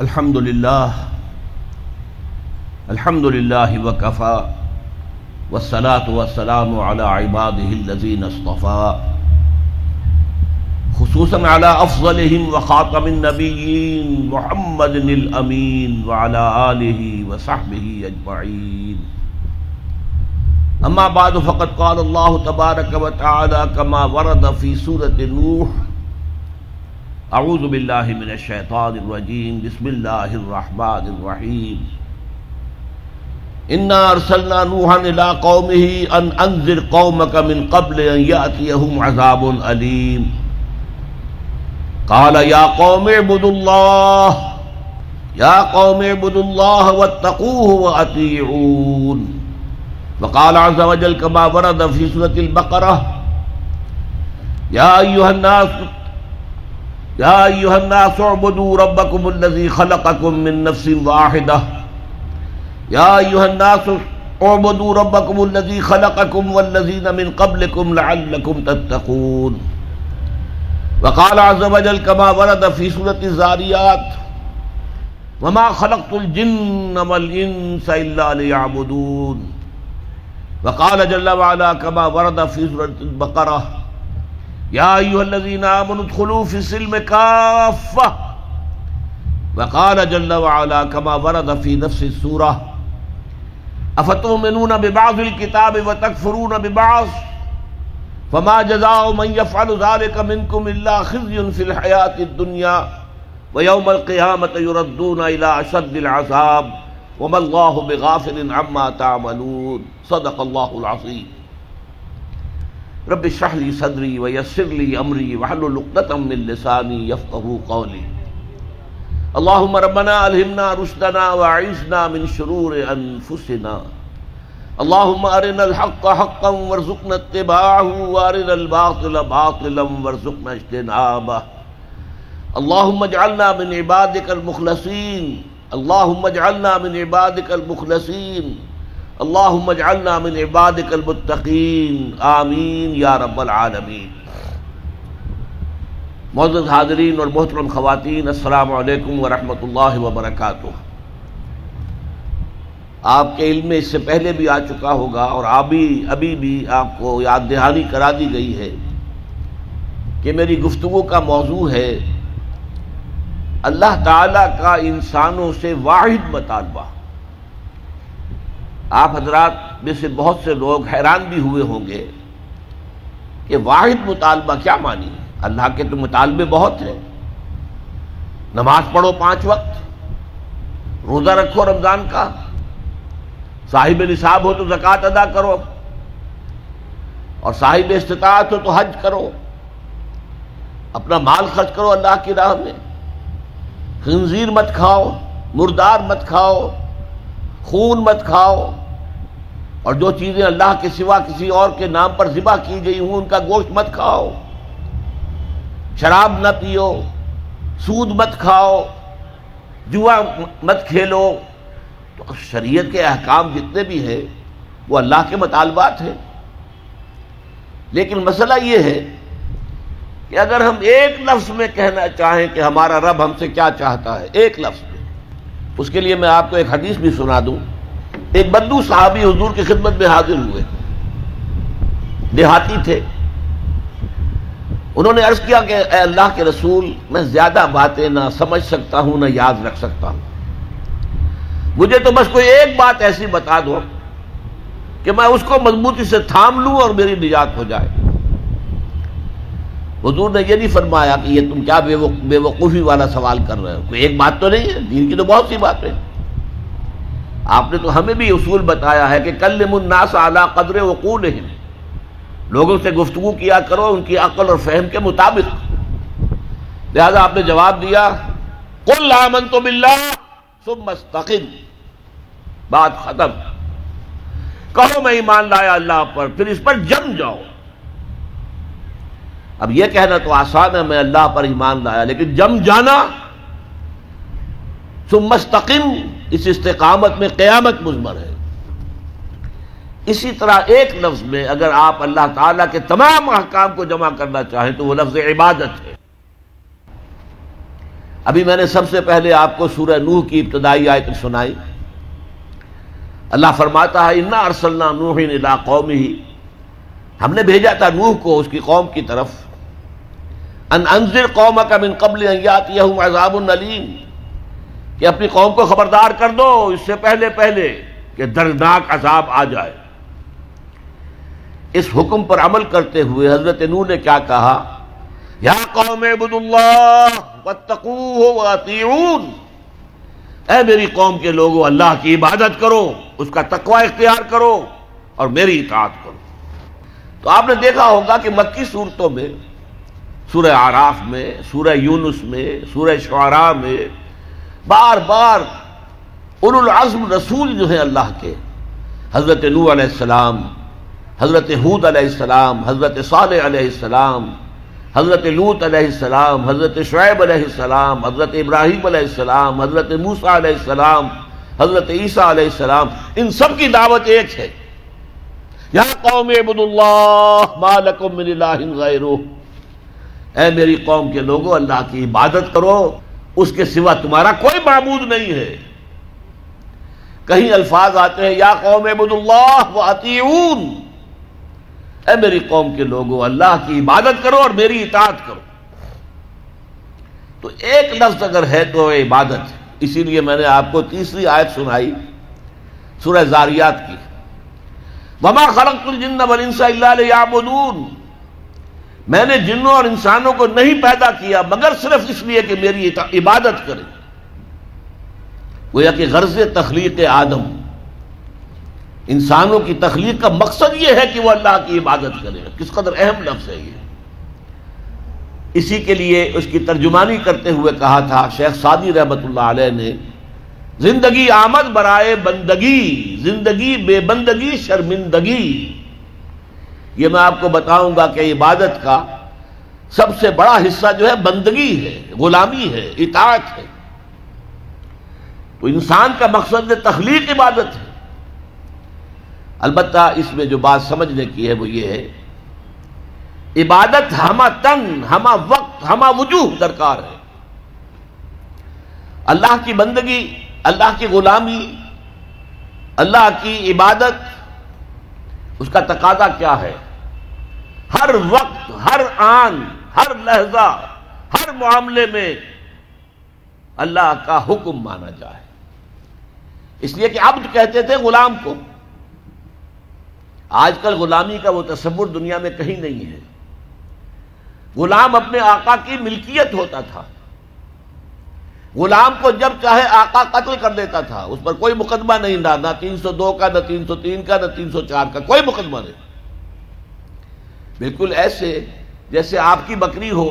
الحمد للہ وکفا والصلاة والسلام علی عباده الذین اصطفى خصوصاً علی افضلهم وخاتم النبیین محمد الامین وعلی آلہ وصحبہ اجمعین. اما بعد فقد قال اللہ تبارک وتعالی کما ورد فی سورۃ نوح اعوذ باللہ من الشیطان الرجیم بسم اللہ الرحمن الرحیم. انا ارسلنا نوحا الى قومه ان انذر قومك من قبل ان يأتيهم عذاب علیم. قال یا قوم اعبدوا اللہ واتقوه واطیعون. وقال عز وجل كما ورد في سورة البقرة يا أيها الناس اعبدوا ربكم الذي خلقكم من نفس واحدة والذين من قبلكم لعلكم تتقون. وقال عز وجل كما ورد في سورة الذاريات وما خلقت الجن والإنس إلا ليعبدون. وقال جل وعلا كما ورد في سورة البقرة يا أيها الذين آمنوا ادخلوا في السلم كافة. وقال جل وعلا كما ورد في نفس السورة أفتؤمنون ببعض الكتاب وتكفرون ببعض فما جزاء من يفعل ذلك منكم إلا خزي في الحياة الدنيا ويوم القيامة يردون إلى أشد العذاب وما اللہ بغافل عما تعملون. صدق اللہ العظیم. رب اشرح لی صدری ویسر لی امری واحلل عقدۃ من لسانی یفقہوا قولی. اللہم ربنا الہمنا رشدنا واعذنا من شرور انفسنا. اللہم ارنا الحق حقا وارزقنا اتباعہ وارنا الباطل باطلا وارزقنا اجتنابہ. اللہم اجعلنا من عبادک المخلصین. اللہم اجعلنا من عبادک المخلصین. اللہم اجعلنا من عبادک المتقین. آمین یا رب العالمین. معزز حاضرین اور محترم خواتین، السلام علیکم ورحمۃ اللہ وبرکاتہ. آپ کے علم میں اس سے پہلے بھی آ چکا ہوگا اور ابھی بھی آپ کو یاد دہانی کرا دی گئی ہے کہ میری گفتگو کا موضوع ہے اللہ تعالیٰ کا انسانوں سے واحد مطالبہ. آپ حضرات میں سے بہت سے لوگ حیران بھی ہوئے ہوں گے کہ واحد مطالبہ کیا معنی ہے. اللہ کے تو مطالبے بہت ہیں. نماز پڑھو 5 وقت، روزہ رکھو رمضان کا، صاحب نصاب ہو تو زکوٰۃ ادا کرو، اور صاحب استطاعت ہو تو حج کرو، اپنا مال خرچ کرو اللہ کی راہ میں، خنزیر مت کھاؤ، مردار مت کھاؤ، خون مت کھاؤ، اور جو چیزیں اللہ کے سوا کسی اور کے نام پر ذبح کی گئی ہوں ان کا گوشت مت کھاؤ، شراب نہ پیو، سود مت کھاؤ، جوا مت کھیلو. تو شریعت کے احکام جتنے بھی ہیں وہ اللہ کے مطالبات ہیں. لیکن مسئلہ یہ ہے کہ اگر ہم ایک لفظ میں کہنا چاہیں کہ ہمارا رب ہم سے کیا چاہتا ہے، ایک لفظ میں، اس کے لیے میں آپ کو ایک حدیث بھی سنا دوں. ایک بدو صحابی حضور کی خدمت میں حاضر ہوئے، دیہاتی تھے. انہوں نے عرض کیا کہ اے اللہ کے رسول، میں زیادہ باتیں نہ سمجھ سکتا ہوں نہ یاد رکھ سکتا ہوں، مجھے تو بس کوئی ایک بات ایسی بتا دو کہ میں اس کو مضبوطی سے تھام لوں اور میری نجات ہو جائے. حضور نے یہ نہیں فرمایا کہ یہ تم کیا بے وقوفی والا سوال کر رہے ہو، کوئی ایک بات تو نہیں ہے، دین کی تو بہت سی باتیں. آپ نے تو ہمیں بھی اصول بتایا ہے کہ کلموا الناس علی قدر عقولہم، لوگوں سے گفتگو کیا کرو ان کی عقل اور فہم کے مطابق. لہذا آپ نے جواب دیا قل آمنت باللہ ثم استقم، بات ختم. کہو میں ایمان لایا اللہ پر، پھر اس پر جم جاؤ. اب یہ کہنا تو آسان ہے میں اللہ پر ایمان لایا، لیکن جم جانا، ثم استقم، اس استقامت میں قیامت مضمر ہے. اسی طرح ایک لفظ میں اگر آپ اللہ تعالیٰ کے تمام احکام کو جمع کرنا چاہیں تو وہ لفظ عبادت ہے. ابھی میں نے سب سے پہلے آپ کو سورہ نوح کی ابتدائی آیت سنائی. اللہ فرماتا ہے انا ارسلنا نوح الی قومہ، ہم نے بھیجا تھا نوح کو اس کی قوم کی طرف، ان انذر قومک من قبل ان یاتیہم عذاب علیم، کہ اپنی قوم کو خبردار کر دو اس سے پہلے کہ دردناک عذاب آ جائے. اس حکم پر عمل کرتے ہوئے حضرت نوح نے کیا کہا؟ یا قوم اعبدوا اللہ واتقوہ واطیعون، اے میری قوم کے لوگوں اللہ کی عبادت کرو، اس کا تقوی اختیار کرو اور میری اطاعت کرو. تو آپ نے دیکھا ہوگا کہ مکی صورتوں میں، سورہ اعراف میں، سورہ یونس میں، سورہ شعراء میں بار بار اولو العزم رسول جو ہیں اللہ کے، حضرت نوح علیہ السلام، حضرت ہود علیہ السلام، حضرت صالح علیہ السلام، حضرت لوط علیہ السلام، حضرت شعیب علیہ السلام، حضرت ابراہیم علیہ السلام، حضرت موسیٰ علیہ السلام، حضرت عیسیٰ علیہ السلام، ان سب کی دعوت ایک ہے، یا قوم اعبدوا اللہ ما لکم من الہ غیرہ، اے میری قوم کے لوگوں اللہ کی عبادت کرو، اس کے سوا تمہارا کوئی معبود نہیں ہے. کہیں الفاظ آتے ہیں یا قوم اعبدوا اللہ واطیعون، اے میری قوم کے لوگوں اللہ کی عبادت کرو اور میری اطاعت کرو. تو ایک لفظ اگر ہے تو عبادت. اسی لیے میں نے آپ کو تیسری آیت سنائی سورہ زاریات کی، وما خلقت الجن والانس الا لیعبدون، میں نے جنوں اور انسانوں کو نہیں پیدا کیا مگر صرف اس لیے کہ میری عبادت کریں. گویا کہ غرض تخلیق آدم، انسانوں کی تخلیق کا مقصد یہ ہے کہ وہ اللہ کی عبادت کرے. کس قدر اہم لفظ ہے یہ. اسی کے لیے اس کی ترجمانی کرتے ہوئے کہا تھا شیخ سعدی رحمۃ اللہ علیہ نے، زندگی آمد برائے بندگی، زندگی بے بندگی شرمندگی. یہ میں آپ کو بتاؤں گا کہ عبادت کا سب سے بڑا حصہ جو ہے بندگی ہے، غلامی ہے، اطاعت ہے. تو انسان کا مقصد تخلیق عبادت ہے. البتہ اس میں جو بات سمجھنے کی ہے وہ یہ ہے، عبادت ہمہ تن، ہمہ وقت، ہمہ وجوہ درکار ہے. اللہ کی بندگی، اللہ کی غلامی، اللہ کی عبادت، اس کا تقاضا کیا ہے؟ ہر وقت، ہر آن، ہر لحظہ، ہر معاملے میں اللہ کا حکم مانا جائے. اس لیے کہ عبد کہتے تھے غلام کو. آج کل غلامی کا وہ تصور دنیا میں کہیں نہیں ہے. غلام اپنے آقا کی ملکیت ہوتا تھا. غلام کو جب چاہے آقا قتل کر دیتا تھا، اس پر کوئی مقدمہ نہیں تھا، نہ 302 کا، نہ 303 کا، نہ 304 کا، کوئی مقدمہ نہیں. بالکل ایسے جیسے آپ کی بکری ہو،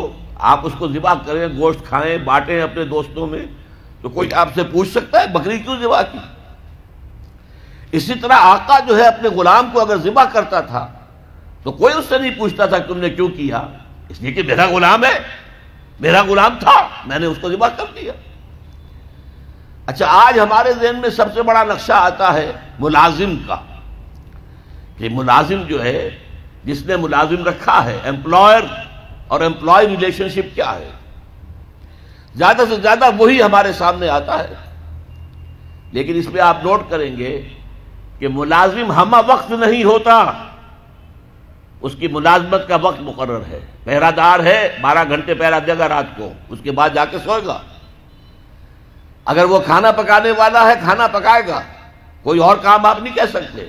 آپ اس کو ذبح کریں، گوشت کھائیں، بانٹیں اپنے دوستوں میں، تو کوئی آپ سے پوچھ سکتا ہے بکری کیوں ذبح کی؟ اسی طرح آقا جو ہے اپنے غلام کو اگر ذبح کرتا تھا تو کوئی اس سے نہیں پوچھتا تھا تم نے کیوں کیا، اس لیے کہ میرا غلام ہے، میرا غلام تھا، میں نے اس کو ذبح کر دیا. اچھا، آج ہمارے ذہن میں سب سے بڑا نقشہ آتا ہے ملازم کا، کہ ملازم جو ہے، جس نے ملازم رکھا ہے، امپلائر اور امپلائی ریلیشن شپ کیا ہے. زیادہ سے زیادہ وہی ہمارے سامنے آتا ہے. لیکن اس میں آپ نوٹ کریں گے کہ ملازم ہمہ وقت نہیں ہوتا، اس کی ملازمت کا وقت مقرر ہے. پہرہ دار ہے، 12 گھنٹے پہرہ دے گا رات کو، اس کے بعد جا کے سوئے گا. اگر وہ کھانا پکانے والا ہے، کھانا پکائے گا، کوئی اور کام آپ نہیں کہہ سکتے.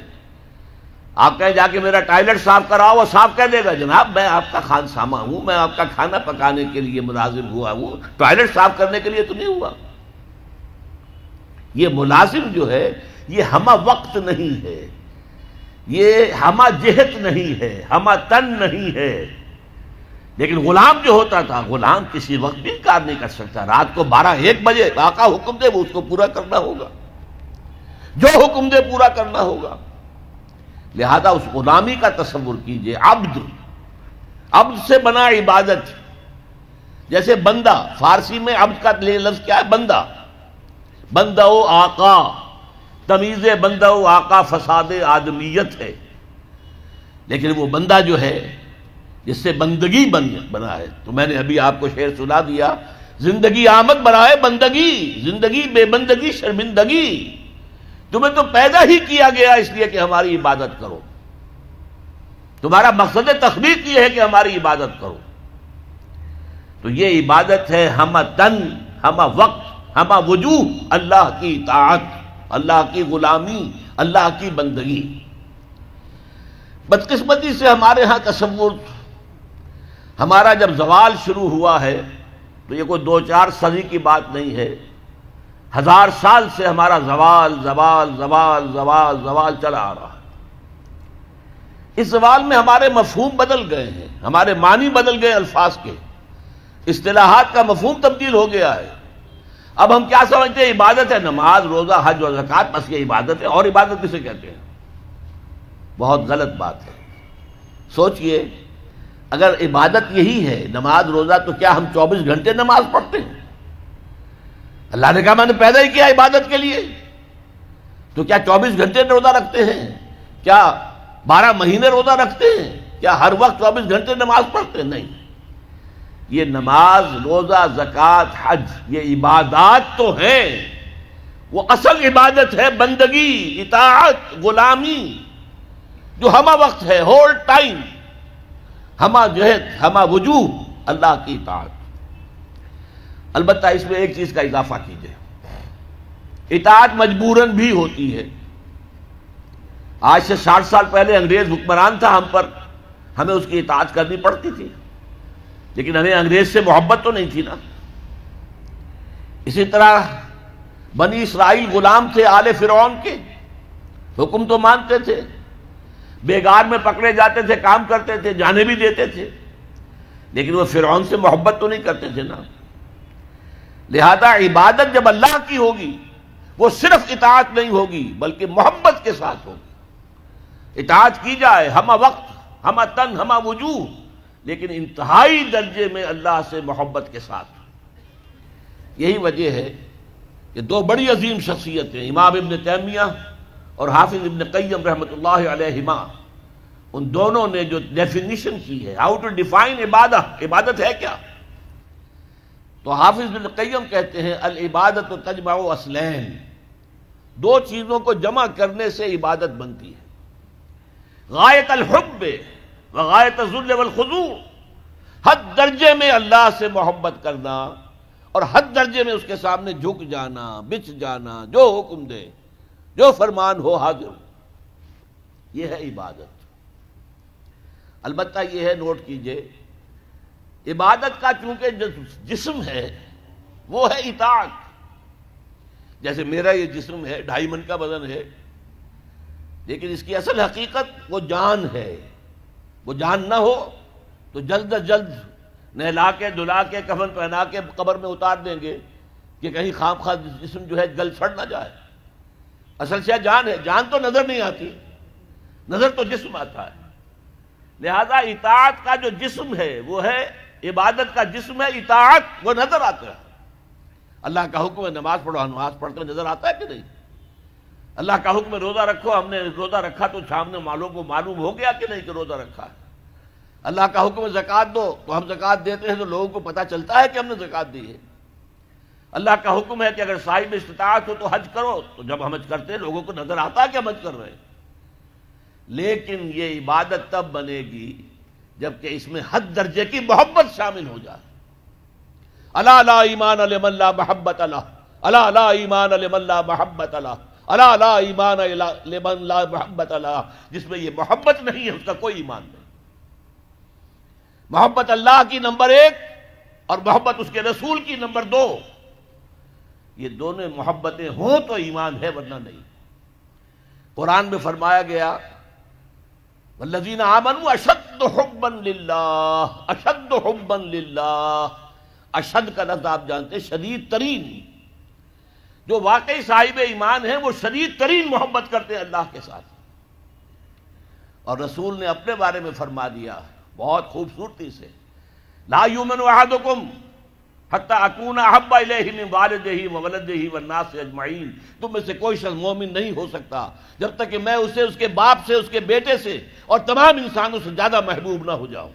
آپ کہیں جا کے میرا ٹوائلٹ صاف کراؤ، وہ صاف کہہ دے گا جناب میں آپ کا خانسامہ ہوں، میں آپ کا کھانا پکانے کے لیے ملازم ہوا ہوں، ٹوائلٹ صاف کرنے کے لیے تو نہیں ہوا. یہ ملازم جو ہے یہ ہمہ وقت نہیں ہے، یہ ہمہ جہت نہیں ہے، ہمہ تن نہیں ہے. لیکن غلام جو ہوتا تھا، غلام کسی وقت بھی انکار نہیں کر سکتا. رات کو 12-1 بجے آقا حکم دے وہ اس کو پورا کرنا ہوگا، جو حکم دے پورا کرنا ہوگا. لہذا اس غلامی کا تصور کیجئے. عبد سے بنا عبادت. جیسے بندہ، فارسی میں عبد کا لفظ کیا ہے؟ بندہ. بندہ و آقا، تمیز بندہ و آقا فساد آدمیت ہے. لیکن وہ بندہ جو ہے جس سے بندگی بنا ہے، تو میں نے ابھی آپ کو شعر سنا دیا، زندگی آمد برائے بندگی، زندگی بے بندگی شرمندگی۔ تمہیں تو پیدا ہی کیا گیا اس لیے کہ ہماری عبادت کرو، تمہارا مقصد تخلیق یہ ہے کہ ہماری عبادت کرو۔ تو یہ عبادت ہے ہمہ تن، ہمہ وقت، ہمہ وجوہ، اللہ کی اطاعت، اللہ کی غلامی، اللہ کی بندگی۔ بدقسمتی سے ہمارے ہاں تصور، ہمارا جب زوال شروع ہوا ہے تو یہ کوئی 2-4 صدی کی بات نہیں ہے، 1000 سال سے ہمارا زوال زوال زوال زوال زوال چلا آ رہا ہے۔ اس زوال میں ہمارے مفہوم بدل گئے ہیں، ہمارے معنی بدل گئے، الفاظ کے، اصطلاحات کا مفہوم تبدیل ہو گیا ہے۔ اب ہم کیا سمجھتے ہیں؟ عبادت ہے نماز، روزہ، حج و زکوٰۃ، بس یہ عبادت ہے، اور عبادت کسے کہتے ہیں؟ بہت غلط بات ہے۔ سوچئے، اگر عبادت یہی ہے نماز روزہ، تو کیا ہم 24 گھنٹے نماز پڑھتے ہیں؟ اللہ نے کہا میں نے پیدا ہی کیا عبادت کے لیے، تو کیا 24 گھنٹے روزہ رکھتے ہیں؟ کیا 12 مہینے روزہ رکھتے ہیں؟ کیا ہر وقت 24 گھنٹے نماز پڑھتے ہیں؟ نہیں۔ یہ نماز، روزہ، زکوٰۃ، حج، یہ عبادات تو ہیں، وہ اصل عبادت ہے بندگی، اطاعت، غلامی، جو ہمہ وقت ہے، ہول ٹائم، ہمہ جہد، ہمہ وجوہ، اللہ کی اطاعت۔ البتہ اس میں ایک چیز کا اضافہ کیجئے، اطاعت مجبوراً بھی ہوتی ہے۔ آج سے 60 سال پہلے انگریز حکمران تھا ہم پر، ہمیں اس کی اطاعت کرنی پڑتی تھی، لیکن ہمیں انگریز سے محبت تو نہیں تھی نا۔ اسی طرح بنی اسرائیل غلام تھے آل فرعون کے، حکم تو مانتے تھے، بیگار میں پکڑے جاتے تھے، کام کرتے تھے، جانے بھی دیتے تھے، لیکن وہ فرعون سے محبت تو نہیں کرتے تھے نا۔ لہذا عبادت جب اللہ کی ہوگی، وہ صرف اطاعت نہیں ہوگی بلکہ محبت کے ساتھ ہوگی۔ اطاعت کی جائے ہمہ وقت، ہمہ تن، ہمہ وجوہ، لیکن انتہائی درجے میں اللہ سے محبت کے ساتھ۔ یہی وجہ ہے کہ 2 بڑی عظیم شخصیتیں، امام ابن تیمیہ اور حافظ ابن قیم رحمۃ اللہ علیہما، ان دونوں نے جو ڈیفینیشن کی ہے، ہاؤ ٹو ڈیفائن عبادت ہے کیا، تو حافظ ابن قیم کہتے ہیں العبادت تجمع اصلین، 2 چیزوں کو جمع کرنے سے عبادت بنتی ہے، غایت الحب وغایت الذل والخضوع، حد درجے میں اللہ سے محبت کرنا اور حد درجے میں اس کے سامنے جھک جانا، بچ جانا، جو حکم دے، جو فرمان ہو حاضر، یہ ہے عبادت۔ البتہ یہ ہے، نوٹ کیجئے، عبادت کا چونکہ جسم ہے وہ ہے اطاعت۔ جیسے میرا یہ جسم ہے، 2.5 من کا وزن ہے، لیکن اس کی اصل حقیقت وہ جان ہے۔ وہ جان نہ ہو تو جلد از جلد نہلا کے دھلا کے کفن پہنا کے قبر میں اتار دیں گے کہ کہیں خام خواہ جسم جو ہے گل سڑ نہ جائے۔ اصل سے جان ہے، جان تو نظر نہیں آتی، نظر تو جسم آتا ہے۔ لہذا اطاعت کا جو جسم ہے وہ ہے، عبادت کا جسم ہے اطاعت، وہ نظر آتا ہے۔ اللہ کا حکم ہے نماز پڑھو، نماز پڑھتے نظر آتا ہے کہ نہیں؟ اللہ کا حکم ہے روزہ رکھو، ہم نے روزہ رکھا تو سامنے کو معلوم ہو گیا کہ نہیں کہ روزہ رکھا ہے۔ اللہ کا حکم ہے زکوٰۃ دو، تو ہم زکوٰۃ دیتے ہیں تو لوگوں کو پتہ چلتا ہے کہ ہم نے زکوٰۃ دی ہے۔ اللہ کا حکم ہے کہ اگر صاحب استطاعت ہو تو حج کرو، تو جب ہم حج کرتے ہیں لوگوں کو نظر آتا ہے کہ ہم حج کر رہے ہیں۔ لیکن یہ عبادت تب بنے گی جبکہ اس میں حد درجے کی محبت شامل ہو جائے۔ الا لا ایمان لمن لا محبت له، الا لا ایمان لمن لا محبت له، الا لا ایمان لمن لا محبت له، جس میں یہ محبت نہیں ہے اس کا کوئی ایمان نہیں۔ محبت اللہ کی نمبر 1 اور محبت اس کے رسول کی نمبر 2، یہ دونوں محبتیں ہوں تو ایمان ہے، ورنہ نہیں۔ قرآن میں فرمایا گیا والذین آمنوا اشد حبا للہ، اشد حبا للہ، اشد کا لفظ آپ جانتے ہیں شدید ترین۔ جو واقعی صاحب ایمان ہیں وہ شدید ترین محبت کرتے ہیں اللہ کے ساتھ۔ اور رسول نے اپنے بارے میں فرما دیا بہت خوبصورتی سے، لا یؤمن احدکم حتی اکون احب الیہ من والدہ وولدہ والناس اجمعین، تم میں سے کوئی شخص مومن نہیں ہو سکتا جب تک کہ میں اسے اس کے باپ سے، اس کے بیٹے سے اور تمام انسانوں سے زیادہ محبوب نہ ہو جاؤں۔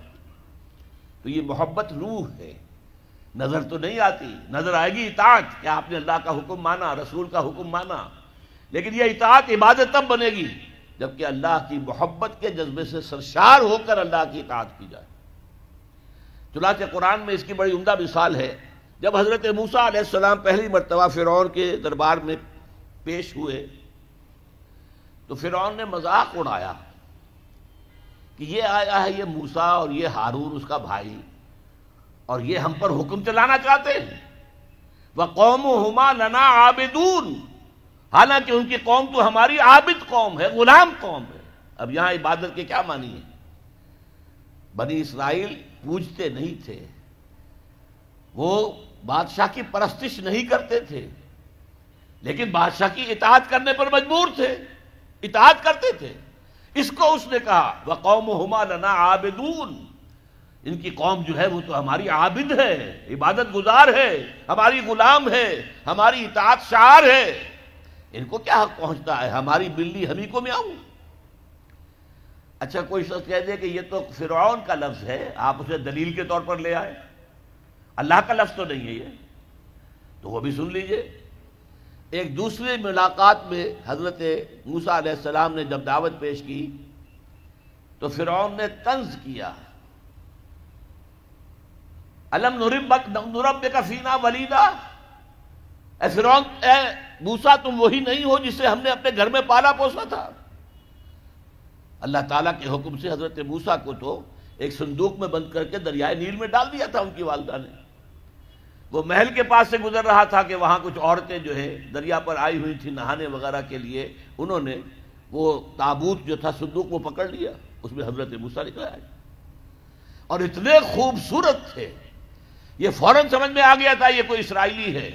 تو یہ محبت روح ہے، نظر تو نہیں آتی، نظر آئے گی اطاعت کہ آپ نے اللہ کا حکم مانا، رسول کا حکم مانا، لیکن یہ اطاعت عبادت تب بنے گی جبکہ اللہ کی محبت کے جذبے سے سرشار ہو کر اللہ کی اطاعت کی جائے۔ چنانچہ قرآن میں اس کی بڑی عمدہ مثال ہے، جب حضرت موسیٰ علیہ السلام پہلی مرتبہ فرعون کے دربار میں پیش ہوئے تو فرعون نے مذاق اڑایا کہ یہ آیا ہے یہ موسیٰ اور یہ ہارون اس کا بھائی، اور یہ ہم پر حکم چلانا چاہتے ہیں۔ وَقَوْمُهُمَا لَنَا عَابِدُونَ، حالانکہ ان کی قوم تو ہماری عابد قوم ہے، غلام قوم ہے۔ اب یہاں عبادت کے کیا معنی ہے؟ بنی اسرائیل پوجتے نہیں تھے، وہ بادشاہ کی پرستش نہیں کرتے تھے، لیکن بادشاہ کی اطاعت کرنے پر مجبور تھے، اطاعت کرتے تھے۔ اس کو اس نے کہا وَقَوْمُهُمَا لَنَا عَابِدُونَ، ان کی قوم جو ہے وہ تو ہماری عابد ہے، عبادت گزار ہے، ہماری غلام ہے، ہماری اطاعت شعار ہے، ان کو کیا حق پہنچتا ہے ہماری بلی ہمیں کو میاؤں۔ اچھا کوئی شخص کہہ دے کہ یہ تو فرعون کا لفظ ہے، آپ اسے دلیل کے طور پر لے آئے، اللہ کا لفظ تو نہیں ہے یہ، تو وہ بھی سن لیجئے۔ ایک دوسری ملاقات میں حضرت موسیٰ علیہ السلام نے جب دعوت پیش کی تو فرعون نے طنز کیا، الم نربک فینا ولیدا، اے فرعون، اے موسیٰ تم وہی نہیں ہو جسے ہم نے اپنے گھر میں پالا پوسا تھا۔ اللہ تعالیٰ کے حکم سے حضرت موسیٰ کو تو ایک صندوق میں بند کر کے دریائے نیل میں ڈال دیا تھا ان کی والدہ نے۔ وہ محل کے پاس سے گزر رہا تھا کہ وہاں کچھ عورتیں جو ہے دریا پر آئی ہوئی تھیں نہانے وغیرہ کے لیے، انہوں نے وہ تابوت جو تھا صندوق وہ پکڑ لیا، اس میں حضرت موسیٰ نکل آئے اور اتنے خوبصورت تھے یہ فوراً سمجھ میں آ گیا تھا یہ کوئی اسرائیلی ہے،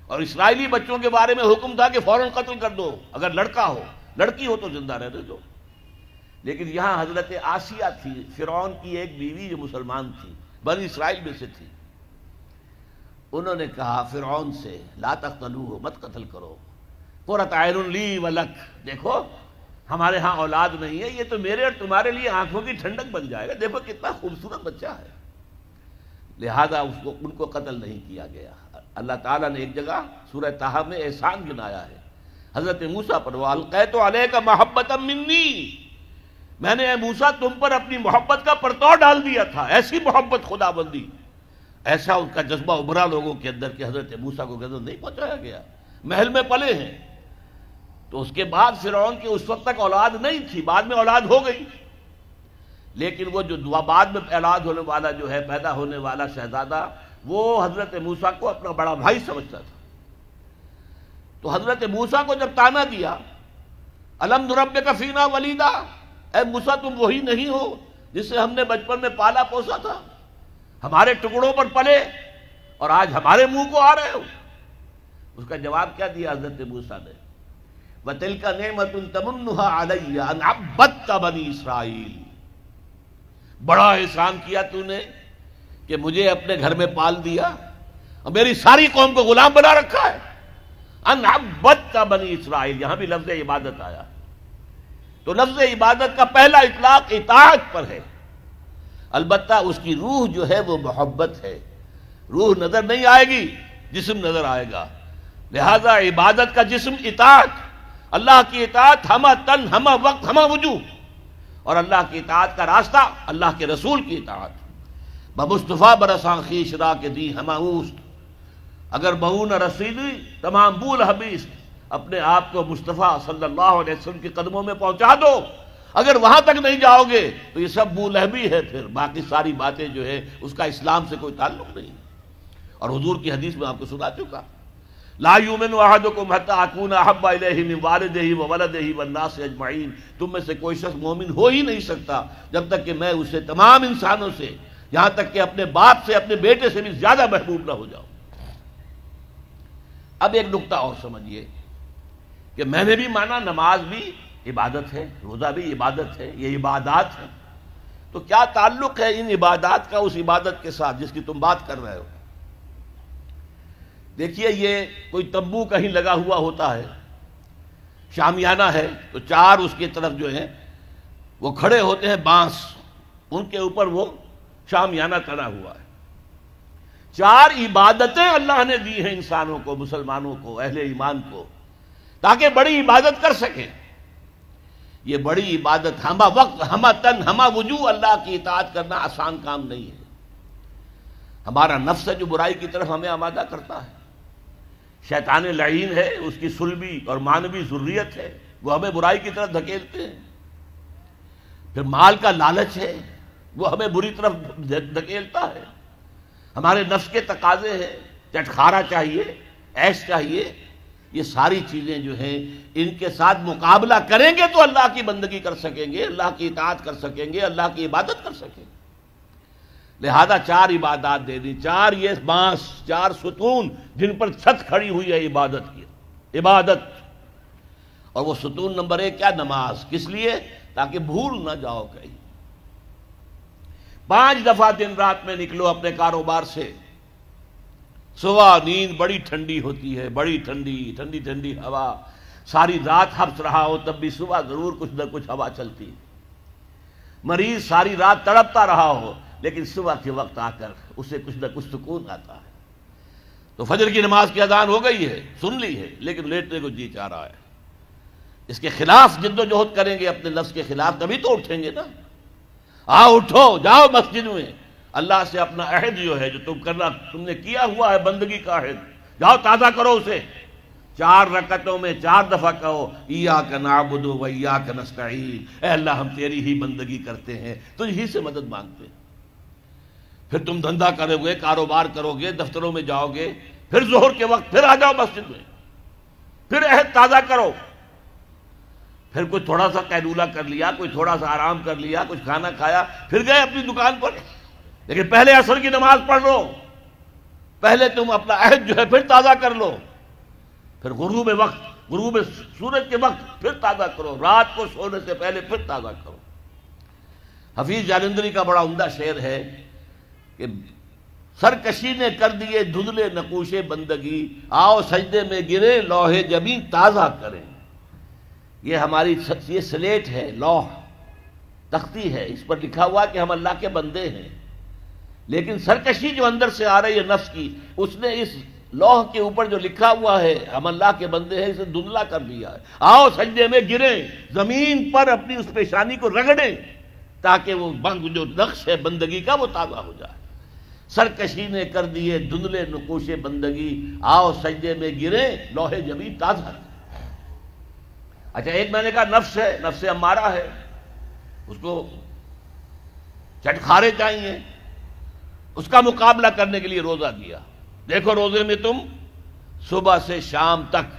اور اسرائیلی بچوں کے بارے میں حکم تھا کہ فوراً قتل کر دو، اگر لڑکا ہو، لڑکی ہو تو زندہ رہنے دو۔ لیکن یہاں حضرت آسیہ تھی، فرعون کی ایک بیوی جو مسلمان تھی، بنی اسرائیل میں سے تھی، انہوں نے کہا فرعون سے لا تقتلوہ، مت قتل کرو، قرۃ عین لی ولک، دیکھو ہمارے ہاں اولاد نہیں ہے، یہ تو میرے اور تمہارے لیے آنکھوں کی ٹھنڈک بن جائے گا، دیکھو کتنا خوبصورت بچہ ہے، لہذا ان کو قتل نہیں کیا گیا۔ اللہ تعالیٰ نے ایک جگہ سورہ طٰہٰ میں احسان گنایا ہے حضرت موسیٰ پر، وَأَلْقَيْتُ عَلَيْكَ مَحَبَّةً مِّنِّي، میں نے اے موسیٰ تم پر اپنی محبت کا پرتو ڈال دیا تھا، ایسی محبت خدا بندی، ایسا ان کا جذبہ ابھرا لوگوں کے اندر کہ حضرت موسیٰ کو غضب نہیں پہنچایا گیا، محل میں پلے ہیں۔ تو اس کے بعد فرعون کی اس وقت تک اولاد نہیں تھی، بعد میں اولاد ہو گئی، لیکن وہ جو بعد میں اولاد ہونے والا جو ہے پیدا ہونے والا شہزادہ، وہ حضرت موسیٰ کو اپنا بڑا بھائی سمجھتا تھا۔ تو حضرت موسیٰ کو جب طعنہ دیا الم نربک فینا ولیدا، اے موسیٰ تم وہی نہیں ہو جسے ہم نے بچپن میں پالا پوسا تھا، ہمارے ٹکڑوں پر پلے اور آج ہمارے منہ کو آ رہے ہو۔ اس کا جواب کیا دیا حضرت موسیٰ نے؟ وَتِلْكَ نِعْمَةٌ تَمُنُّهَا عَلَيَّ أَنْ عَبَّدْتَ بَنِي اسرائیل، بڑا احسان کیا تو نے کہ مجھے اپنے گھر میں پال دیا اور میری ساری قوم کو غلام بنا رکھا ہے۔ ان عبدت بنی اسرائیل، یہاں بھی لفظ عبادت آیا، تو لفظ عبادت کا پہلا اطلاق اطاعت پر ہے، البتہ اس کی روح جو ہے وہ محبت ہے، روح نظر نہیں آئے گی، جسم نظر آئے گا، لہذا عبادت کا جسم اطاعت، اللہ کی اطاعت ہمہ تن ہمہ وقت ہمہ وجوہ، اور اللہ کی اطاعت کا راستہ اللہ کے رسول کی اطاعت۔ بمصطفیٰ برساں خیش را کے دی ہمہ اوست، اگر بہو نہ رسیدی تمام بول حبیث، اپنے آپ کو مصطفیٰ صلی اللہ علیہ وسلم کے قدموں میں پہنچا دو، اگر وہاں تک نہیں جاؤ گے تو یہ سب بولہبی ہے، پھر باقی ساری باتیں جو ہے اس کا اسلام سے کوئی تعلق نہیں۔ اور حضور کی حدیث میں آپ کو سنا چکا، لا یؤمن احدکم حتی اکون احب الیہ من والدہ وولدہ والناس اجمعین، تم میں سے کوئی شخص مومن ہو ہی نہیں سکتا جب تک کہ میں اسے تمام انسانوں سے، یہاں تک کہ اپنے باپ سے اپنے بیٹے سے بھی زیادہ محبوب نہ ہو جاؤ۔ اب ایک نقطہ اور سمجھیے کہ میں نے بھی مانا نماز بھی عبادت ہے، روزہ بھی عبادت ہے، یہ عبادات ہیں، تو کیا تعلق ہے ان عبادات کا اس عبادت کے ساتھ جس کی تم بات کر رہے ہو؟ دیکھیے یہ کوئی تمبو کہیں لگا ہوا ہوتا ہے، شامیانہ ہے، تو چار اس کی طرف جو ہیں وہ کھڑے ہوتے ہیں بانس، ان کے اوپر وہ شامیانہ تنا ہوا ہے، 4 عبادتیں اللہ نے دی ہیں انسانوں کو، مسلمانوں کو، اہل ایمان کو، تاکہ بڑی عبادت کر سکیں۔ یہ بڑی عبادت ہمہ وقت، ہمہ تن، ہمہ وجوہ اللہ کی اطاعت کرنا آسان کام نہیں ہے۔ ہمارا نفس ہے جو برائی کی طرف ہمیں آمادہ کرتا ہے، شیطان لعین ہے، اس کی صلبی اور مانوی ذریت ہے، وہ ہمیں برائی کی طرف دھکیلتے ہیں۔ پھر مال کا لالچ ہے، وہ ہمیں بری طرف دھکیلتا ہے۔ ہمارے نفس کے تقاضے ہیں، چٹخارا چاہیے، عیش چاہیے، یہ ساری چیزیں جو ہیں ان کے ساتھ مقابلہ کریں گے تو اللہ کی بندگی کر سکیں گے، اللہ کی اطاعت کر سکیں گے، اللہ کی عبادت کر سکیں گے۔ لہذا 4 عبادات دے دی، 4 یہ بانس، 4 ستون جن پر چھت کھڑی ہوئی ہے عبادت کی، عبادت۔ اور وہ ستون نمبر 1 کیا؟ نماز۔ کس لیے؟ تاکہ بھول نہ جاؤ کہیں۔ 5 دفعہ دن رات میں نکلو اپنے کاروبار سے، صبح نیند بڑی ٹھنڈی ہوتی ہے، بڑی ٹھنڈی ٹھنڈی ٹھنڈی ہوا، ساری رات حبس رہا ہو تب بھی صبح ضرور کچھ نہ کچھ ہوا چلتی۔ مریض ساری رات تڑپتا رہا ہو لیکن صبح کے وقت آ کر اسے کچھ نہ کچھ سکون آتا ہے۔ تو فجر کی نماز کی اذان ہو گئی ہے، سن لی ہے، لیکن لیٹنے کو جی چاہ رہا ہے۔ اس کے خلاف جد و جہد کریں گے، اپنے نفس کے خلاف، تبھی تو اٹھیں گے نا۔ آؤ اٹھو، جاؤ مسجد میں، اللہ سے اپنا عہد جو ہے جو تم نے کیا ہوا ہے، بندگی کا عہد، جاؤ تازہ کرو اسے۔ 4 رکعتوں میں 4 دفعہ کہو ایاک نعبد و ایاک نستعین، اے اللہ ہم تیری ہی بندگی کرتے ہیں، تجھ ہی سے مدد مانگتے ہیں۔ پھر تم دھندا کرو گے، کاروبار کرو گے، دفتروں میں جاؤ گے، پھر ظہر کے وقت پھر آ جاؤ مسجد میں، پھر عہد تازہ کرو۔ پھر کوئی تھوڑا سا قیلولہ کر لیا، کوئی تھوڑا سا آرام کر لیا، کچھ کھانا کھایا، پھر گئے اپنی دکان پر، لیکن پہلے عصر کی نماز پڑھ لو، پہلے تم اپنا عہد جو ہے پھر تازہ کر لو، پھر غروب وقت، غروب سورج کے وقت پھر تازہ کرو، رات کو سونے سے پہلے پھر تازہ کرو۔ حفیظ جالندری کا بڑا عمدہ شعر ہے کہ سرکشی نے کر دیے دھندلے نقوش بندگی، آؤ سجدے میں گرے لوح جبیں تازہ کریں۔ یہ ہماری یہ سلیٹ ہے، لوح تختی ہے، اس پر لکھا ہوا کہ ہم اللہ کے بندے ہیں، لیکن سرکشی جو اندر سے آ رہی ہے نفس کی، اس نے اس لوح کے اوپر جو لکھا ہوا ہے ہم اللہ کے بندے ہیں، اسے دھندلا کر دیا ہے۔ آؤ سجدے میں گریں، زمین پر اپنی اس پیشانی کو رگڑیں تاکہ وہ جو نقش ہے بندگی کا وہ تازہ ہو جائے۔ سرکشی نے کر دیے دھندلے نقوش بندگی، آؤ سجدے میں گریں لوح جبیں تازہ کریں۔ اچھا، ایک میں نے کہا نفس ہے، نفس امارہ ہے، اس کو چٹخارے چاہیے، اس کا مقابلہ کرنے کے لیے روزہ دیا۔ دیکھو روزے میں تم صبح سے شام تک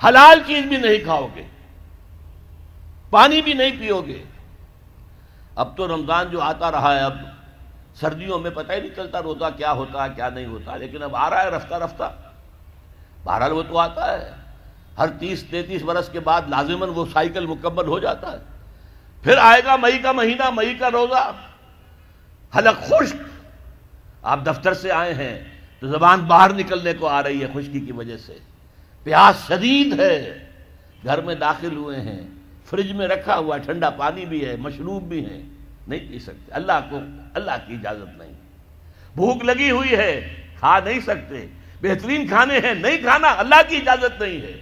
حلال چیز بھی نہیں کھاؤ گے، پانی بھی نہیں پیو گے۔ اب تو رمضان جو آتا رہا ہے، اب سردیوں میں پتہ ہی نہیں چلتا روزہ کیا ہوتا ہے کیا نہیں ہوتا، لیکن اب آ رہا ہے رفتہ رفتہ، بہرحال وہ تو آتا ہے، ہر 30-33 برس کے بعد لازماً وہ سائیکل مکمل ہو جاتا ہے۔ پھر آئے گا مئی کا مہینہ، مئی کا روزہ، حلق خشک، آپ دفتر سے آئے ہیں تو زبان باہر نکلنے کو آ رہی ہے خشکی کی وجہ سے، پیاس شدید ہے، گھر میں داخل ہوئے ہیں، فریج میں رکھا ہوا ہے، ٹھنڈا پانی بھی ہے، مشروب بھی ہے، نہیں پی سکتے، اللہ کی اجازت نہیں۔ بھوک لگی ہوئی ہے، کھا نہیں سکتے، بہترین کھانے ہیں، نہیں کھانا، اللہ کی اجازت نہیں ہے۔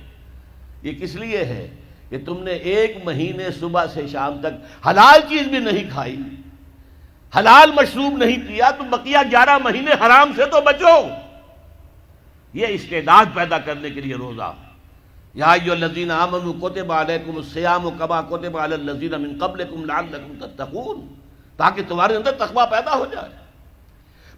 یہ کس لیے ہے کہ تم نے 1 مہینے صبح سے شام تک حلال چیز بھی نہیں کھائی، حلال مشروب نہیں پیا، تو بقیہ 11 مہینے حرام سے تو بچو۔ یہ استعداد پیدا کرنے کے لیے روزہ۔ یا ایھا الذین آمنوا کتب علیکم الصیام کما کتب علی الذین من قبلکم لعلکم تتقون، تاکہ تمہارے اندر تقویٰ پیدا ہو جائے۔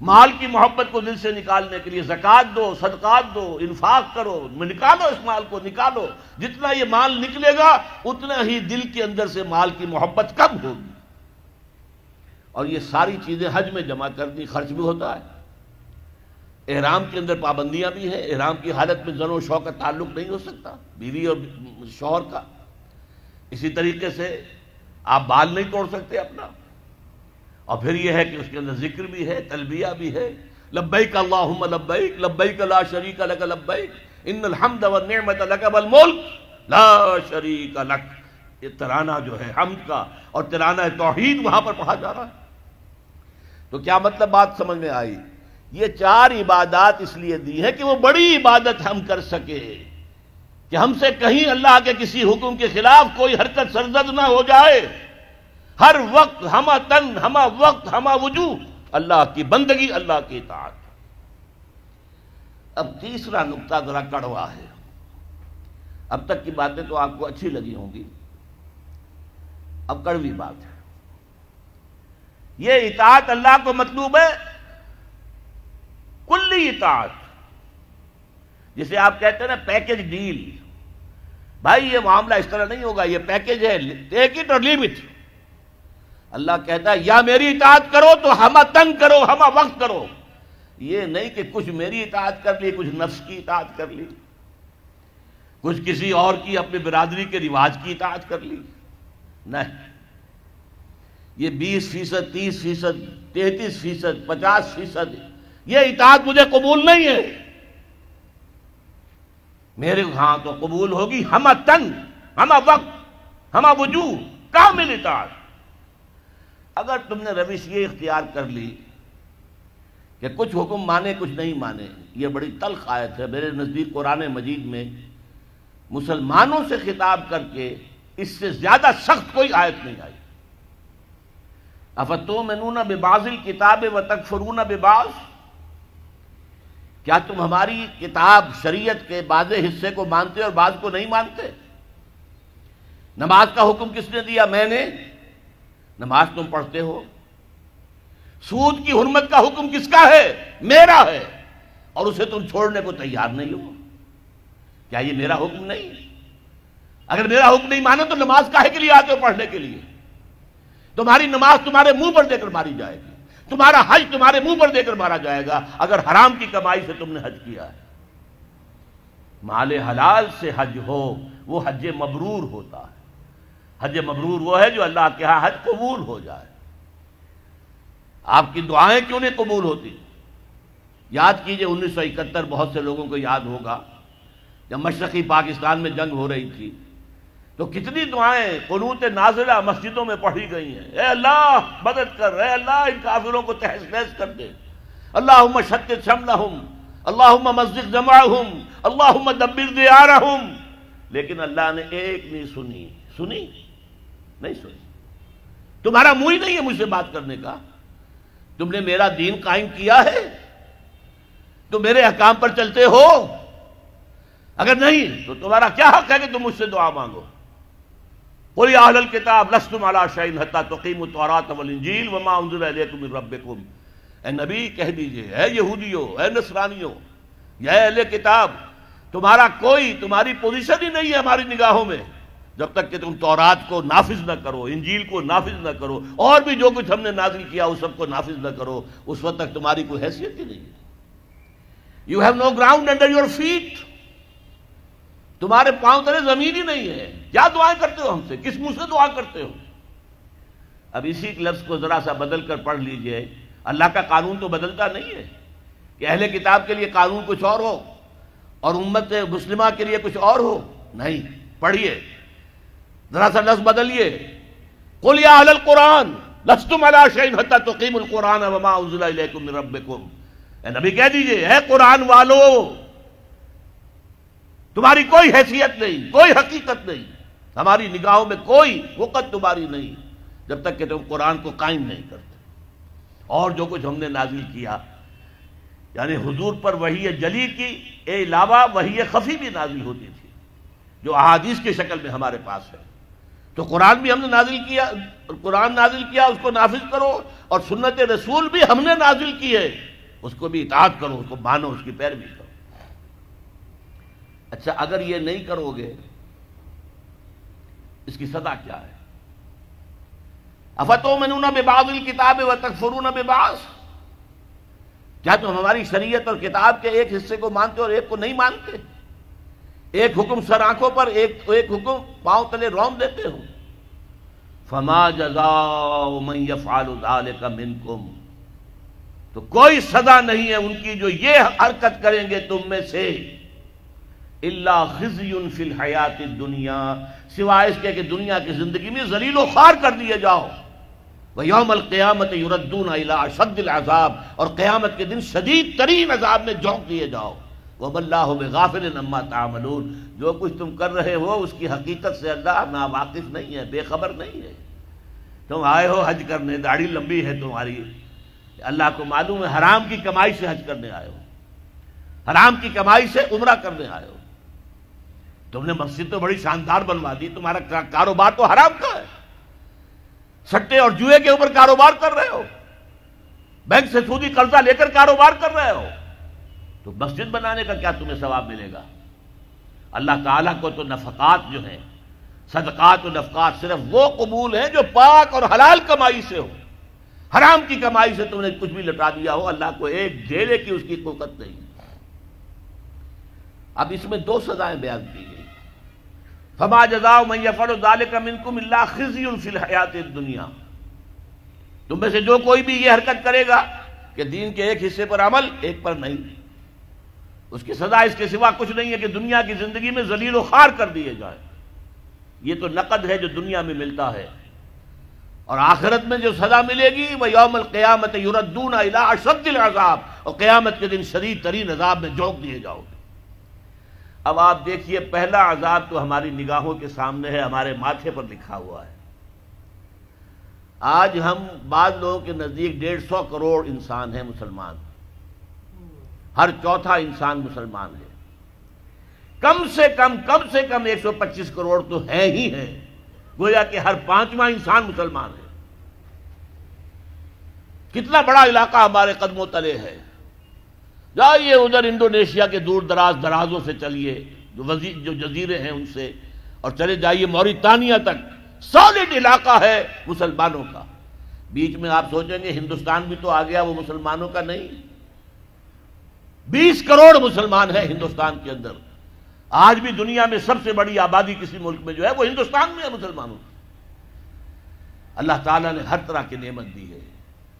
مال کی محبت کو دل سے نکالنے کے لیے زکوٰۃ دو، صدقات دو، انفاق کرو، نکالو اس مال کو، نکالو، جتنا یہ مال نکلے گا اتنا ہی دل کے اندر سے مال کی محبت کم ہوگی۔ اور یہ ساری چیزیں حج میں جمع کر دی، خرچ بھی ہوتا ہے۔ احرام کے اندر پابندیاں بھی ہیں، احرام کی حالت میں زن و شوہر کا تعلق نہیں ہو سکتا، بیوی اور شوہر کا۔ اسی طریقے سے آپ بال نہیں توڑ سکتے اپنا، اور پھر یہ ہے کہ اس کے اندر ذکر بھی ہے، تلبیہ بھی ہے، لبیک اللہم لبیک لبیک لا شریک لک لبیک ان الحمد والنعمت لک والملک لا شریک لک۔ یہ ترانہ جو ہے حمد کا اور ترانہ توحید وہاں پر پڑھا جا رہا ہے۔ تو کیا مطلب بات سمجھ میں آئی یہ 4 عبادات اس لیے دی ہے کہ وہ بڑی عبادت ہم کر سکے، کہ ہم سے کہیں اللہ کے کسی حکم کے خلاف کوئی حرکت سرزد نہ ہو جائے، ہر وقت ہمہ تن ہمہ وقت ہمہ وجوہ اللہ کی بندگی، اللہ کی اطاعت۔ اب تیسرا نقطہ ذرا کڑوا ہے، اب تک کی باتیں تو آپ کو اچھی لگی ہوں گی، اب کڑوی بات ہے۔ یہ اطاعت اللہ کو مطلوب ہے کلی اطاعت، جسے آپ کہتے ہیں نا پیکج ڈیل۔ بھائی یہ معاملہ اس طرح نہیں ہوگا، یہ پیکج ہے، ٹیک اٹ اور لیو اٹ۔ اللہ کہتا ہے یا میری اطاعت کرو تو ہمہ تن کرو، ہمہ وقت کرو، یہ نہیں کہ کچھ میری اطاعت کر لی، کچھ نفس کی اطاعت کر لی، کچھ کسی اور کی اپنی برادری کے رواج کی اطاعت کر لی، نہیں۔ یہ 20%، 30%، 33%، 50%، یہ اطاعت مجھے قبول نہیں ہے۔ میرے ہاں تو قبول ہوگی ہمہ تن ہمہ وقت ہمہ وجوہ، کامل اطاعت۔ اگر تم نے روش یہ اختیار کر لی کہ کچھ حکم مانے کچھ نہیں مانے، یہ بڑی تلخ آیت ہے میرے نزدیک قرآن مجید میں مسلمانوں سے خطاب کر کے اس سے زیادہ سخت کوئی آیت نہیں آئی۔ افتؤمنون ببعض الکتاب وتکفرون ببعض، کیا تم ہماری کتاب شریعت کے بعض حصے کو مانتے اور بعض کو نہیں مانتے؟ نماز کا حکم کس نے دیا؟ میں نے۔ نماز تم پڑھتے ہو۔ سود کی حرمت کا حکم کس کا ہے؟ میرا ہے، اور اسے تم چھوڑنے کو تیار نہیں ہو۔ کیا یہ میرا حکم نہیں؟ اگر میرا حکم نہیں مانا تو نماز کاہے کے لیے آتے ہو پڑھنے کے لیے؟ تمہاری نماز تمہارے منہ پر دے کر ماری جائے گی، تمہارا حج تمہارے منہ پر دے کر مارا جائے گا اگر حرام کی کمائی سے تم نے حج کیا ہے۔ مال حلال سے حج ہو وہ حج مبرور ہوتا ہے۔ حج مبرور وہ ہے جو اللہ کے ہاں حج قبول ہو جائے۔ آپ کی دعائیں کیوں نہیں قبول ہوتی؟ یاد کیجئے 1971 بہت سے لوگوں کو یاد ہوگا جب مشرقی پاکستان میں جنگ ہو رہی تھی تو کتنی دعائیں قنوت نازلہ مسجدوں میں پڑھی گئی ہیں، اے اللہ مدد کر، اے اللہ ان کافروں کو تہس نہس کر دے، اللہم شتت شملہم، اللہم مزق جمعہم، اللہم دبر دیارہم۔ لیکن اللہ نے ایک نہیں سنی، سنی نہیں سنی۔ تمہارا منہ ہی نہیں ہے مجھ سے بات کرنے کا۔ تم نے میرا دین قائم کیا ہے، تم میرے احکام پر چلتے ہو؟ اگر نہیں تو تمہارا کیا حق ہے کہ تم مجھ سے دعا مانگو؟ قل یا اہل الکتاب لستم علی شیء حتی تقیموا التوراۃ والانجیل وما انزل الیکم من ربکم۔ اے نبی کہہ دیجئے، اے یہودیوں، اے نصرانیوں، یا اہل کتاب، تمہاری پوزیشن ہی نہیں ہے ہماری نگاہوں میں جب تک کہ تم تورات کو نافذ نہ کرو، انجیل کو نافذ نہ کرو، اور بھی جو کچھ ہم نے نازل کیا اس سب کو نافذ نہ کرو، اس وقت تک تمہاری کوئی حیثیت ہی نہیں ہے۔ You have no ground under your feet، تمہارے پاؤں تلے زمین ہی نہیں ہے۔ کیا دعائیں کرتے ہو ہم سے؟ کس منہ سے دعا کرتے ہو؟ اب اسی لفظ کو ذرا سا بدل کر پڑھ لیجئے۔ اللہ کا قانون تو بدلتا نہیں ہے کہ اہل کتاب کے لیے قانون کچھ اور ہو اور امت مسلمہ کے لیے کچھ اور ہو، نہیں۔ پڑھیے ذرا سا لفظ بدلیے، قل یا اہل القرآن لستم علی شیء حتی تقیموا القرآن وما انزل الیکم من ربکم۔ اے نبی کہہ دیجئے، اے قرآن والو، تمہاری کوئی حیثیت نہیں، کوئی حقیقت نہیں، ہماری نگاہوں میں کوئی وقت تمہاری نہیں جب تک کہ تم قرآن کو قائم نہیں کرتے۔ اور جو کچھ ہم نے نازل کیا، یعنی حضور پر وحی جلی کی علاوہ وحی خفی بھی نازل ہوتی تھی جو احادیث کی شکل میں ہمارے پاس ہے۔ تو قرآن بھی ہم نے نازل کیا، قرآن نازل کیا، اس کو نافذ کرو، اور سنت رسول بھی ہم نے نازل کی ہے، اس کو بھی اطاعت کرو، اس کو مانو، اس کی پیروی کرو۔ اچھا اگر یہ نہیں کرو گے اس کی سزا کیا ہے؟ افتؤمنون ببعض الکتاب وتکفرون ببعض، کیا تم ہماری شریعت اور کتاب کے ایک حصے کو مانتے اور ایک کو نہیں مانتے؟ ایک حکم سر آنکھوں پر، ایک حکم پاؤں تلے رون دیتے ہو۔ فما جزاء من یفعل ذلک منکم، تو کوئی سزا نہیں ہے ان کی جو یہ حرکت کریں گے تم میں سے، الا خزی فی الحیات الدنیا، سوائے اس کے کہ دنیا کی زندگی میں ذلیل و خوار کر دیے جاؤ۔ وَيَوْمَ الْقِيَامَةِ يُرَدُّونَ إِلَىٰ أَشَدِّ الْعَذَابِ، اور قیامت کے دن شدید ترین عذاب میں جھونک دیے جاؤ. وَمَا اللَّهُ بِغَافِلٍ عَمَّا تَعْمَلُونَ، جو کچھ تم کر رہے ہو اس کی حقیقت سے اللہ ناواقف نہیں ہے، بے خبر نہیں ہے. تم آئے ہو حج کرنے، داڑھی لمبی ہے تمہاری، اللہ کو معلوم ہے حرام کی کمائی سے حج کرنے آئے ہو، حرام کی کمائی سے عمرہ کرنے آئے ہو. تم نے مسجد تو بڑی شاندار بنوا دی، تمہارا کاروبار تو حرام کا ہے، سٹے اور جوئے کے اوپر کاروبار کر رہے ہو، بینک سے سودی قرضہ لے کر کاروبار کر رہے ہو، تو مسجد بنانے کا کیا تمہیں ثواب ملے گا؟ اللہ تعالیٰ کو تو نفقات جو ہیں، صدقات و نفقات صرف وہ قبول ہیں جو پاک اور حلال کمائی سے ہو. حرام کی کمائی سے تم نے کچھ بھی لٹا دیا ہو، اللہ کو ایک ڈھیلے کی اس کی قوت نہیں. اب اس میں دو سزائیں بیان کی گئی. فما جزاء من يفعل ذلك منكم الا خزي في الحیات الدنیا، تم میں سے جو کوئی بھی یہ حرکت کرے گا کہ دین کے ایک حصے پر عمل ایک پر نہیں، اس کی سزا اس کے سوا کچھ نہیں ہے کہ دنیا کی زندگی میں ذلیل و خوار کر دیے جائے. یہ تو نقد ہے جو دنیا میں ملتا ہے، اور آخرت میں جو سزا ملے گی وہ یوم القیامت یردون الی اشد العذاب، اور قیامت کے دن شدید ترین عذاب میں جھونک دیے جاؤ گے. اب آپ دیکھیے پہلا عذاب تو ہماری نگاہوں کے سامنے ہے، ہمارے ماتھے پر لکھا ہوا ہے. آج ہم بعض لوگوں کے نزدیک 150 کروڑ انسان ہیں مسلمان، ہر چوتھا انسان مسلمان ہے. کم سے کم 125 کروڑ تو ہے ہی ہے، گویا کہ ہر 5واں انسان مسلمان ہے. کتنا بڑا علاقہ ہمارے قدموں تلے ہے. جائیے ادھر انڈونیشیا کے دور درازوں سے چلیے، جو جزیرے ہیں ان سے، اور چلے جائیے موریتانیہ تک، سالڈ علاقہ ہے مسلمانوں کا. بیچ میں آپ سوچیں گے ہندوستان بھی تو آ گیا، وہ مسلمانوں کا نہیں. 20 کروڑ مسلمان ہیں ہندوستان کے اندر. آج بھی دنیا میں سب سے بڑی آبادی کسی ملک میں جو ہے وہ ہندوستان میں ہے مسلمانوں کی. اللہ تعالیٰ نے ہر طرح کی نعمت دی ہے،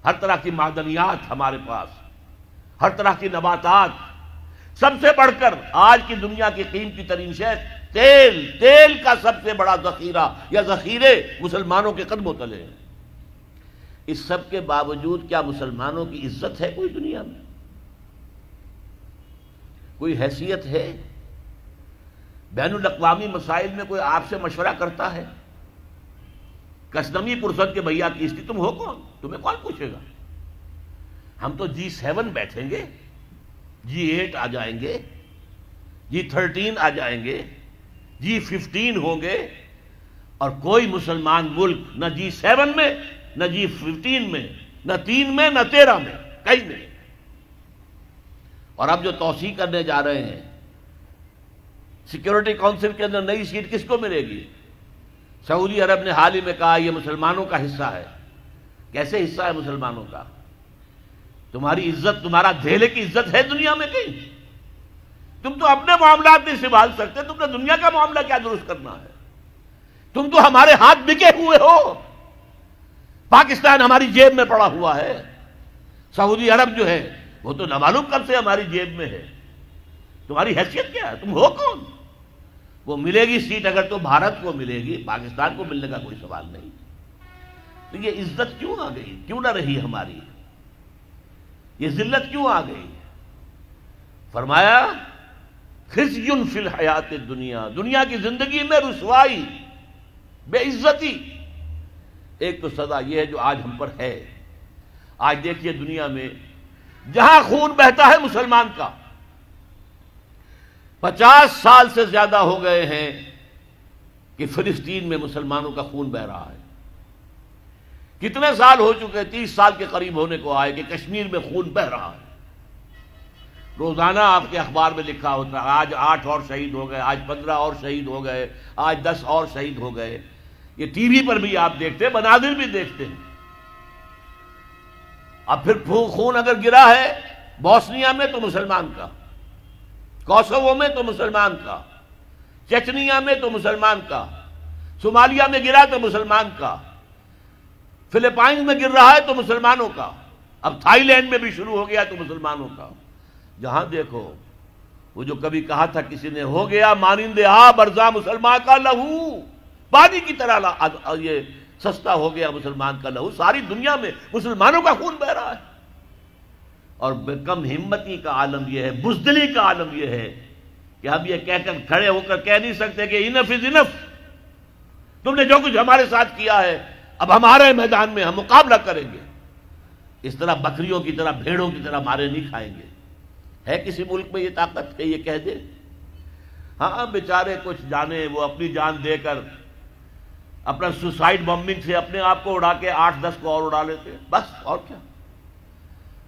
ہر طرح کی معدنیات ہمارے پاس، ہر طرح کی نباتات. سب سے بڑھ کر آج کی دنیا کی قیمتی ترین شے تیل کا سب سے بڑا ذخیرہ یا ذخیرے مسلمانوں کے قدموں تلے ہیں. اس سب کے باوجود کیا مسلمانوں کی عزت ہے کوئی دنیا میں؟ کوئی حیثیت ہے؟ بین الاقوامی مسائل میں کوئی آپ سے مشورہ کرتا ہے؟ کسنمی پرسد کے بھیا کیستی تم ہو کون؟ تمہیں کون پوچھے گا؟ ہم تو G7 بیٹھیں گے، G8 آ جائیں گے، G13 آ جائیں گے، G15 ہوں گے، اور کوئی مسلمان ملک نہ G7 میں، نہ G15 میں، نہ 3 میں، نہ 13 میں، کہیں نہیں. اور اب جو توسیع کرنے جا رہے ہیں سیکیورٹی کونسل کے اندر، نئی سیٹ کس کو ملے گی؟ سعودی عرب نے حال ہی میں کہا یہ مسلمانوں کا حصہ ہے. کیسے حصہ ہے مسلمانوں کا؟ تمہاری عزت، تمہارا دھیلے کی عزت ہے دنیا میں کہیں؟ تم تو اپنے معاملات نہیں سنبھال سکتے، تم نے دنیا کا معاملہ کیا درست کرنا ہے؟ تم تو ہمارے ہاتھ بکے ہوئے ہو. پاکستان ہماری جیب میں پڑا ہوا ہے، سعودی عرب جو ہے وہ تو نہ معلوم کب سے ہماری جیب میں ہے. تمہاری حیثیت کیا ہے؟ تم ہو کون؟ وہ ملے گی سیٹ اگر تو بھارت کو ملے گی، پاکستان کو ملنے کا کوئی سوال نہیں. تو یہ عزت کیوں آ گئی؟ کیوں نہ رہی ہماری؟ یہ ذلت کیوں آ گئی؟ فرمایا خزی فی الحیات الدنیا، دنیا کی زندگی میں رسوائی، بے عزتی. ایک تو سزا یہ ہے جو آج ہم پر ہے. آج دیکھیے دنیا میں جہاں خون بہتا ہے مسلمان کا، 50 سال سے زیادہ ہو گئے ہیں کہ فلسطین میں مسلمانوں کا خون بہ رہا ہے. کتنے سال ہو چکے؟ 30 سال کے قریب ہونے کو آئے کہ کشمیر میں خون بہ رہا ہے. روزانہ آپ کے اخبار میں لکھا ہوتا ہے آج 8 اور شہید ہو گئے، آج 15 اور شہید ہو گئے، آج 10 اور شہید ہو گئے. یہ ٹی وی پر بھی آپ دیکھتے ہیں، مناظر بھی دیکھتے ہیں. اب پھر خون اگر گرا ہے بوسنیا میں تو مسلمان کا، کوسوو میں تو مسلمان کا، چچنیا میں تو مسلمان کا، صومالیہ میں گرا تو مسلمان کا، فلپائنز میں گر رہا ہے تو مسلمانوں کا، اب تھائی لینڈ میں بھی شروع ہو گیا تو مسلمانوں کا. جہاں دیکھو وہ جو کبھی کہا تھا کسی نے، ہو گیا مانند آب ارزاں مسلمان کا لہو، پانی کی طرح یہ سستا ہو گیا مسلمان کا لہو، ساری دنیا میں مسلمانوں کا خون بہ رہا ہے۔ اور کم ہمتی کا عالم یہ ہے، بزدلی کا عالم یہ ہے کہ ہم یہ کہہ کر کھڑے ہو کر کہہ نہیں سکتے کہ انف از انف، تم نے جو کچھ ہمارے ساتھ کیا ہے اب ہمارے میدان میں ہم مقابلہ کریں گے۔ اس طرح بکریوں کی طرح بھیڑوں کی طرح مارے نہیں کھائیں گے۔ ہے کسی ملک میں یہ طاقت کہ یہ کہہ دے؟ ہاں بیچارے کچھ جانے وہ اپنی جان دے کر اپنا سوسائڈ بمبنگ سے اپنے آپ کو اڑا کے 8-10 کو اور اڑا لیتے، بس اور کیا۔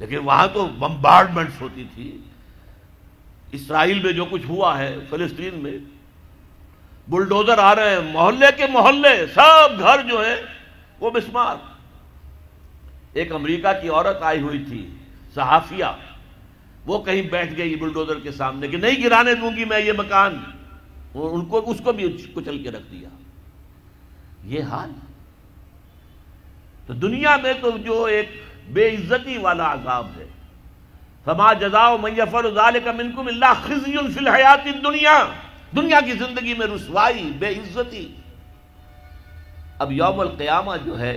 لیکن وہاں تو بمبارڈمنٹس ہوتی تھی۔ اسرائیل میں جو کچھ ہوا ہے، فلسطین میں بلڈوزر آ رہے ہیں، محلے کے محلے سب گھر جو ہیں وہ مسمار۔ ایک امریکہ کی عورت آئی ہوئی تھی صحافیہ، وہ کہیں بیٹھ گئی بلڈوزر کے سامنے کہ نہیں گرانے دوں گی میں یہ مکان، اس کو بھی کچل کے رکھ دیا۔ یہ حال تو دنیا میں تو جو ایک بے عزتی والا عذاب ہے، فما جزاء من یفعل ذلک منکم الا خزی فی الحیات الدنیا، دنیا کی زندگی میں رسوائی، بے عزتی۔ اب یوم القیامہ جو ہے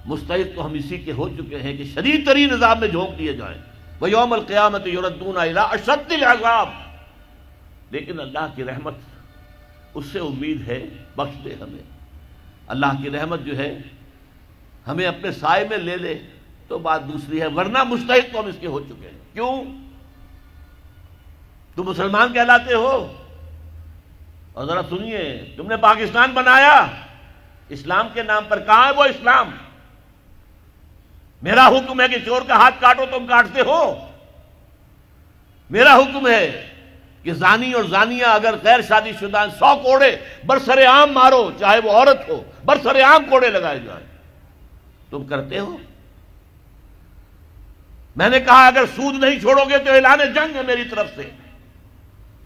مستحق تو ہم اسی کے ہو چکے ہیں کہ شدید ترین عذاب میں جھونک دیے جائیں۔ وَيَوْمَ الْقِيَامَةِ يُرَدُّونَ إِلَىٰ أَشَدِّ الْعَذَابِ، لیکن اللہ کی رحمت، اس سے امید ہے بخش دے ہمیں۔ اللہ کی رحمت جو ہے ہمیں اپنے سائے میں لے لے تو بات دوسری ہے، ورنہ مستحق تو ہم اس کے ہو چکے ہیں۔ کیوں؟ تم مسلمان کہلاتے ہو، اور ذرا سنیے، تم نے پاکستان بنایا اسلام کے نام پر، کہاں ہے وہ اسلام؟ میرا حکم ہے کہ چور کا ہاتھ کاٹو، تم کاٹتے ہو۔ میرا حکم ہے کہ زانی اور زانیہ اگر غیر شادی شدہ 100 کوڑے برسر عام مارو، چاہے وہ عورت ہو، برسر عام کوڑے لگائے جائیں، تم کرتے ہو؟ میں نے کہا اگر سود نہیں چھوڑو گے تو اعلان جنگ ہے میری طرف سے،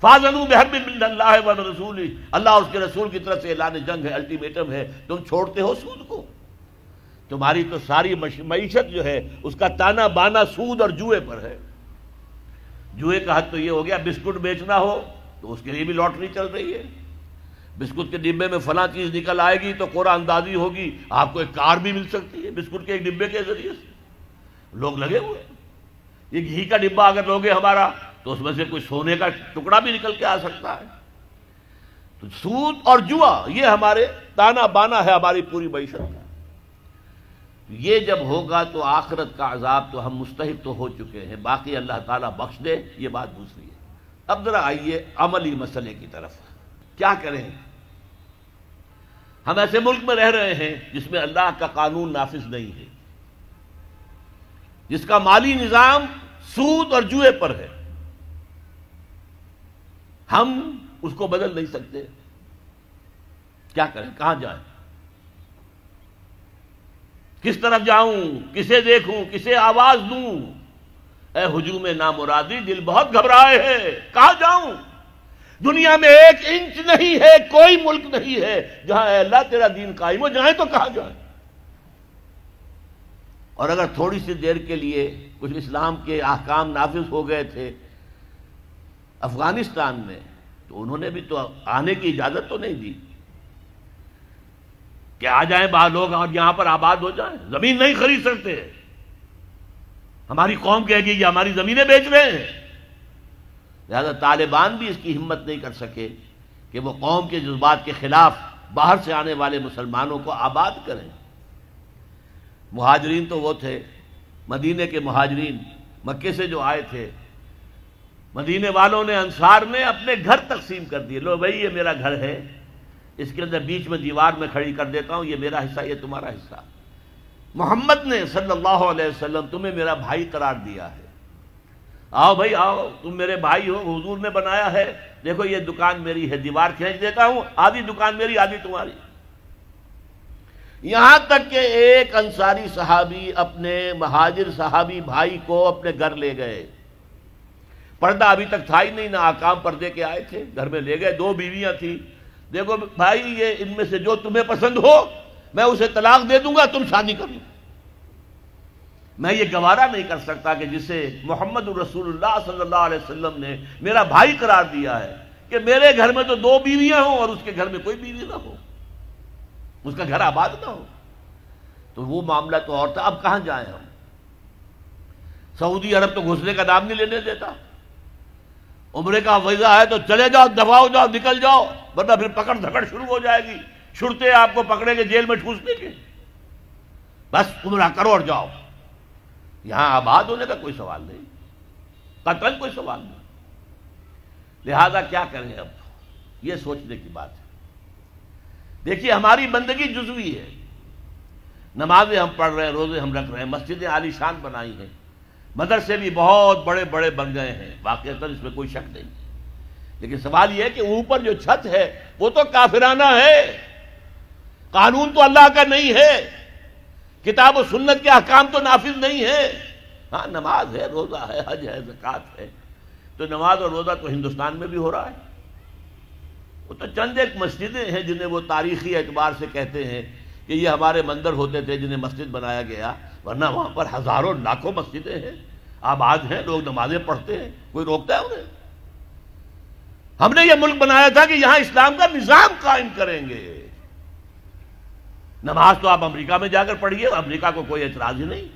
فاذنوا بحرب من اللہ ورسولہ، اللہ اور اس کے رسول کی طرف سے اعلان جنگ ہے، الٹیمیٹم ہے۔ تم چھوڑتے ہو سود کو؟ تمہاری تو ساری معیشت جو ہے اس کا تانا بانا سود اور جوئے پر ہے۔ جوئے کا حد تو یہ ہو گیا بسکٹ بیچنا ہو تو اس کے لیے بھی لاٹری چل رہی ہے، بسکٹ کے ڈبے میں فلاں چیز نکل آئے گی تو قرعہ اندازی ہوگی، آپ کو ایک کار بھی مل سکتی ہے بسکٹ کے ایک ڈبے کے ذریعے سے۔ لوگ لگے ہوئے، یہ گھی کا ڈبہ اگر لوگے ہمارا تو اس میں سے کوئی سونے کا ٹکڑا بھی نکل کے آ سکتا ہے۔ تو سود اور جوا یہ ہمارے تانا بانا ہے ہماری پوری معیشت کا۔ یہ جب ہوگا تو آخرت کا عذاب تو ہم مستحق تو ہو چکے ہیں، باقی اللہ تعالیٰ بخش دے، یہ بات دوسری ہے۔ اب ذرا آئیے عملی مسئلے کی طرف، کیا کریں؟ ہم ایسے ملک میں رہ رہے ہیں جس میں اللہ کا قانون نافذ نہیں ہے، جس کا مالی نظام سود اور جوئے پر ہے، ہم اس کو بدل نہیں سکتے، کیا کریں؟ کہاں جائیں؟ کس طرف جاؤں؟ کسے دیکھوں؟ کسے آواز دوں؟ اے ہجوم نامرادی، دل بہت گھبرائے ہے، کہاں جاؤں؟ دنیا میں 1 انچ نہیں ہے، کوئی ملک نہیں ہے جہاں اے اللہ تیرا دین قائم ہو، جائیں تو کہاں جائیں؟ اور اگر تھوڑی سی دیر کے لیے کچھ اسلام کے احکام نافذ ہو گئے تھے افغانستان میں تو انہوں نے بھی تو آنے کی اجازت تو نہیں دی کہ آ جائیں باہر لوگ اور یہاں پر آباد ہو جائیں، زمین نہیں خرید سکتے۔ ہماری قوم کہے گی یہ ہماری زمینیں بیچ رہے ہیں۔ لہذا طالبان بھی اس کی ہمت نہیں کر سکے کہ وہ قوم کے جذبات کے خلاف باہر سے آنے والے مسلمانوں کو آباد کریں۔ مہاجرین تو وہ تھے، مدینے کے مہاجرین مکے سے جو آئے تھے، مدینے والوں نے، انصار نے اپنے گھر تقسیم کر دیے، لو بھائی یہ میرا گھر ہے، اس کے اندر بیچ میں دیوار میں کھڑی کر دیتا ہوں، یہ میرا حصہ، یہ تمہارا حصہ۔ محمد نے صلی اللہ علیہ وسلم تمہیں میرا بھائی قرار دیا ہے، آؤ بھائی آؤ، تم میرے بھائی ہو، حضور نے بنایا ہے، دیکھو یہ دکان میری ہے، دیوار کھینچ دیتا ہوں، آدھی دکان میری آدھی تمہاری۔ یہاں تک کہ ایک انصاری صحابی اپنے مہاجر صحابی بھائی کو اپنے گھر لے گئے، پردہ ابھی تک تھا ہی نہیں، نہ آکام پردے کے آئے تھے، گھر میں لے گئے، 2 بیویاں تھیں، دیکھو بھائی یہ ان میں سے جو تمہیں پسند ہو میں اسے طلاق دے دوں گا، تم شادی کر لو۔ میں یہ گوارا نہیں کر سکتا کہ جسے محمد رسول اللہ صلی اللہ علیہ وسلم نے میرا بھائی قرار دیا ہے کہ میرے گھر میں تو 2 بیویاں ہوں اور اس کے گھر میں کوئی بیوی نہ ہو۔ اس کا گھر آباد نہ ہو. تو وہ معاملہ تو اور تھا. اب کہاں جائیں ہم؟ سعودی عرب تو گھسنے کا نام نہیں لینے دیتا. عمرے کا ویزا ہے تو چلے جاؤ، دفاع ہو جاؤ، نکل جاؤ، ورنہ پھر پکڑ دھکڑ شروع ہو جائے گی. شرطے آپ کو پکڑیں گے جیل میں ٹھوس دیں گے. بس عمرہ کرو اور جاؤ. یہاں آباد ہونے کا کوئی سوال نہیں، قتل کوئی سوال نہیں. لہذا کیا کریں اب؟ یہ سوچنے کی بات ہے. دیکھیے ہماری بندگی جزوی ہے. نمازیں ہم پڑھ رہے ہیں، روزے ہم رکھ رہے ہیں، مسجدیں عالی شان بنائی ہیں، مدرسے بھی بہت بڑے بڑے بن گئے ہیں، واقعتاً اس میں کوئی شک نہیں. لیکن سوال یہ ہے کہ اوپر جو چھت ہے وہ تو کافرانہ ہے. قانون تو اللہ کا نہیں ہے، کتاب و سنت کے احکام تو نافذ نہیں ہے. ہاں نماز ہے، روزہ ہے، حج ہے، زکوٰۃ ہے. تو نماز اور روزہ تو ہندوستان میں بھی ہو رہا ہے. وہ تو چند ایک مسجدیں ہیں جنہیں وہ تاریخی اعتبار سے کہتے ہیں کہ یہ ہمارے مندر ہوتے تھے جنہیں مسجد بنایا گیا، ورنہ وہاں پر ہزاروں لاکھوں مسجدیں ہیں، آباد ہیں، لوگ نمازیں پڑھتے ہیں. کوئی روکتا ہے انہیں؟ ہم نے یہ ملک بنایا تھا کہ یہاں اسلام کا نظام قائم کریں گے. نماز تو آپ امریکہ میں جا کر پڑھیے، امریکہ کو کوئی اعتراض ہی نہیں.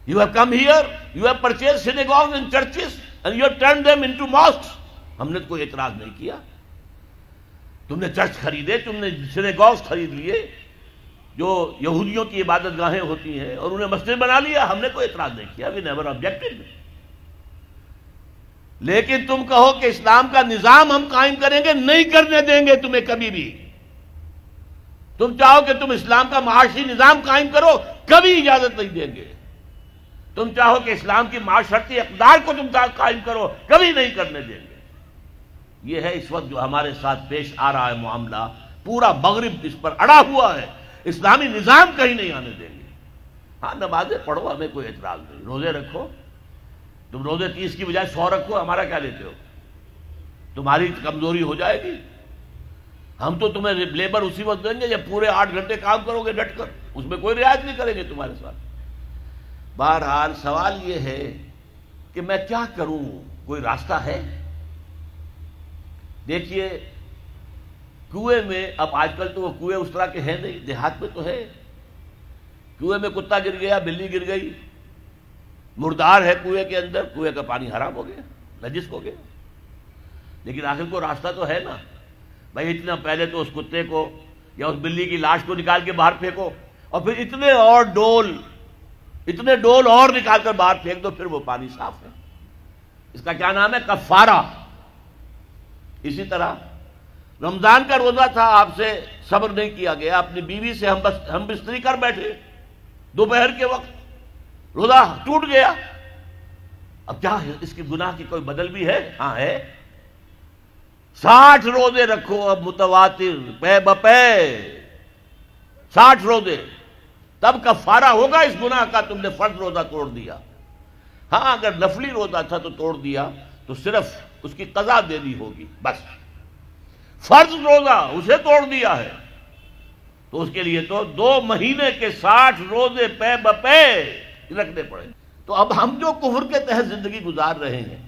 You have come here, you have purchased synagogues and churches and you have turned them into mosques. ہم نے کوئی اعتراض نہیں کیا. تم نے چرچ خریدے، تم نے سینیگوگز خرید لیے جو یہودیوں کی عبادت گاہیں ہوتی ہیں، اور انہیں مسجد بنا لیا. ہم نے کوئی اعتراض نہیں کیا. We never objected. لیکن تم کہو کہ اسلام کا نظام ہم قائم کریں گے، نہیں کرنے دیں گے تمہیں کبھی بھی. تم چاہو کہ تم اسلام کا معاشی نظام قائم کرو، کبھی اجازت نہیں دیں گے. تم چاہو کہ اسلام کی معاشرتی اقدار کو تم قائم کرو، کبھی نہیں کرنے دیں گے. یہ ہے اس وقت جو ہمارے ساتھ پیش آ رہا ہے معاملہ. پورا مغرب اس پر اڑا ہوا ہے. اسلامی نظام کہیں نہیں آنے دیں گے. ہاں نمازیں پڑھو، ہمیں کوئی اعتراض نہیں. روزے رکھو، تم روزے 30 کی بجائے 100 رکھو، ہمارا کیا لیتے ہو؟ تمہاری کمزوری ہو جائے گی. ہم تو تمہیں لیبر اسی وقت دیں گے جب پورے 8 گھنٹے کام کرو گے ڈٹ کر. اس میں کوئی رعایت نہیں کریں گے تمہارے ساتھ. بہرحال سوال یہ ہے کہ میں کیا کروں؟ کوئی راستہ ہے؟ دیکھیے کنویں میں، اب آج کل تو وہ کنویں اس طرح کے ہیں نہیں، دیہات میں تو ہے. کنویں میں کتا گر گیا، بلی گر گئی، مردار ہے کنویں کے اندر، کنویں کا پانی حرام ہو گیا، نجس ہو گیا. لیکن آخر کو راستہ تو ہے نا بھائی. اتنا پہلے تو اس کتے کو یا اس بلی کی لاش کو نکال کے باہر پھینکو، اور پھر اتنے ڈول اور نکال کر باہر پھینک دو، پھر وہ پانی صاف ہے. اس کا کیا نام ہے؟ کفارہ. اسی طرح رمضان کا روزہ تھا، آپ سے صبر نہیں کیا گیا، اپنی بیوی سے ہم بستری کر بیٹھے دوپہر کے وقت، روزہ ٹوٹ گیا. اب کیا ہے؟ اس کی گناہ کی کوئی بدل بھی ہے؟ ہاں ہے. 60 روزے رکھو اب متواتر، پے بپے 60 روزے، تب کفارہ ہوگا اس گناہ کا. تم نے فرض روزہ توڑ دیا. ہاں اگر نفلی روزہ تھا تو توڑ دیا تو صرف اس کی قضا دینی ہوگی بس. فرض روزہ اسے توڑ دیا ہے تو اس کے لیے تو 2 مہینے کے 60 روزے پے بپے رکھنے پڑے. تو اب ہم جو کفر کے تحت زندگی گزار رہے ہیں،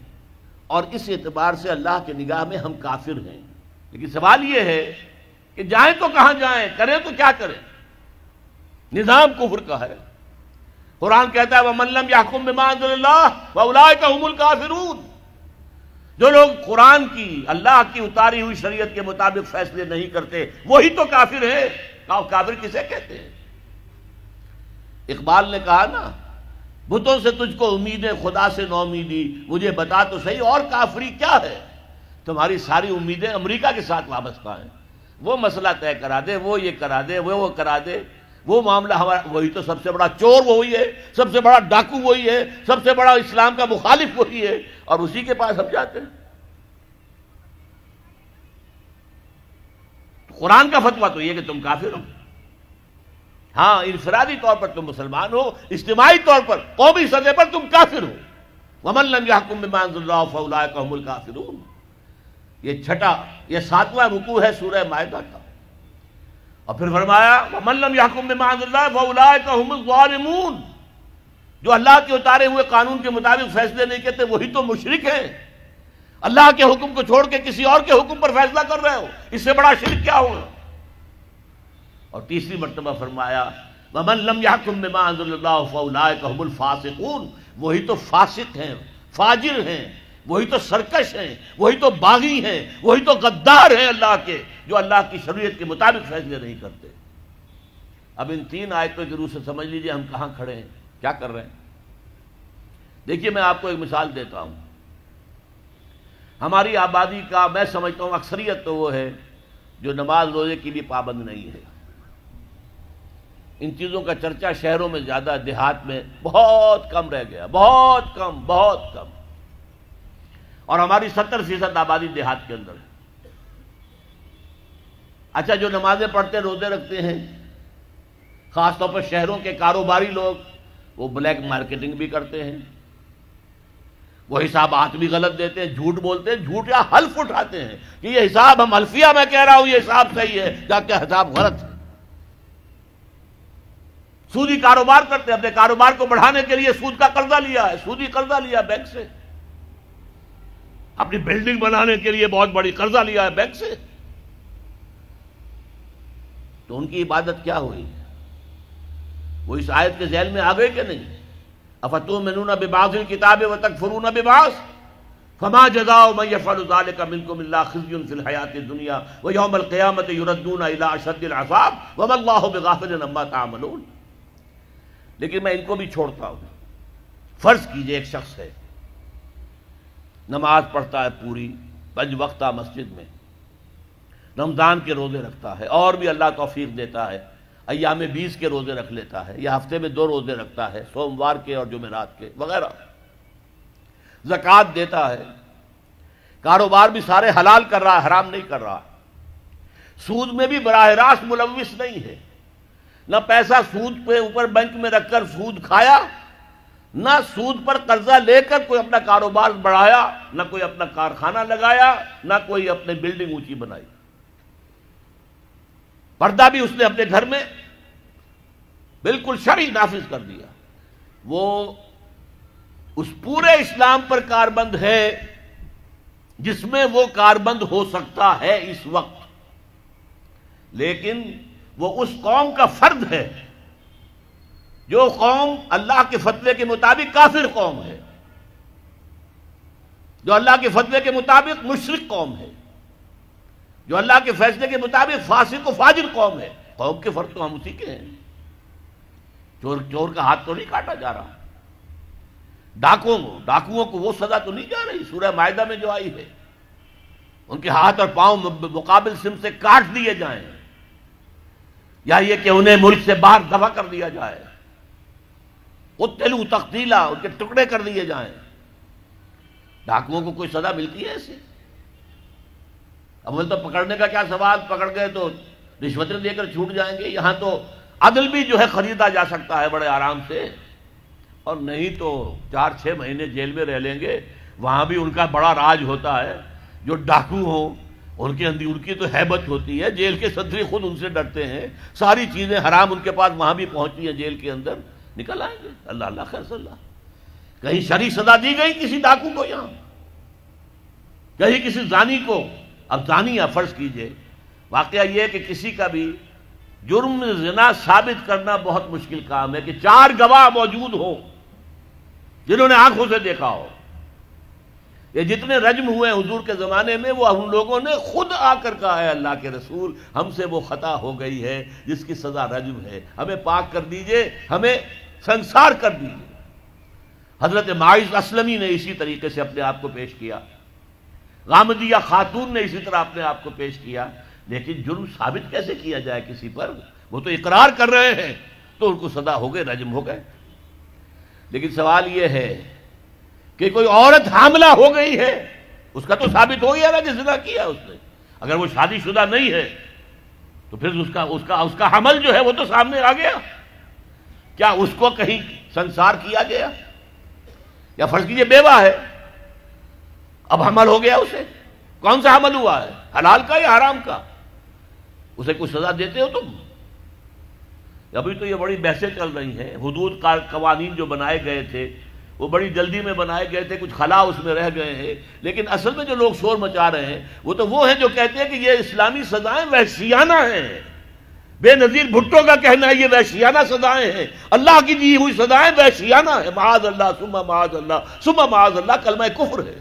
اور اس اعتبار سے اللہ کی نگاہ میں ہم کافر ہیں. لیکن سوال یہ ہے کہ جائیں تو کہاں جائیں، کریں تو کیا کریں؟ نظام کفر کا ہے. قرآن کہتا ہے وَمَن لَّمْ يَحْكُم بِمَا أَنزَلَ اللَّهُ فَأُولَٰئِكَ هُمُ الْكَافِرُونَ. جو لوگ قرآن کی، اللہ کی اتاری ہوئی شریعت کے مطابق فیصلے نہیں کرتے، وہی تو کافر ہیں. کافر کسے کہتے ہیں؟ اقبال نے کہا نا، بتوں سے تجھ کو امیدیں، خدا سے نو امیدی، مجھے بتا تو صحیح اور کافری کیا ہے؟ تمہاری ساری امیدیں امریکہ کے ساتھ وابستہ ہیں. وہ مسئلہ طے کرا دے، وہ یہ کرا دے، وہ کرا دے، وہ معاملہ ہمارا. وہی تو سب سے بڑا چور وہی ہے، سب سے بڑا ڈاکو وہی ہے، سب سے بڑا اسلام کا مخالف وہی ہے، اور اسی کے پاس ہم جاتے ہیں. قرآن کا فتویٰ تو یہ کہ تم کافر ہو. ہاں انفرادی طور پر تم مسلمان ہو، اجتماعی طور پر قومی سطح پر تم کافر ہو. وَمَن لَّمْ يَحْكُم بِمَا أَنزَلَ اللَّهُ فَأُولَٰئِكَ هُمُ الْكَافِرُونَ. یہ 7واں رکوع ہے سورہ مائدہ کا. اور پھر فرمایا وَمَن لَّمْ يَحْكُم بِمَا أَنزَلَ اللَّهُ فَأُولَٰئِكَ هُمُ الظَّالِمُونَ. جو اللہ کے اتارے ہوئے قانون کے مطابق فیصلے نہیں کرتے وہی تو مشرک ہیں. اللہ کے حکم کو چھوڑ کے کسی اور کے حکم پر فیصلہ کر رہے ہو، اس سے بڑا شرک کیا ہوگا؟ اور تیسری مرتبہ فرمایا وَمَن لَّمْ يَحْكُم بِمَا أَنزَلَ اللَّهُ فَأُولَٰئِكَ هُمُ الْفَاسِقُونَ، وہی تو فاسق ہیں، فاجر ہیں، وہی تو سرکش ہیں، وہی تو باغی ہیں، وہی تو غدار ہیں اللہ کے، جو اللہ کی شریعت کے مطابق فیصلے نہیں کرتے۔ اب ان تین آیتوں کے روح سے سمجھ لیجئے ہم کہاں کھڑے ہیں، کیا کر رہے ہیں۔ دیکھیے میں آپ کو ایک مثال دیتا ہوں۔ ہماری آبادی کا میں سمجھتا ہوں اکثریت تو وہ ہے جو نماز روزے کے لیے پابند نہیں ہے۔ ان چیزوں کا چرچا شہروں میں زیادہ، دیہات میں بہت کم رہ گیا، بہت کم، بہت کم۔ اور ہماری 70% آبادی دیہات کے اندر ہے۔ اچھا، جو نمازیں پڑھتے روزے رکھتے ہیں، خاص طور پر شہروں کے کاروباری لوگ، وہ بلیک مارکیٹنگ بھی کرتے ہیں، وہ حسابات بھی غلط دیتے ہیں، جھوٹ بولتے ہیں، جھوٹ یا حلف اٹھاتے ہیں کہ یہ حساب ہم حلفیہ میں کہہ رہا ہوں یہ حساب صحیح ہے، جبکہ حساب غلط ہے۔ سودی کاروبار کرتے ہیں، اپنے کاروبار کو بڑھانے کے لیے سود کا قرضہ لیا ہے، سودی قرضہ لیا بینک سے، اپنی بلڈنگ بنانے کے لیے بہت بڑی قرضہ لیا ہے بینک سے، تو ان کی عبادت کیا ہوئی؟ وہ اس آیت کے ذیل میں آ گئے کہ نہیں؟ افتؤمنون ببعض الکتاب وتکفرون ببعض فما جزاء من يفعل ذلك منكم الا خزي في الحياة الدنيا ويوم القيامة يردون الى اشد العذاب وما الله بغافل عما تعملون۔ لیکن میں ان کو بھی چھوڑتا ہوں۔ فرض کیجئے ایک شخص ہے، نماز پڑھتا ہے پوری 5 وقتہ مسجد میں، رمضان کے روزے رکھتا ہے، اور بھی اللہ توفیق دیتا ہے، ایام 20 کے روزے رکھ لیتا ہے، یا ہفتے میں 2 روزے رکھتا ہے، سوموار کے اور جمعرات کے وغیرہ، زکوٰۃ دیتا ہے، کاروبار بھی سارے حلال کر رہا ہے، حرام نہیں کر رہا، سود میں بھی براہ راست ملوث نہیں ہے، نہ پیسہ سود پہ اوپر بینک میں رکھ کر سود کھایا، نہ سود پر قرضہ لے کر کوئی اپنا کاروبار بڑھایا، نہ کوئی اپنا کارخانہ لگایا، نہ کوئی اپنے بلڈنگ اونچی بنائی۔ پردہ بھی اس نے اپنے گھر میں بالکل شرعی نافذ کر دیا۔ وہ اس پورے اسلام پر کاربند ہے جس میں وہ کاربند ہو سکتا ہے اس وقت، لیکن وہ اس قوم کا فرد ہے جو قوم اللہ کے فتوے کے مطابق کافر قوم ہے، جو اللہ کے فتوے کے مطابق مشرک قوم ہے، جو اللہ کے فیصلے کے مطابق فاسق و فاجر قوم ہے۔ قوم کے فرد تو ہم اسی کے ہیں۔ چور کا ہاتھ تو نہیں کاٹا جا رہا، ڈاکوؤں کو وہ سزا تو نہیں جا رہی سورہ مائدہ میں جو آئی ہے، ان کے ہاتھ اور پاؤں مقابل سم سے کاٹ دیے جائیں، یا یہ کہ انہیں ملک سے باہر دفع کر دیا جائے، قتلوا تقتیلا، ان کے ٹکڑے کر دیے جائیں۔ ڈاکوؤں کو کوئی سزا ملتی ہے ایسے؟ اول تو پکڑنے کا کیا سوال، پکڑ گئے تو رشوتیں دے کر چھوٹ جائیں گے۔ یہاں تو عدل بھی جو ہے خریدا جا سکتا ہے بڑے آرام سے، اور نہیں تو 4-6 مہینے جیل میں رہ لیں گے۔ وہاں بھی ان کا بڑا راج ہوتا ہے، جو ڈاکو ہوں ان کی تو ہیبت ہوتی ہے، جیل کے صدری خود ان سے ڈرتے ہیں، ساری چیزیں حرام ان کے پاس وہاں بھی پہنچتی ہیں، جیل کے اندر نکل آئیں گے۔ اللہ اللہ خیر صلی اللہ، کہیں شرعی سزا دی گئی کسی ڈاکو کو؟ یہاں کہیں کسی زانی کو؟ اب زانی فرض کیجئے، واقعہ یہ ہے کہ کسی کا بھی جرم زنا ثابت کرنا بہت مشکل کام ہے کہ 4 گواہ موجود ہوں جنہوں نے آنکھوں سے دیکھا ہو۔ یہ جتنے رجم ہوئے حضور کے زمانے میں، وہ ہم لوگوں نے خود آ کر کہا ہے اللہ کے رسول ہم سے وہ خطا ہو گئی ہے جس کی سزا رجم ہے، ہمیں پاک کر دیجئے، ہمیں سنسار کر دیجئے۔ حضرت معاذ اسلمی نے اسی طریقے سے اپنے آپ کو پیش کیا، غامدیہ خاتون نے اسی طرح اپنے آپ کو پیش کیا، لیکن جرم ثابت کیسے کیا جائے کسی پر؟ وہ تو اقرار کر رہے ہیں، تو ان کو سزا ہو گئے، رجم ہو گئے۔ لیکن سوال یہ ہے کہ کوئی عورت حاملہ ہو گئی ہے، اس کا تو ثابت ہو گیا نا کہ زنا کیا اس نے۔ اگر وہ شادی شدہ نہیں ہے تو پھر اس کا حمل جو ہے وہ تو سامنے آ گیا، کیا اس کو کہیں سنسار کیا گیا؟ یا فرض کیجئے بیوہ ہے، اب حمل ہو گیا اسے، کون سا حمل ہوا ہے، حلال کا یا حرام کا؟ اسے کوئی سزا دیتے ہو تم؟ ابھی تو یہ بڑی بحثیں چل رہی ہیں، حدود قوانین جو بنائے گئے تھے وہ بڑی جلدی میں بنائے گئے تھے، کچھ خلا اس میں رہ گئے ہیں، لیکن اصل میں جو لوگ شور مچا رہے ہیں وہ تو وہ ہیں جو کہتے ہیں کہ یہ اسلامی سزائیں وحشیانہ ہیں، بے نظیر بھٹو کا کہنا ہے یہ وحشیانہ سزائیں ہیں، اللہ کی دی ہوئی سزائیں وحشیانہ ہے، معاذ اللہ ثم معاذ اللہ ثم معاذ اللہ کلمہ کفر ہے۔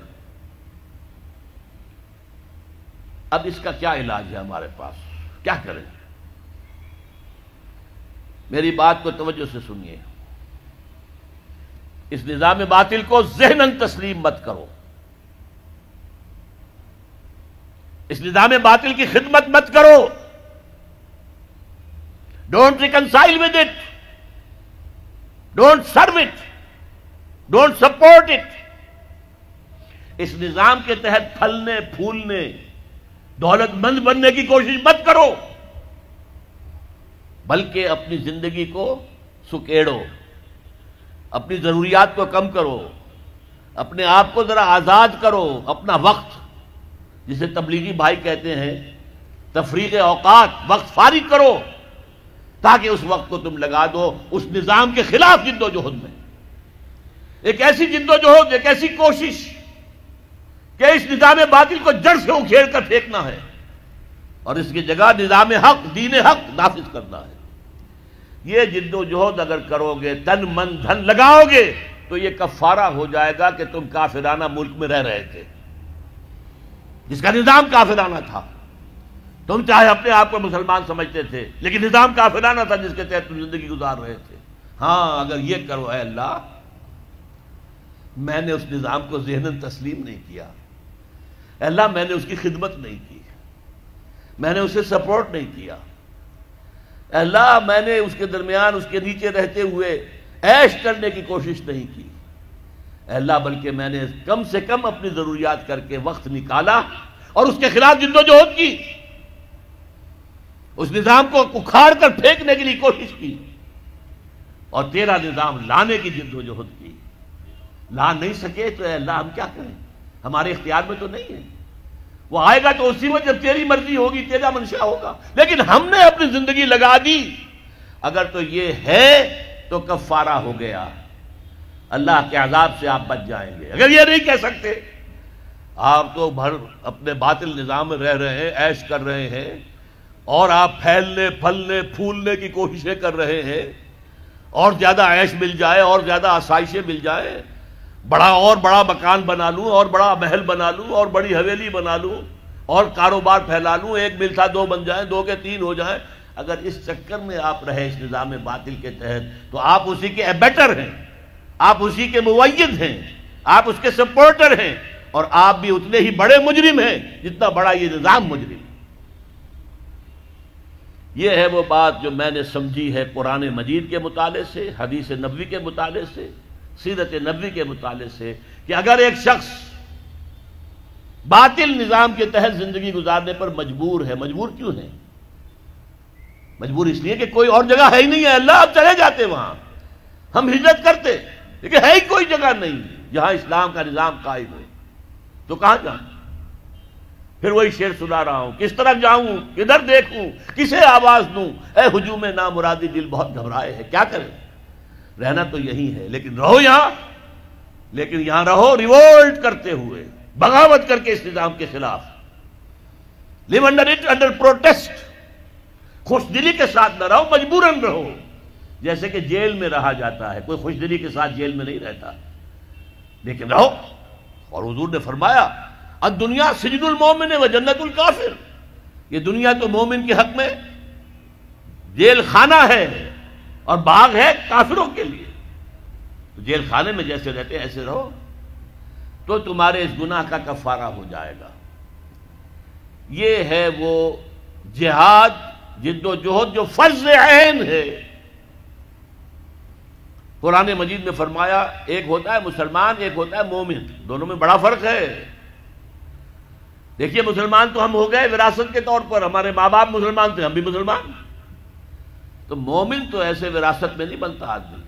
اب اس کا کیا علاج ہے ہمارے پاس، کیا کریں؟ میری بات کو توجہ سے سنیے، اس نظام باطل کو ذہناً تسلیم مت کرو، اس نظام باطل کی خدمت مت کرو، don't reconcile with it, don't serve it, don't support it. اس نظام کے تحت پھلنے پھولنے دولت مند بننے کی کوشش مت کرو، بلکہ اپنی زندگی کو سکیڑو، اپنی ضروریات کو کم کرو، اپنے آپ کو ذرا آزاد کرو، اپنا وقت جسے تبلیغی بھائی کہتے ہیں تفریغ اوقات، وقت فارغ کرو تاکہ اس وقت کو تم لگا دو اس نظام کے خلاف جد و جہد میں، ایک ایسی جد و جہد، ایک ایسی کوشش کہ اس نظام باطل کو جڑ سے اکھیڑ کر پھینکنا ہے اور اس کی جگہ نظام حق، دین حق نافذ کرنا ہے۔ یہ جد و جہد اگر کرو گے، تن من دھن لگاؤ گے، تو یہ کفارہ ہو جائے گا کہ تم کافرانہ ملک میں رہ رہے تھے، جس کا نظام کافرانہ تھا۔ تم چاہے اپنے آپ کو مسلمان سمجھتے تھے لیکن نظام کافرانہ تھا جس کے تحت تم زندگی گزار رہے تھے۔ ہاں اگر یہ کرو، اے اللہ میں نے اس نظام کو ذہناً تسلیم نہیں کیا، اے اللہ میں نے اس کی خدمت نہیں کی، میں نے اسے سپورٹ نہیں کیا، اے اللہ میں نے اس کے درمیان اس کے نیچے رہتے ہوئے عیش کرنے کی کوشش نہیں کی، اے اللہ بلکہ میں نے کم سے کم اپنی ضروریات کر کے وقت نکالا اور اس کے خلاف جد و جہد کی، اس نظام کو اکھاڑ کر پھینکنے کے لیے کوشش کی اور تیرا نظام لانے کی جد و جہد کی۔ لا نہیں سکے تو اے اللہ ہم کیا کریں، ہمارے اختیار میں تو نہیں ہے، وہ آئے گا تو اسی وقت جب تیری مرضی ہوگی، تیرا منشا ہوگا، لیکن ہم نے اپنی زندگی لگا دی۔ اگر تو یہ ہے تو کفارہ ہو گیا، اللہ کے عذاب سے آپ بچ جائیں گے۔ اگر یہ نہیں کہہ سکتے، آپ تو بھر اپنے باطل نظام میں رہ رہے ہیں، عیش کر رہے ہیں اور آپ پھیلنے پھلنے پھولنے کی کوششیں کر رہے ہیں، اور زیادہ عیش مل جائے اور زیادہ آسائشیں مل جائے، بڑا مکان بنا لوں اور بڑا محل بنا لوں اور بڑی حویلی بنا لوں اور کاروبار پھیلا لوں، ایک مل تھا 2 بن جائیں، 2 کے 3 ہو جائیں۔ اگر اس چکر میں آپ رہے اس نظام باطل کے تحت تو آپ اسی کے ایبیٹر ہیں، آپ اسی کے مؤید ہیں، آپ اس کے سپورٹر ہیں، اور آپ بھی اتنے ہی بڑے مجرم ہیں جتنا بڑا یہ نظام مجرم۔ یہ ہے وہ بات جو میں نے سمجھی ہے قرآن مجید کے مطالعے سے، حدیث نبوی کے مطالعے سے، سیرت نبوی کے مطالعے سے، کہ اگر ایک شخص باطل نظام کے تحت زندگی گزارنے پر مجبور ہے، مجبور کیوں ہے؟ مجبور اس لیے کہ کوئی اور جگہ ہے ہی نہیں ہے، اللہ اب چلے جاتے وہاں، ہم ہجرت کرتے، لیکن ہے ہی کوئی جگہ نہیں جہاں اسلام کا نظام قائم ہے، تو کہاں جاؤں؟ پھر وہی شعر سنا رہا ہوں، کس طرف جاؤں، کدھر دیکھوں، کسے آواز دوں، اے ہجوم نامرادی دل بہت گھبرائے ہے۔ کیا کریں، رہنا تو یہی ہے، لیکن رہو یہاں، لیکن یہاں رہو ریوولٹ کرتے ہوئے، بغاوت کر کے اس نظام کے خلاف، لیو انڈر اٹ انڈر پروٹیسٹ، خوش دلی کے ساتھ نہ رہو، مجبوراً رہو، جیسے کہ جیل میں رہا جاتا ہے، کوئی خوش دلی کے ساتھ جیل میں نہیں رہتا، لیکن رہو۔ اور حضور نے فرمایا الدنیا سجن المومن و جنت الکافر، یہ دنیا تو مومن کے حق میں جیل خانہ ہے اور باغ ہے کافروں کے لیے، تو جیل خانے میں جیسے رہتے ایسے رہو، تو تمہارے اس گناہ کا کفارہ ہو جائے گا۔ یہ ہے وہ جہاد، جد و جہد جو فرض عین ہے۔ قرآن مجید میں فرمایا ایک ہوتا ہے مسلمان، ایک ہوتا ہے مومن، دونوں میں بڑا فرق ہے۔ دیکھیے مسلمان تو ہم ہو گئے وراثت کے طور پر، ہمارے ماں باپ مسلمان تھے، ہم بھی مسلمان، تو مومن تو ایسے وراثت میں نہیں بنتا آدمی۔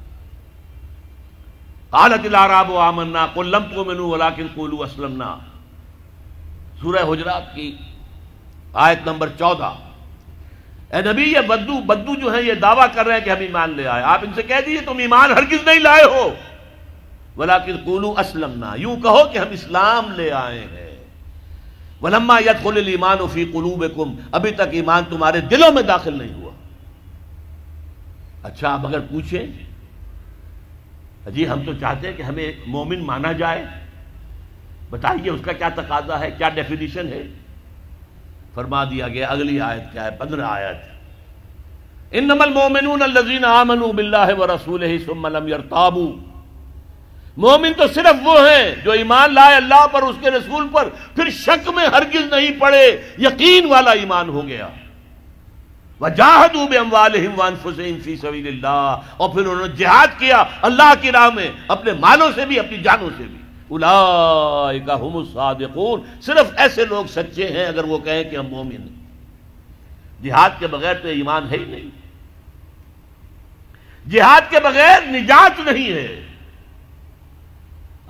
قالت الاعراب آمنا قل لم تؤمنوا ولكن قولوا اسلمنا، سورہ حجرات کی آیت نمبر 14۔ اے نبی یہ بدو جو ہیں یہ دعویٰ کر رہے ہیں کہ ہم ایمان لے آئے، آپ ان سے کہہ دیجئے تم ایمان ہرگز نہیں لائے ہو، ولكن قولوا اسلمنا، یوں کہو کہ ہم اسلام لے آئے ہیں۔ ولما يدخل الايمان في قلوبكم، ابھی تک ایمان تمہارے دلوں میں داخل نہیں ہوا، اچھا اب اگر پوچھیں جی ہم تو چاہتے ہیں کہ ہمیں مومن مانا جائے، بتائیے اس کا کیا تقاضا ہے، کیا ڈیفینیشن ہے؟ فرما دیا گیا اگلی آیت کیا ہے، 15 آیت، انما المؤمنون الذین آمنوا باللہ ورسولہ ثم لم یرتابوا، مومن تو صرف وہ ہیں جو ایمان لائے اللہ پر، اس کے رسول پر، پھر شک میں ہرگز نہیں پڑے، یقین والا ایمان ہو گیا، وجاہدوا باموالہم وانفسہم فی سبیل اللہ، اور پھر انہوں نے جہاد کیا اللہ کی راہ میں اپنے مالوں سے بھی اپنی جانوں سے بھی، اولئک ھم الصادقون، صرف ایسے لوگ سچے ہیں اگر وہ کہیں کہ ہم مومن ہیں۔ جہاد کے بغیر تو ایمان ہے ہی نہیں، جہاد کے بغیر نجات نہیں ہے۔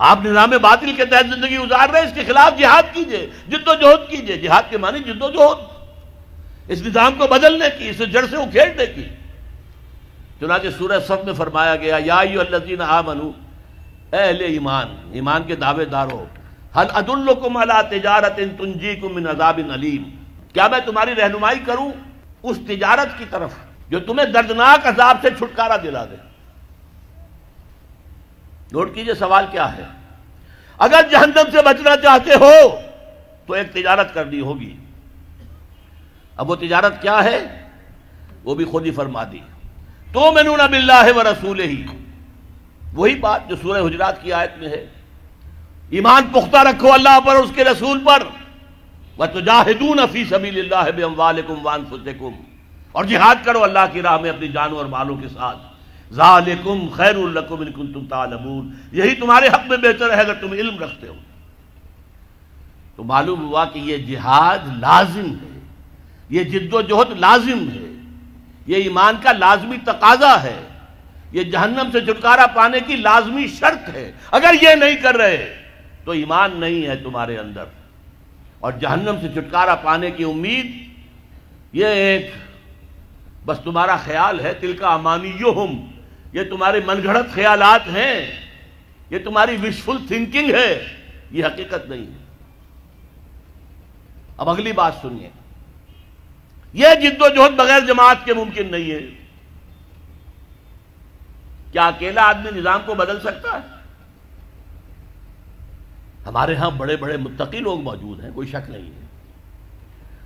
آپ نظام باطل کے تحت زندگی گزار رہے ہیں، اس کے خلاف جہاد کیجئے، جد و جہد کیجئے، جہاد کے معنی جد و جہد، اس نظام کو بدلنے کی، اسے جڑ سے اکھیڑنے کی۔ چنانچہ سورہ صف میں فرمایا گیا یا ایھا الذین آمنوا، اے اہل ایمان، ایمان کے دعوے دارو، هل ادلکم علی تجارۃ تنجیکم من عذاب علیم، کیا میں تمہاری رہنمائی کروں اس تجارت کی طرف جو تمہیں دردناک عذاب سے چھٹکارا دلا دے؟ نوٹ کیجئے سوال کیا ہے، اگر جہنم سے بچنا چاہتے ہو تو ایک تجارت کرنی ہوگی۔ اب وہ تجارت کیا ہے وہ بھی خود ہی فرما دی، تؤمنون باللہ ورسولہ، وہی بات جو سورہ حجرات کی آیت میں ہے، ایمان پختہ رکھو اللہ پر، اس کے رسول پر، وتجاہدون فی سبیل اللہ باموالکم وانفسکم، اور جہاد کرو اللہ کی راہ میں اپنی جانوں اور مالوں کے ساتھ، ذالکم خیر لکم ان کنتم تعلمون، یہی تمہارے حق میں بہتر ہے اگر تم علم رکھتے ہو۔ تو معلوم ہوا کہ یہ جہاد لازم ہے، یہ جد و جہد لازم ہے، یہ ایمان کا لازمی تقاضا ہے، یہ جہنم سے چھٹکارا پانے کی لازمی شرط ہے۔ اگر یہ نہیں کر رہے تو ایمان نہیں ہے تمہارے اندر، اور جہنم سے چھٹکارا پانے کی امید یہ ایک بس تمہارا خیال ہے، تلک امانیہم، یہ تمہارے من گھڑت خیالات ہیں، یہ تمہاری وشفل تھنکنگ ہے، یہ حقیقت نہیں ہے۔ اب اگلی بات سنیے، یہ جد و جہد بغیر جماعت کے ممکن نہیں ہے۔ کیا اکیلا آدمی نظام کو بدل سکتا ہے؟ ہمارے ہاں بڑے بڑے متقی لوگ موجود ہیں، کوئی شک نہیں ہے،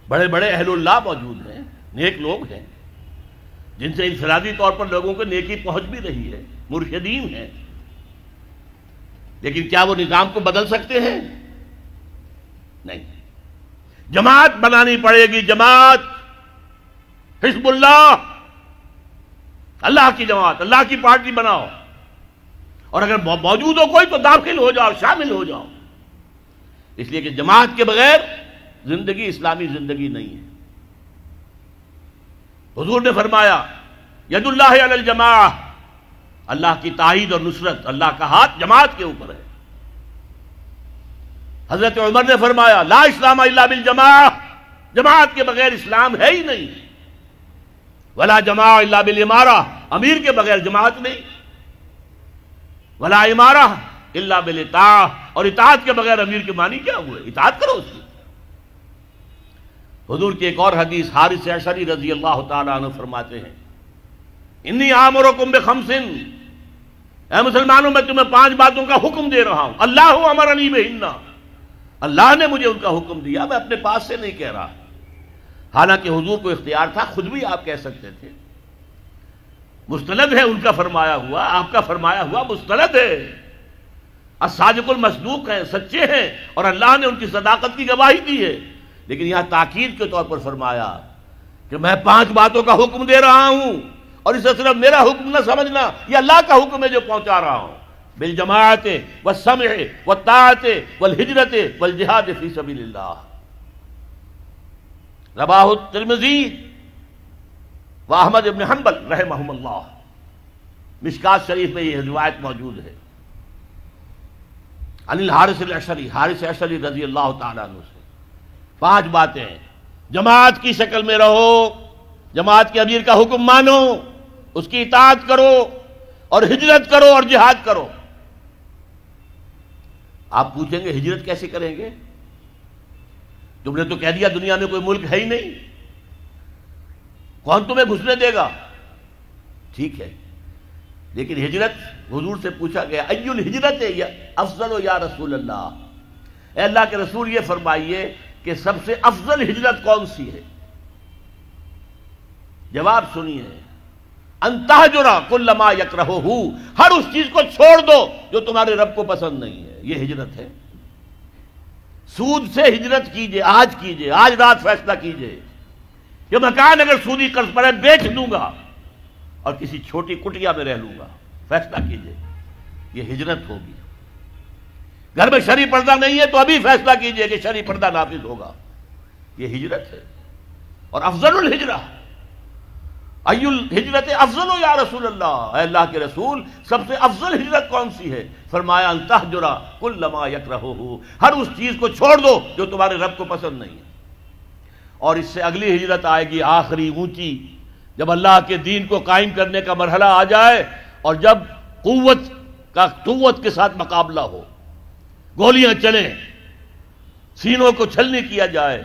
بڑے بڑے اہل اللہ موجود ہیں، نیک لوگ ہیں جن سے انفرادی طور پر لوگوں کو نیکی پہنچ بھی رہی ہے، مرشدین ہیں، لیکن کیا وہ نظام کو بدل سکتے ہیں؟ نہیں، جماعت بنانی پڑے گی، جماعت، حزب اللہ، اللہ کی جماعت، اللہ کی پارٹی بناؤ، اور اگر موجود ہو کوئی تو داخل ہو جاؤ، شامل ہو جاؤ، اس لیے کہ جماعت کے بغیر زندگی اسلامی زندگی نہیں ہے۔ حضور نے فرمایا ید اللہ علی الجماعہ، اللہ کی تائید اور نصرت، اللہ کا ہاتھ جماعت کے اوپر ہے۔ حضرت عمر نے فرمایا لا اسلام الا بالجماعہ، جماعت کے بغیر اسلام ہے ہی نہیں، ولا جماعہ الا بالامارہ، امیر کے بغیر جماعت نہیں، ولا امارہ الا بالاطاعہ، اور اطاعت کے بغیر امیر کے معنی کیا ہوئے؟ اطاعت کرو اس کی۔ حضور کی ایک اور حدیث، حارث اشعری رضی اللہ تعالیٰ عنہ فرماتے ہیں انی آمرکم بخمس، اے مسلمانوں میں تمہیں 5 باتوں کا حکم دے رہا ہوں، اللہ امرنی بہن، اللہ نے مجھے ان کا حکم دیا، میں اپنے پاس سے نہیں کہہ رہا، حالانکہ حضور کو اختیار تھا، خود بھی آپ کہہ سکتے تھے، مستند ہے ان کا فرمایا ہوا، آپ کا فرمایا ہوا مستند ہے، الصادق المصدوق ہیں، سچے ہیں، اور اللہ نے ان کی صداقت کی گواہی دی ہے، لیکن یہاں تاکید کے طور پر فرمایا کہ میں 5 باتوں کا حکم دے رہا ہوں، اور اسے صرف میرا حکم نہ سمجھنا، یہ اللہ کا حکم ہے جو پہنچا رہا ہوں، بالجماعت والسمع والطاعت والہجرت والجہاد فی سبیل اللہ، رواہ الترمذی واحمد بن حنبل رحمہم اللہ، مشکات شریف میں یہ روایت موجود ہے، عن الحارث الاشعری، حارث اشعری رضی اللہ تعالیٰ عنہ سے 5 باتیں، جماعت کی شکل میں رہو، جماعت کے امیر کا حکم مانو، اس کی اطاعت کرو، اور ہجرت کرو اور جہاد کرو۔ آپ پوچھیں گے ہجرت کیسے کریں گے؟ تم نے تو کہہ دیا دنیا میں کوئی ملک ہے ہی نہیں، کون تمہیں گھسنے دے گا؟ ٹھیک ہے، لیکن ہجرت حضور سے پوچھا گیا ای الہجرت افضل یا رسول اللہ، اے اللہ کے رسول یہ فرمائیے کہ سب سے افضل ہجرت کون سی ہے؟ جواب سنیے، ان تہجر کل ما یکرہہ، ہر اس چیز کو چھوڑ دو جو تمہارے رب کو پسند نہیں ہے، یہ ہجرت ہے۔ سود سے ہجرت کیجئے، آج رات فیصلہ کیجئے کہ مکان اگر سودی قرض پر ہے بیچ دوں گا اور کسی چھوٹی کٹیا میں رہ لوں گا، فیصلہ کیجئے، یہ ہجرت ہوگی۔ گھر میں شرعی پردہ نہیں ہے تو ابھی فیصلہ کیجئے کہ شرعی پردہ نافذ ہوگا، یہ ہجرت ہے۔ اور افضل الہجرہ، ای الہجرت افضل یا رسول اللہ، اے اللہ کے رسول سب سے افضل ہجرت کون سی ہے؟ فرمایا ان تہجر کل ما یکرہہ، ہر اس چیز کو چھوڑ دو جو تمہارے رب کو پسند نہیں ہے۔ اور اس سے اگلی ہجرت آئے گی آخری اونچی، جب اللہ کے دین کو قائم کرنے کا مرحلہ آ جائے اور جب قوت کے ساتھ مقابلہ ہو، گولیاں چلیں، سینوں کو چھلنی کیا جائے،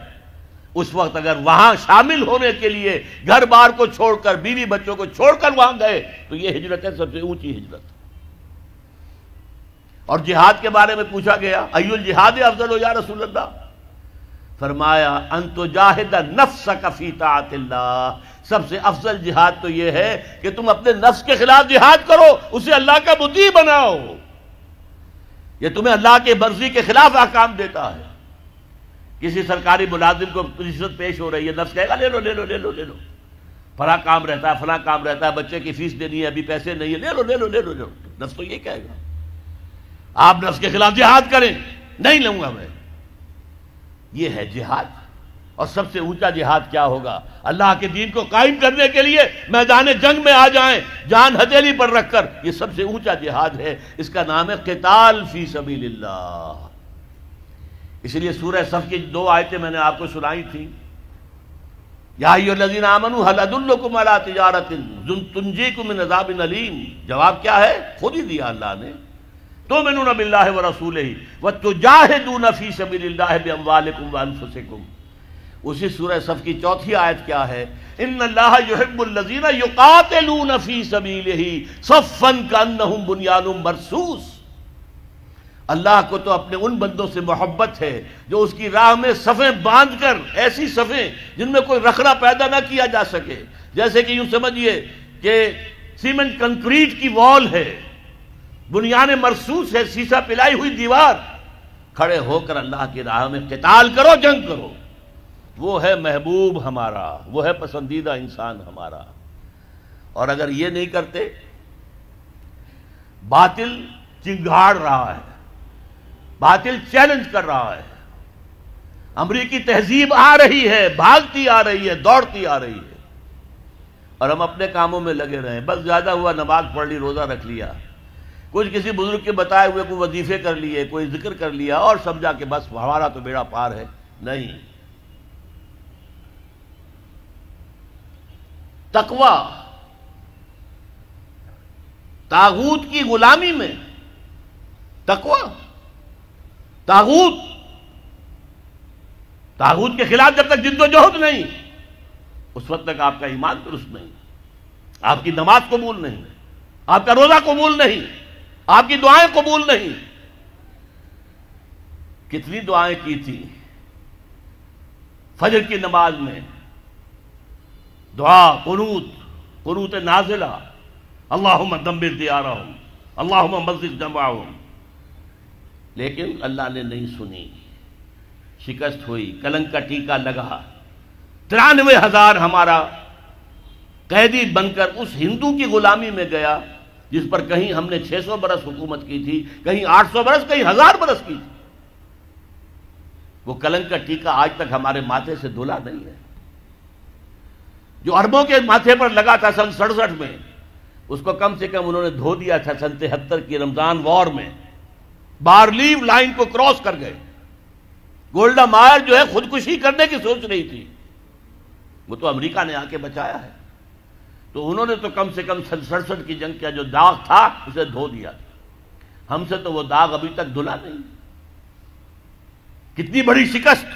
اس وقت اگر وہاں شامل ہونے کے لیے گھر بار کو چھوڑ کر، بیوی بچوں کو چھوڑ کر وہاں گئے تو یہ ہجرت ہے، سب سے اونچی ہجرت۔ اور جہاد کے بارے میں پوچھا گیا ای الجہاد افضل یا رسول اللہ، فرمایا ان تجاہد نفسک فی طاعت اللہ، سب سے افضل جہاد تو یہ ہے کہ تم اپنے نفس کے خلاف جہاد کرو، اسے اللہ کا مطیع بناؤ، یہ تمہیں اللہ کے مرضی کے خلاف احکام دیتا ہے۔ کسی سرکاری ملازم کو رشوت پیش ہو رہی ہے، نفس کہے گا لے لو لے لو لے لو لے لو، فلاں کام رہتا ہے فلاں کام رہتا ہے، بچے کی فیس دینی ہے ابھی پیسے نہیں ہے، لے لو لے لو لے لو لے لو، نفس تو یہ کہے گا۔ آپ نفس کے خلاف جہاد کریں، نہیں لوں گا میں، یہ ہے جہاد۔ اور سب سے اونچا جہاد کیا ہوگا؟ اللہ کے دین کو قائم کرنے کے لیے میدان جنگ میں آ جائیں، جان ہتھیلی پر رکھ کر، یہ سب سے اونچا جہاد ہے، اس کا نام ہے قتال فی سبیل اللہ۔ اس لیے سورہ صف کی 2 آیتیں میں نے آپ کو سنائی تھیں، یا ایھا الذین آمنوا ھل ادلکم علی تجارۃ تنجیکم من عذاب علیم، جواب کیا ہے؟ خود ہی دیا اللہ نے، تؤمنون باللہ ورسولہ وتجاہدون فی سبیل اللہ باموالکم وانفسکم۔ اسی سورہ صف کی 4تھی آیت کیا ہے؟ ان اللہ یحب الذین یقاتلون فی سبیلہ صفا کانہم بنیان مرصوص، اللہ کو تو اپنے ان بندوں سے محبت ہے جو اس کی راہ میں صفیں باندھ کر، ایسی صفیں جن میں کوئی رخنا پیدا نہ کیا جا سکے، جیسے کہ یوں سمجھیے کہ سیمنٹ کنکریٹ کی وال ہے، بنیان مرصوص ہے، سیسا پلائی ہوئی دیوار، کھڑے ہو کر اللہ کی راہ میں قتال کرو، جنگ کرو، وہ ہے محبوب ہمارا، وہ ہے پسندیدہ انسان ہمارا۔ اور اگر یہ نہیں کرتے، باطل چنگھاڑ رہا ہے، باطل چیلنج کر رہا ہے، امریکی تہذیب آ رہی ہے، بھاگتی آ رہی ہے، دوڑتی آ رہی ہے، اور ہم اپنے کاموں میں لگے رہے، بس زیادہ ہوا نماز پڑھ لی، روزہ رکھ لیا، کچھ کسی بزرگ کے بتائے ہوئے کوئی وظیفے کر لیے، کوئی ذکر کر لیا، اور سمجھا کہ بس ہمارا تو بیڑا پار ہے۔ نہیں، تقوی طاغوت کی غلامی میں، تقوی طاغوت کے خلاف جب تک جد و جہد نہیں، اس وقت تک آپ کا ایمان درست نہیں، آپ کی نماز قبول نہیں، آپ کا روزہ قبول نہیں، آپ کی دعائیں قبول نہیں۔ کتنی دعائیں کی تھی فجر کی نماز میں، دعا قنوت نازلہ، اللہم دمر دیارہم، اللہم مزق جمعہم، لیکن اللہ نے نہیں سنی، شکست ہوئی، کلنک کا ٹیکا لگا، 93,000 ہمارا قیدی بن کر اس ہندو کی غلامی میں گیا جس پر کہیں ہم نے 600 برس حکومت کی تھی، کہیں 800 برس، کہیں 1000 برس کی تھی۔ وہ کلنک کا ٹیکا آج تک ہمارے ماتھے سے دھلا نہیں ہے، جو عربوں کے ماتھے پر لگا تھا سن 67 میں، اس کو کم سے کم انہوں نے دھو دیا تھا سن 73 کی رمضان وار میں، بارلیو لائن کو کراس کر گئے۔ گولڈا مائر جو ہے خودکشی کرنے کی سوچ رہی تھی، وہ تو امریکہ نے آ کے بچایا ہے، تو انہوں نے تو کم سے کم 67 کی جنگ کا جو داغ تھا اسے دھو دیا تھا، ہم سے تو وہ داغ ابھی تک دھلا نہیں۔ کتنی بڑی شکست،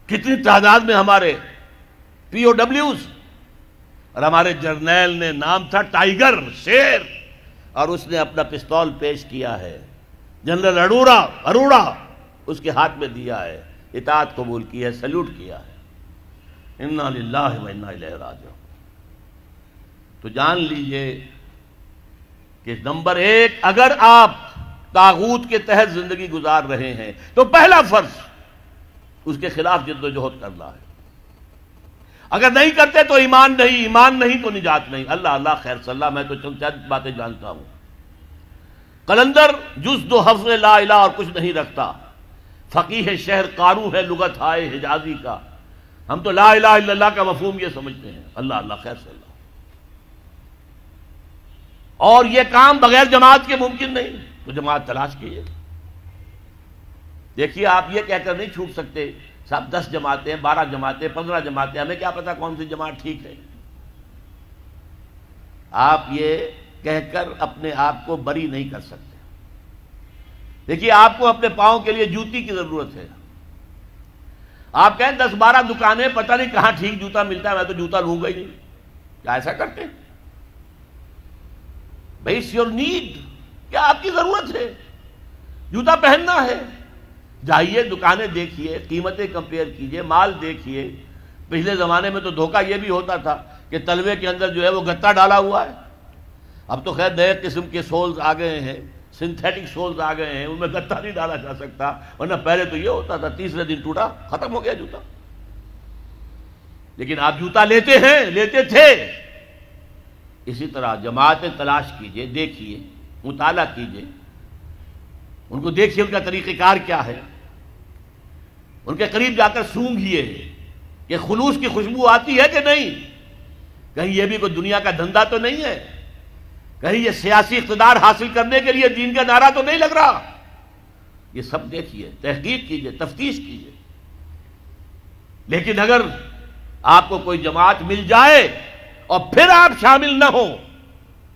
کتنی تعداد میں ہمارے پی او ڈبلیوز، اور ہمارے جرنیل نے نام تھا ٹائیگر، شیر، اور اس نے اپنا پستول پیش کیا ہے، جنرل اروڑا اس کے ہاتھ میں دیا ہے، اطاعت قبول کی ہے، سیلوٹ کیا ہے۔ انا للہ و انا الیہ راجعون۔ تو جان لیجئے کہ نمبر ایک، اگر آپ طاغوت کے تحت زندگی گزار رہے ہیں تو پہلا فرض اس کے خلاف جد و جہد کرنا ہے۔ اگر نہیں کرتے تو ایمان نہیں تو نجات نہیں۔ اللہ خیر صلی اللہ، میں تو چند باتیں جانتا ہوں۔ قلندر جز دو حفظ لا الہ اور کچھ نہیں رکھتا، فقیہ شہر قارو ہے لغت ہائے حجازی کا، ہم تو لا الہ الا اللہ کا مفہوم یہ سمجھتے ہیں۔ اللہ خیر صلی اللہ۔ اور یہ کام بغیر جماعت کے ممکن نہیں، تو جماعت تلاش کیجیے۔ دیکھیے آپ یہ کہہ کر نہیں چھوٹ سکتے صاحب 10 جماعتیں، 12 جماعتیں، 15 جماعتیں، ہمیں کیا پتا کون سی جماعت ٹھیک ہے۔ آپ یہ کہہ کر اپنے آپ کو بری نہیں کر سکتے۔ دیکھیے آپ کو اپنے پاؤں کے لیے جوتی کی ضرورت ہے۔ آپ کہیں 10-12 دکانیں، پتہ نہیں کہاں ٹھیک جوتا ملتا ہے، میں تو جوتا لوں گا ہی نہیں، کیا ایسا کرتے؟ بھائی اٹس یور نیڈ، کیا آپ کی ضرورت ہے، جوتا پہننا ہے، جائیے دکانیں دیکھیے، قیمتیں کمپیئر کیجئے، مال دیکھیے۔ پچھلے زمانے میں تو دھوکہ یہ بھی ہوتا تھا کہ تلوے کے اندر جو ہے وہ گتا ڈالا ہوا ہے۔ اب تو خیر نئے قسم کے سولز آ گئے ہیں، سنتھیٹک سولز آ گئے ہیں، ان میں گتا نہیں ڈالا جا سکتا، ورنہ پہلے تو یہ ہوتا تھا تیسرے دن ٹوٹا، ختم ہو گیا جوتا۔ لیکن آپ جوتا لیتے تھے۔ اسی طرح جماعتیں تلاش کیجئے، دیکھیے، مطالعہ کیجئے، ان کو دیکھیے ان کا طریقہ کار کیا ہے، ان کے قریب جا کر سونگھیے کہ خلوص کی خوشبو آتی ہے کہ نہیں، کہیں یہ بھی کوئی دنیا کا دھندا تو نہیں ہے، کہیں یہ سیاسی اقتدار حاصل کرنے کے لیے دین کا نعرہ تو نہیں لگ رہا۔ یہ سب دیکھیے، تحقیق کیجئے، تفتیش کیجئے۔ لیکن اگر آپ کو کوئی جماعت مل جائے اور پھر آپ شامل نہ ہوں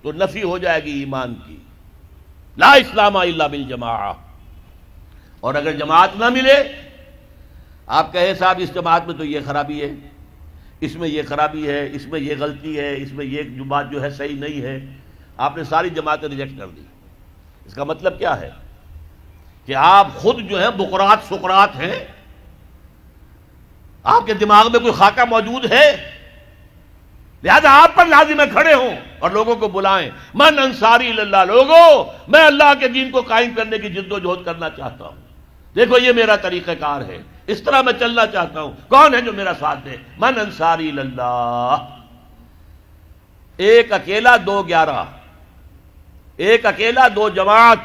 تو نفی ہو جائے گی ایمان کی، لا اسلام الا بالجماعہ۔ اور اگر جماعت نہ ملے، آپ کہے صاحب اس جماعت میں تو یہ خرابی ہے، اس میں یہ خرابی ہے، اس میں یہ غلطی ہے، اس میں یہ بات جو ہے صحیح نہیں ہے، آپ نے ساری جماعتیں ریجیکٹ کر دی۔ اس کا مطلب کیا ہے کہ آپ خود جو ہے بقرات سقرات ہیں، آپ کے دماغ میں کوئی خاکہ موجود ہے، لہذا آپ پر لازم ہے کھڑے ہوں اور لوگوں کو بلائیں، من انصاری اللہ، لوگوں میں اللہ کے دین کو قائم کرنے کی جد و جہد کرنا چاہتا ہوں، دیکھو یہ میرا طریقہ کار ہے، اس طرح میں چلنا چاہتا ہوں، کون ہے جو میرا ساتھ دے؟ من انصاری اللہ۔ ایک اکیلا 2-11، ایک اکیلا 2 جماعت،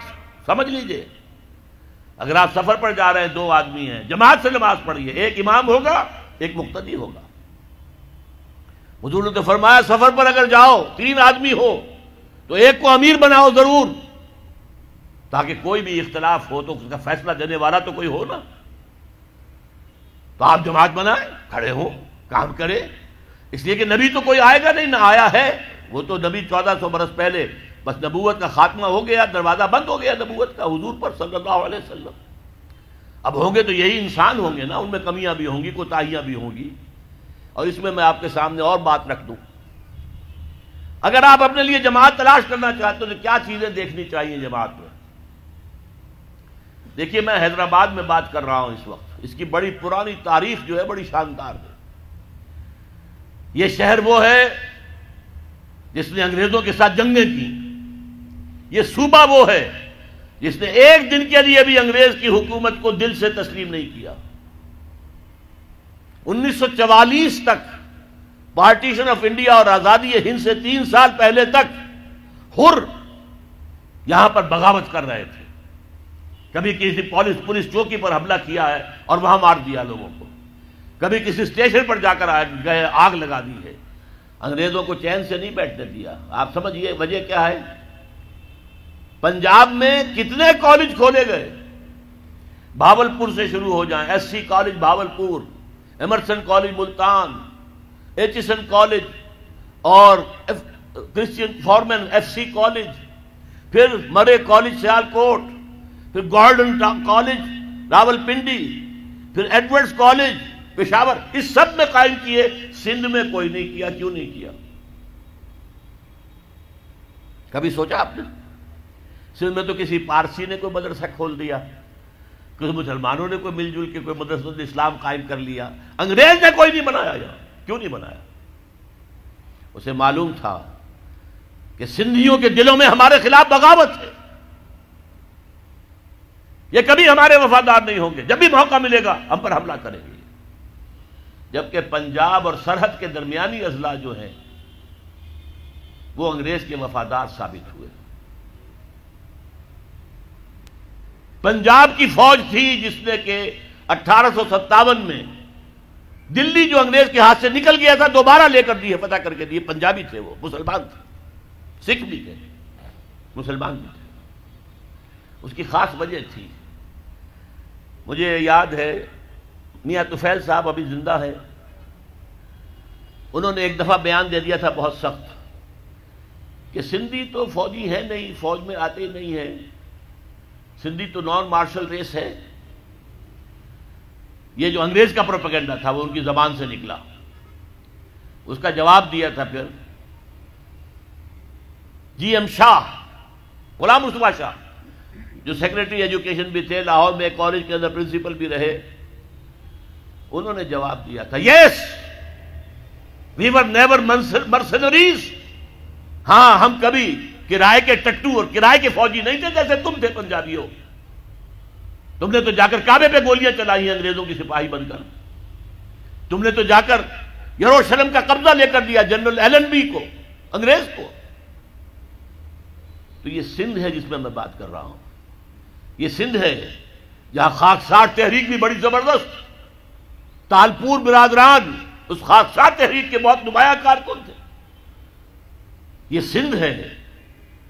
سمجھ لیجئے۔ اگر آپ سفر پر جا رہے ہیں، 2 آدمی ہیں، جماعت سے نماز پڑھیے، ایک امام ہوگا، ایک مقتدی ہوگا۔ حضور نے تو فرمایا سفر پر اگر جاؤ 3 آدمی ہو تو ایک کو امیر بناؤ ضرور، تاکہ کوئی بھی اختلاف ہو تو اس کا فیصلہ دینے والا تو کوئی ہو نا۔ تو آپ جماعت بنائیں، کھڑے ہوں، کام کریں، اس لیے کہ نبی تو کوئی آئے گا نہیں، نہ آیا ہے، وہ تو نبی 1400 برس پہلے بس نبوت کا خاتمہ ہو گیا، دروازہ بند ہو گیا نبوت کا حضور پر صلی اللہ علیہ وسلم۔ اب ہوں گے تو یہی انسان ہوں گے نا، ان میں کمیاں بھی ہوں گی، کوتاہیاں بھی ہوں گی۔ اور اس میں آپ کے سامنے اور بات رکھ دوں، اگر آپ اپنے لیے جماعت تلاش کرنا چاہتے ہو تو کیا چیزیں دیکھنی چاہیے جماعت میں؟ دیکھیے میں حیدرآباد میں بات کر رہا ہوں اس وقت، اس کی بڑی پرانی تاریخ جو ہے بڑی شاندار ہے۔ یہ شہر وہ ہے جس نے انگریزوں کے ساتھ جنگیں کی، یہ صوبہ وہ ہے جس نے ایک دن کے لیے بھی انگریز کی حکومت کو دل سے تسلیم نہیں کیا۔ 1944 تک پارٹیشن آف انڈیا اور آزادی ہند سے 3 سال پہلے تک حر یہاں پر بغاوت کر رہے تھے، کبھی کسی پولیس چوکی پر حملہ کیا ہے اور وہاں مار دیا لوگوں کو، کبھی کسی اسٹیشن پر جا کر گئے آگ لگا دی ہے، انگریزوں کو چین سے نہیں بیٹھنے دیا۔ آپ سمجھیے وجہ کیا ہے؟ پنجاب میں کتنے کالج کھولے گئے، بھاولپور سے شروع ہو جائیں، S C college Bahawalpur, Emerson college Multan, Aitchison college اور Christian Forman F C college, پھر مرے کالج سیالکوٹ، پھر گارڈن کالج راولپنڈی، پھر ایڈورڈز کالج پشاور، اس سب میں قائم کیے، سندھ میں کوئی نہیں کیا۔ کیوں نہیں کیا؟ کبھی سوچا آپ نے؟ سندھ میں تو کسی پارسی نے کوئی مدرسہ کھول دیا، کچھ مسلمانوں نے کوئی مل جل کے کوئی مدرسۃ اسلام قائم کر لیا، انگریز نے کوئی نہیں بنایا یہاں۔ کیوں نہیں بنایا؟ اسے معلوم تھا کہ سندھیوں کے دلوں میں ہمارے خلاف بغاوت ہے، یہ کبھی ہمارے وفادار نہیں ہوں گے، جب بھی موقع ملے گا ہم پر حملہ کریں گے۔ جبکہ پنجاب اور سرحد کے درمیانی اضلاع جو ہیں وہ انگریز کے وفادار ثابت ہوئے۔ پنجاب کی فوج تھی جس نے کہ 1857 میں دلی جو انگریز کے ہاتھ سے نکل گیا تھا دوبارہ لے کر دی ہے، فتح کر کے دی۔ پنجابی تھے، وہ مسلمان تھے، سکھ بھی تھے، مسلمان بھی تھے۔ اس کی خاص وجہ تھی، مجھے یاد ہے میاں طفیل صاحب ابھی زندہ ہے، انہوں نے ایک دفعہ بیان دے دیا تھا بہت سخت کہ سندھی تو فوجی ہے نہیں، فوج میں آتے نہیں ہیں، سندھی تو نان مارشل ریس ہے۔ یہ جو انگریز کا پروپیگنڈا تھا وہ ان کی زبان سے نکلا۔ اس کا جواب دیا تھا پھر جی ایم شاہ، غلام مصطفیٰ شاہ، جو سیکریٹری ایجوکیشن بھی تھے، لاہور میں کالج کے اندر پرنسپل بھی رہے۔ انہوں نے جواب دیا تھا یس وی ور نیور مرسنریز، ہاں ہم کبھی کرائے کے ٹٹو اور کرائے کے فوجی نہیں تھے جیسے تم تھے پنجابی ہو۔ تم نے تو جا کر کعبے پہ گولیاں چلائی ہیں انگریزوں کی سپاہی بن کر، تم نے تو جا کر یروشلم کا قبضہ لے کر دیا جنرل ایلن بی کو، انگریز کو۔ تو یہ سندھ ہے جس میں میں بات کر رہا ہوں، یہ سندھ ہے جہاں خاکسار تحریک بھی بڑی زبردست، تالپور برادران اس خاکسار تحریک کے بہت نمایاں کارکن تھے۔ یہ سندھ ہے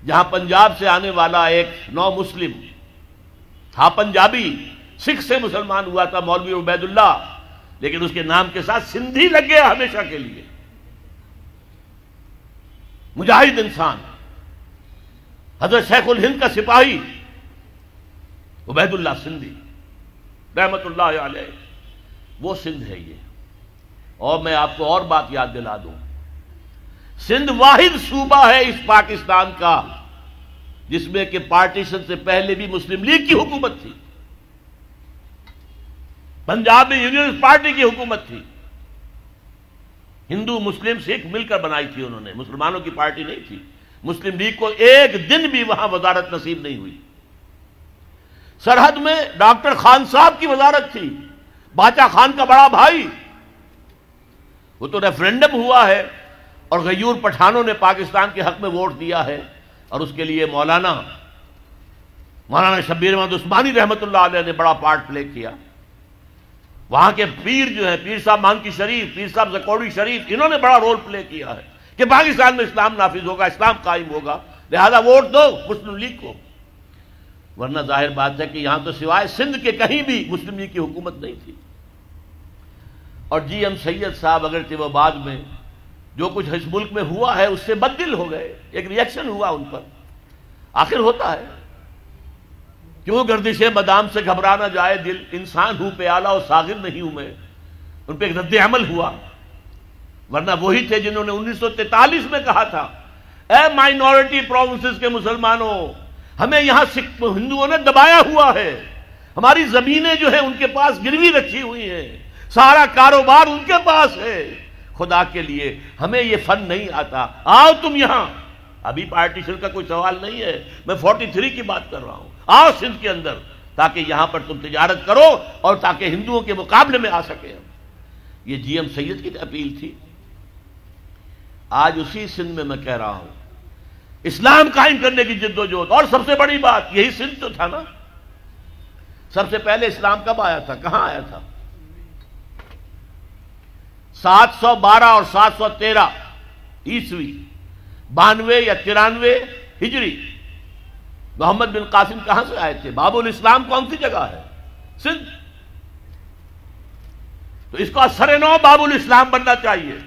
جہاں پنجاب سے آنے والا ایک نو مسلم تھا، پنجابی، سکھ سے مسلمان ہوا تھا، مولوی عبید اللہ، لیکن اس کے نام کے ساتھ سندھی لگ گیا ہمیشہ کے لیے۔ مجاہد انسان، حضرت شیخ الہند کا سپاہی عبید اللہ سندھی رحمت اللہ علیہ، وہ سندھ ہے یہ۔ اور میں آپ کو اور بات یاد دلا دوں، سندھ واحد صوبہ ہے اس پاکستان کا جس میں کہ پارٹیشن سے پہلے بھی مسلم لیگ کی حکومت تھی، پنجاب میں یونینسٹ پارٹی کی حکومت تھی، ہندو مسلم سکھ مل کر بنائی تھی انہوں نے، مسلمانوں کی پارٹی نہیں تھی۔ مسلم لیگ کو ایک دن بھی وہاں وزارت نصیب نہیں ہوئی۔ سرحد میں ڈاکٹر خان صاحب کی وزارت تھی، باچا خان کا بڑا بھائی، وہ تو ریفرینڈم ہوا ہے اور غیور پٹھانوں نے پاکستان کے حق میں ووٹ دیا ہے، اور اس کے لیے مولانا شبیر احمد عثمانی رحمت اللہ علیہ نے بڑا پارٹ پلے کیا۔ وہاں کے پیر جو ہیں، پیر صاحب مانکی شریف، پیر صاحب زکوڑی شریف، انہوں نے بڑا رول پلے کیا ہے کہ پاکستان میں اسلام نافذ ہوگا، اسلام قائم ہوگا، لہذا ووٹ دو مسلم لیگ کو۔ ورنہ ظاہر بات ہے کہ یہاں تو سوائے سندھ کے کہیں بھی مسلم لیگ کی حکومت نہیں تھی۔ اور جی ایم سید صاحب اگرچہ وہ بعد میں جو کچھ اس ملک میں ہوا ہے اس سے بددل ہو گئے، ایک ریئیکشن ہوا ان پر، آخر ہوتا ہے، کیوں گردش بادام سے گھبرا نہ جائے دل، انسان ہوں پیالہ اور ساغر نہیں ہوں میں، ان پہ ایک رد عمل ہوا۔ ورنہ وہی تھے جنہوں نے 1943 میں کہا تھا اے مائنورٹی پروونسز کے مسلمانوں، ہمیں یہاں ہندوؤں نے دبایا ہوا ہے، ہماری زمینیں جو ہیں ان کے پاس گروی رکھی ہوئی ہیں، سارا کاروبار ان کے پاس ہے، خدا کے لیے ہمیں یہ فن نہیں آتا، آؤ تم یہاں۔ ابھی پارٹیشن کا کوئی سوال نہیں ہے، میں 43 کی بات کر رہا ہوں، آؤ سندھ کے اندر تاکہ یہاں پر تم تجارت کرو اور تاکہ ہندوؤں کے مقابلے میں آ سکے ہم۔ یہ جی ایم سید کی اپیل تھی۔ آج اسی سندھ میں کہہ رہا ہوں اسلام قائم کرنے کی جد و جہد، اور سب سے بڑی بات یہی سندھ تو تھا نا، سب سے پہلے اسلام کب آیا تھا، کہاں آیا تھا؟ 712 اور 713 عیسوی، 92 یا 93 ہجری، محمد بن قاسم کہاں سے آئے تھے؟ باب الاسلام کون سی جگہ ہے؟ سندھ۔ تو اس کا سر نو باب الاسلام بننا چاہیے،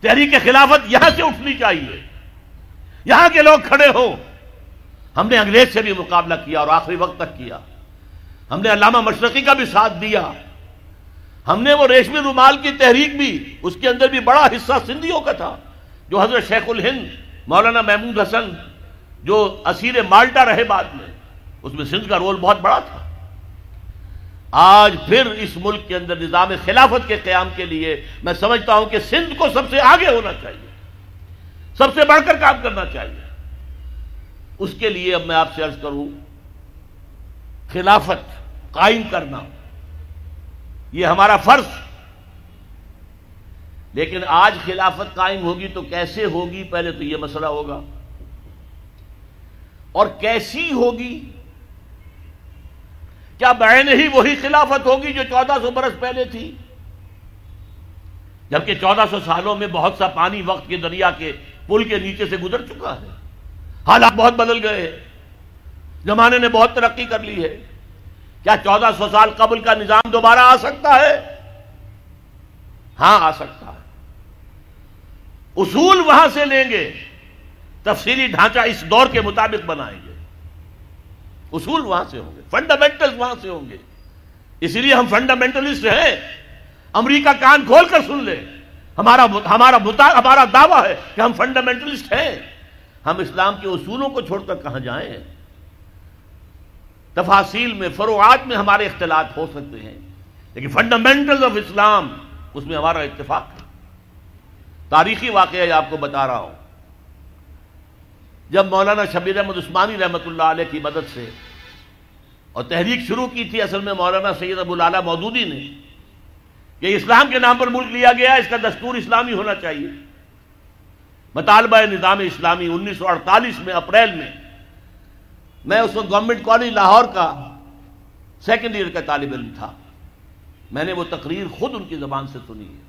تحریک خلافت یہاں سے اٹھنی چاہیے، یہاں کے لوگ کھڑے ہوں۔ ہم نے انگریز سے بھی مقابلہ کیا اور آخری وقت تک کیا، ہم نے علامہ مشرقی کا بھی ساتھ دیا، ہم نے وہ ریشمی رومال کی تحریک بھی، اس کے اندر بھی بڑا حصہ سندھیوں کا تھا، جو حضرت شیخ الہند مولانا محمود حسن جو اسیر مالٹا رہے بعد میں، اس میں سندھ کا رول بہت بڑا تھا. آج پھر اس ملک کے اندر نظام خلافت کے قیام کے لیے میں سمجھتا ہوں کہ سندھ کو سب سے آگے ہونا چاہیے، سب سے بڑھ کر کام کرنا چاہیے. اس کے لیے اب میں آپ سے عرض کروں، خلافت قائم کرنا یہ ہمارا فرض. لیکن آج خلافت قائم ہوگی تو کیسے ہوگی، پہلے تو یہ مسئلہ ہوگا. اور کیسی ہوگی؟ کیا بعین ہی وہی خلافت ہوگی جو 1400 برس پہلے تھی؟ جبکہ 1400 سالوں میں بہت سا پانی وقت کے دریا کے پل کے نیچے سے گزر چکا ہے، حالات بہت بدل گئے ہیں، زمانے نے بہت ترقی کر لی ہے. کیا 1400 سال قبل کا نظام دوبارہ آ سکتا ہے؟ ہاں آ سکتا ہے. اصول وہاں سے لیں گے، تفصیلی ڈھانچہ اس دور کے مطابق بنائیں گے. اصول وہاں سے ہوں گے، فنڈامنٹلز وہاں سے ہوں گے. اسی لیے ہم فنڈامنٹلسٹ ہیں. امریکہ کان کھول کر سن لے، ہمارا دعویٰ ہے کہ ہم فنڈامنٹلسٹ ہیں. ہم اسلام کے اصولوں کو چھوڑ کر کہاں جائیں؟ تفاصیل میں، فروعات میں ہمارے اختلاط ہو سکتے ہیں، لیکن فنڈامنٹلز آف اسلام اس میں ہمارا اتفاق ہے. تاریخی واقعہ آپ کو بتا رہا ہوں. جب مولانا شبیر احمد عثمانی رحمۃ اللہ علیہ کی مدد سے اور تحریک شروع کی تھی اصل میں مولانا سید ابو العلا مودودی نے کہ اسلام کے نام پر ملک لیا گیا، اس کا دستور اسلامی ہونا چاہیے. مطالبہ نظام اسلامی 1948 میں اپریل میں اس وقت گورنمنٹ کالج لاہور کا سیکنڈ ایئر کا طالب علم تھا. میں نے وہ تقریر خود ان کی زبان سے سنی ہے.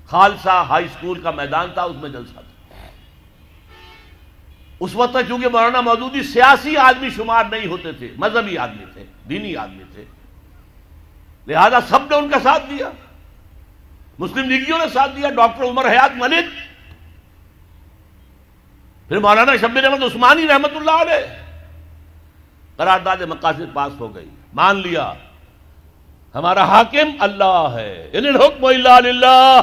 خالصہ ہائی اسکول کا میدان تھا، اس میں جلسہ تھا. اس وقت تک چونکہ مولانا مودودی سیاسی آدمی شمار نہیں ہوتے تھے، مذہبی آدمی تھے، دینی آدمی تھے، لہذا سب نے ان کا ساتھ دیا. مسلم لیگیوں نے ساتھ دیا، ڈاکٹر عمر حیات ملک، پھر مولانا شبیر احمد عثمانی رحمۃ اللہ علیہ. قرارداد مقاصد پاس ہو گئی، مان لیا ہمارا حاکم اللہ ہے. ان الحکم الا للہ،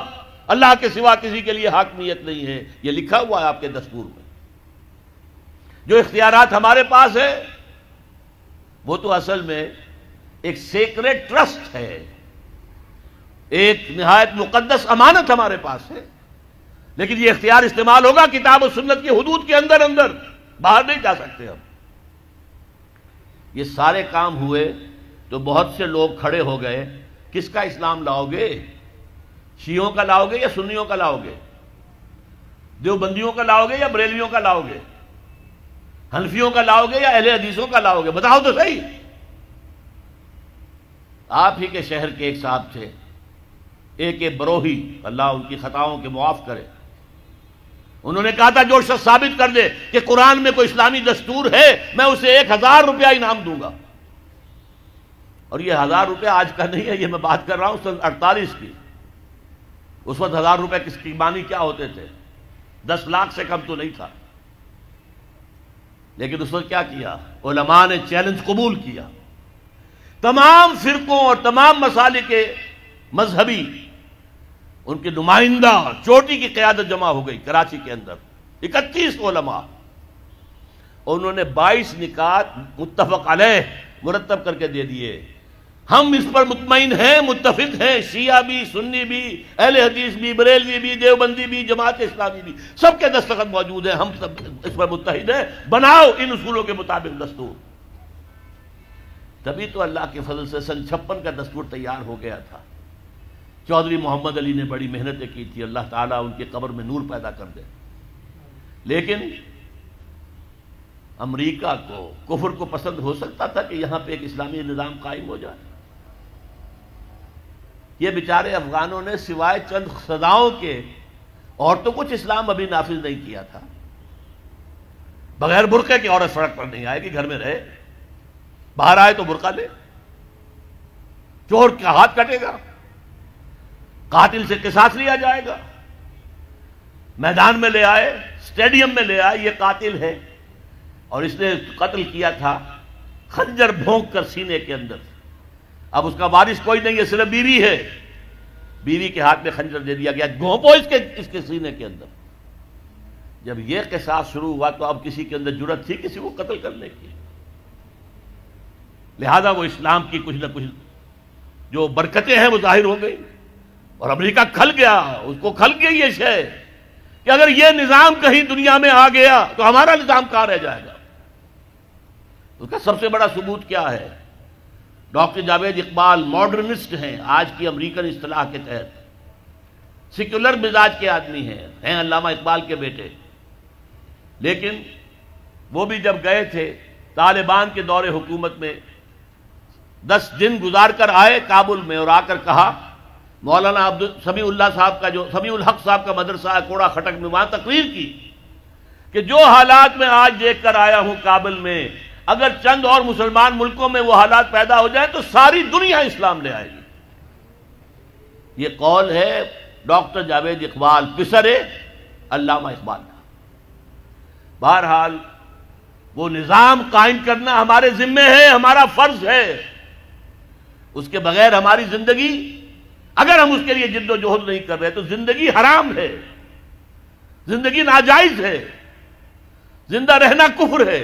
اللہ کے سوا کسی کے لیے حاکمیت نہیں ہے. یہ لکھا ہوا ہے آپ کے دستور میں. جو اختیارات ہمارے پاس ہے وہ تو اصل میں ایک سیکریٹ ٹرسٹ ہے، ایک نہایت مقدس امانت ہمارے پاس ہے. لیکن یہ اختیار استعمال ہوگا کتاب و سنت کی حدود کے اندر، باہر نہیں جا سکتے ہم. یہ سارے کام ہوئے تو بہت سے لوگ کھڑے ہو گئے، کس کا اسلام لاؤ گے؟ شیعوں کا لاؤ گے یا سنیوں کا لاؤ گے؟ دیوبندیوں کا لاؤ گے یا بریلویوں کا لاؤ گے؟ حنفیوں کا لاؤ گے یا اہل حدیثوں کا لاؤ گے؟ بتاؤ تو صحیح. آپ ہی کے شہر کے ایک صاحب تھے، ایک بروہی، اللہ ان کی خطاؤں کے معاف کرے. انہوں نے کہا تھا جو شخص ثابت کر دے کہ قرآن میں کوئی اسلامی دستور ہے میں اسے 1000 روپیہ انعام دوں گا. اور یہ 1000 روپیہ آج کا نہیں ہے، یہ میں بات کر رہا ہوں سن 48 کی. اس وقت 1000 روپے کس کی معنی کیا ہوتے تھے؟ 10 لاکھ سے کم تو نہیں تھا. لیکن اس وقت کیا کیا؟ علماء نے چیلنج قبول کیا. تمام فرقوں اور تمام مسالک کے مذہبی ان کے نمائندہ چوٹی کی قیادت جمع ہو گئی کراچی کے اندر، 31 علماء. اور انہوں نے 22 نکات متفق علیہ مرتب کر کے دے دیے. ہم اس پر مطمئن ہیں، متفق ہیں، شیعہ بھی، سنی بھی، اہل حدیث بھی، بریلوی بھی، دیوبندی بھی، جماعت اسلامی بھی، سب کے دستخط موجود ہیں، ہم سب اس پر متحد ہیں. بناؤ ان اصولوں کے مطابق دستور. تبھی تو اللہ کے فضل سے سن 56 کا دستور تیار ہو گیا تھا. چودھری محمد علی نے بڑی محنتیں کی تھی، اللہ تعالیٰ ان کی قبر میں نور پیدا کر دے. لیکن امریکہ کو، کفر کو پسند ہو سکتا تھا کہ یہاں پہ ایک اسلامی نظام قائم ہو جائے؟ یہ بیچارے افغانوں نے سوائے چند سزاؤں کے اور تو کچھ اسلام ابھی نافذ نہیں کیا تھا. بغیر برقعے کی عورت سڑک پر نہیں آئے گی، گھر میں رہے. باہر آئے تو برقع لے. چور کا ہاتھ کٹے گا، قاتل سے قصاص لیا جائے گا. میدان میں لے آئے، اسٹیڈیم میں لے آئے، یہ قاتل ہے اور اس نے قتل کیا تھا خنجر بھونک کر سینے کے اندر. اب اس کا وارث کوئی نہیں ہے، صرف بیوی ہے. بیوی کے ہاتھ میں خنجر دے دیا گیا، گھونپو اس کے سینے کے اندر. جب یہ قصاص شروع ہوا تو اب کسی کے اندر جرأت تھی کسی کو قتل کرنے کی؟ لہذا وہ اسلام کی کچھ نہ کچھ جو برکتیں ہیں وہ ظاہر ہو گئی، اور امریکہ کھل گیا، اس کو کھل گئی یہ شے کہ اگر یہ نظام کہیں دنیا میں آ گیا تو ہمارا نظام کہاں رہ جائے گا۔ اس کا سب سے بڑا ثبوت کیا ہے؟ ڈاکٹر جاوید اقبال ماڈرنسٹ ہیں آج کی امریکن اصطلاح کے تحت، سیکولر مزاج کے آدمی ہیں علامہ اقبال کے بیٹے، لیکن وہ بھی جب گئے تھے طالبان کے دور حکومت میں 10 دن گزار کر آئے کابل میں، اور آ کر کہا مولانا سمیع الحق صاحب کا مدرسہ ہے کوڑا خٹک میں، وہاں تقریر کی کہ جو حالات میں آج دیکھ کر آیا ہوں کابل میں، اگر چند اور مسلمان ملکوں میں وہ حالات پیدا ہو جائیں تو ساری دنیا اسلام لے آئے گی۔ یہ قول ہے ڈاکٹر جاوید اقبال پسر علامہ اقبال کا۔ بہرحال وہ نظام قائم کرنا ہمارے ذمے ہے، ہمارا فرض ہے، اس کے بغیر ہماری زندگی، اگر ہم اس کے لیے جد و جہد نہیں کر رہے تو زندگی حرام ہے، زندگی ناجائز ہے، زندہ رہنا کفر ہے۔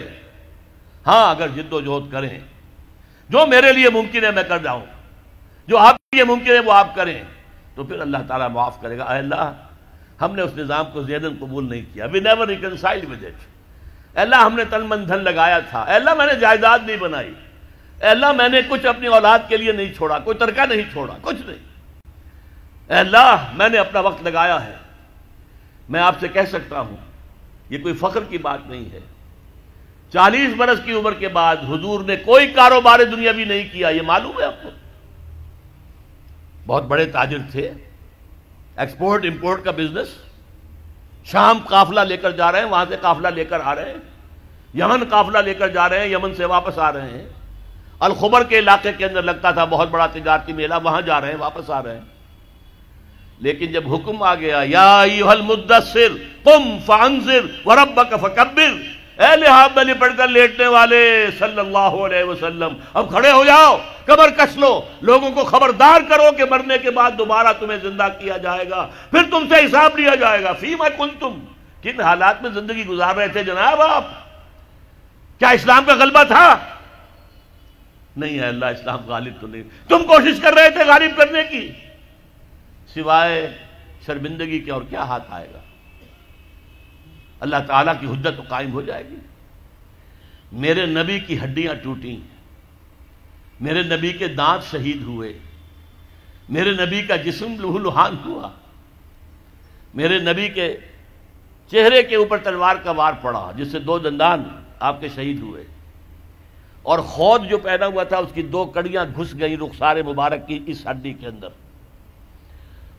ہاں اگر جد و جہد کریں، جو میرے لیے ممکن ہے میں کر جاؤں، جو آپ کے لیے ممکن ہے وہ آپ کریں، تو پھر اللہ تعالیٰ معاف کرے گا۔ اے اللہ ہم نے اس نظام کو ذہناً قبول نہیں کیا، we never reconciled with it۔ اے اللہ ہم نے تن من دھن لگایا تھا، اے اللہ میں نے جائیداد نہیں بنائی، اے اللہ میں نے کچھ اپنی اولاد کے لیے نہیں چھوڑا، کوئی ترکہ نہیں چھوڑا، کچھ نہیں، اے اللہ میں نے اپنا وقت لگایا ہے۔ میں آپ سے کہہ سکتا ہوں یہ کوئی فخر کی بات نہیں ہے، 40 برس کی عمر کے بعد حضور نے کوئی کاروبار دنیاوی نہیں کیا، یہ معلوم ہے آپ کو۔ بہت بڑے تاجر تھے، ایکسپورٹ امپورٹ کا بزنس، شام قافلہ لے کر جا رہے ہیں، وہاں سے قافلہ لے کر آ رہے ہیں، یمن قافلہ لے کر جا رہے ہیں، یمن سے واپس آ رہے ہیں، الخبر کے علاقے کے اندر لگتا تھا بہت بڑا تجارتی میلہ، وہاں جا رہے ہیں، واپس آ رہے ہیں۔ لیکن جب حکم آ گیا یا ایھا المدثر قم فانذر وربک فکبر، اے لحاف میں لپٹ کر لیٹنے والے صلی اللہ علیہ وسلم اب کھڑے ہو جاؤ، کمر کس لو، لوگوں کو خبردار کرو کہ مرنے کے بعد دوبارہ تمہیں زندہ کیا جائے گا، پھر تم سے حساب لیا جائے گا۔ فیما کنتم، کن حالات میں زندگی گزار رہے تھے جناب آپ؟ کیا اسلام کا غلبہ تھا؟ نہیں ہے، اللہ اسلام غالب تو نہیں، تم کوشش کر رہے تھے غالب کرنے کی، سوائے شرمندگی کے اور کیا ہاتھ آئے گا؟ اللہ تعالیٰ کی حجت تو قائم ہو جائے گی۔ میرے نبی کی ہڈیاں ٹوٹیں، میرے نبی کے دانت شہید ہوئے، میرے نبی کا جسم لہو لہان ہوا، میرے نبی کے چہرے کے اوپر تلوار کا وار پڑا جس سے 2 دندان آپ کے شہید ہوئے، اور خود جو پہنا ہوا تھا اس کی 2 کڑیاں گھس گئیں رخسار مبارک کی اس ہڈی کے اندر۔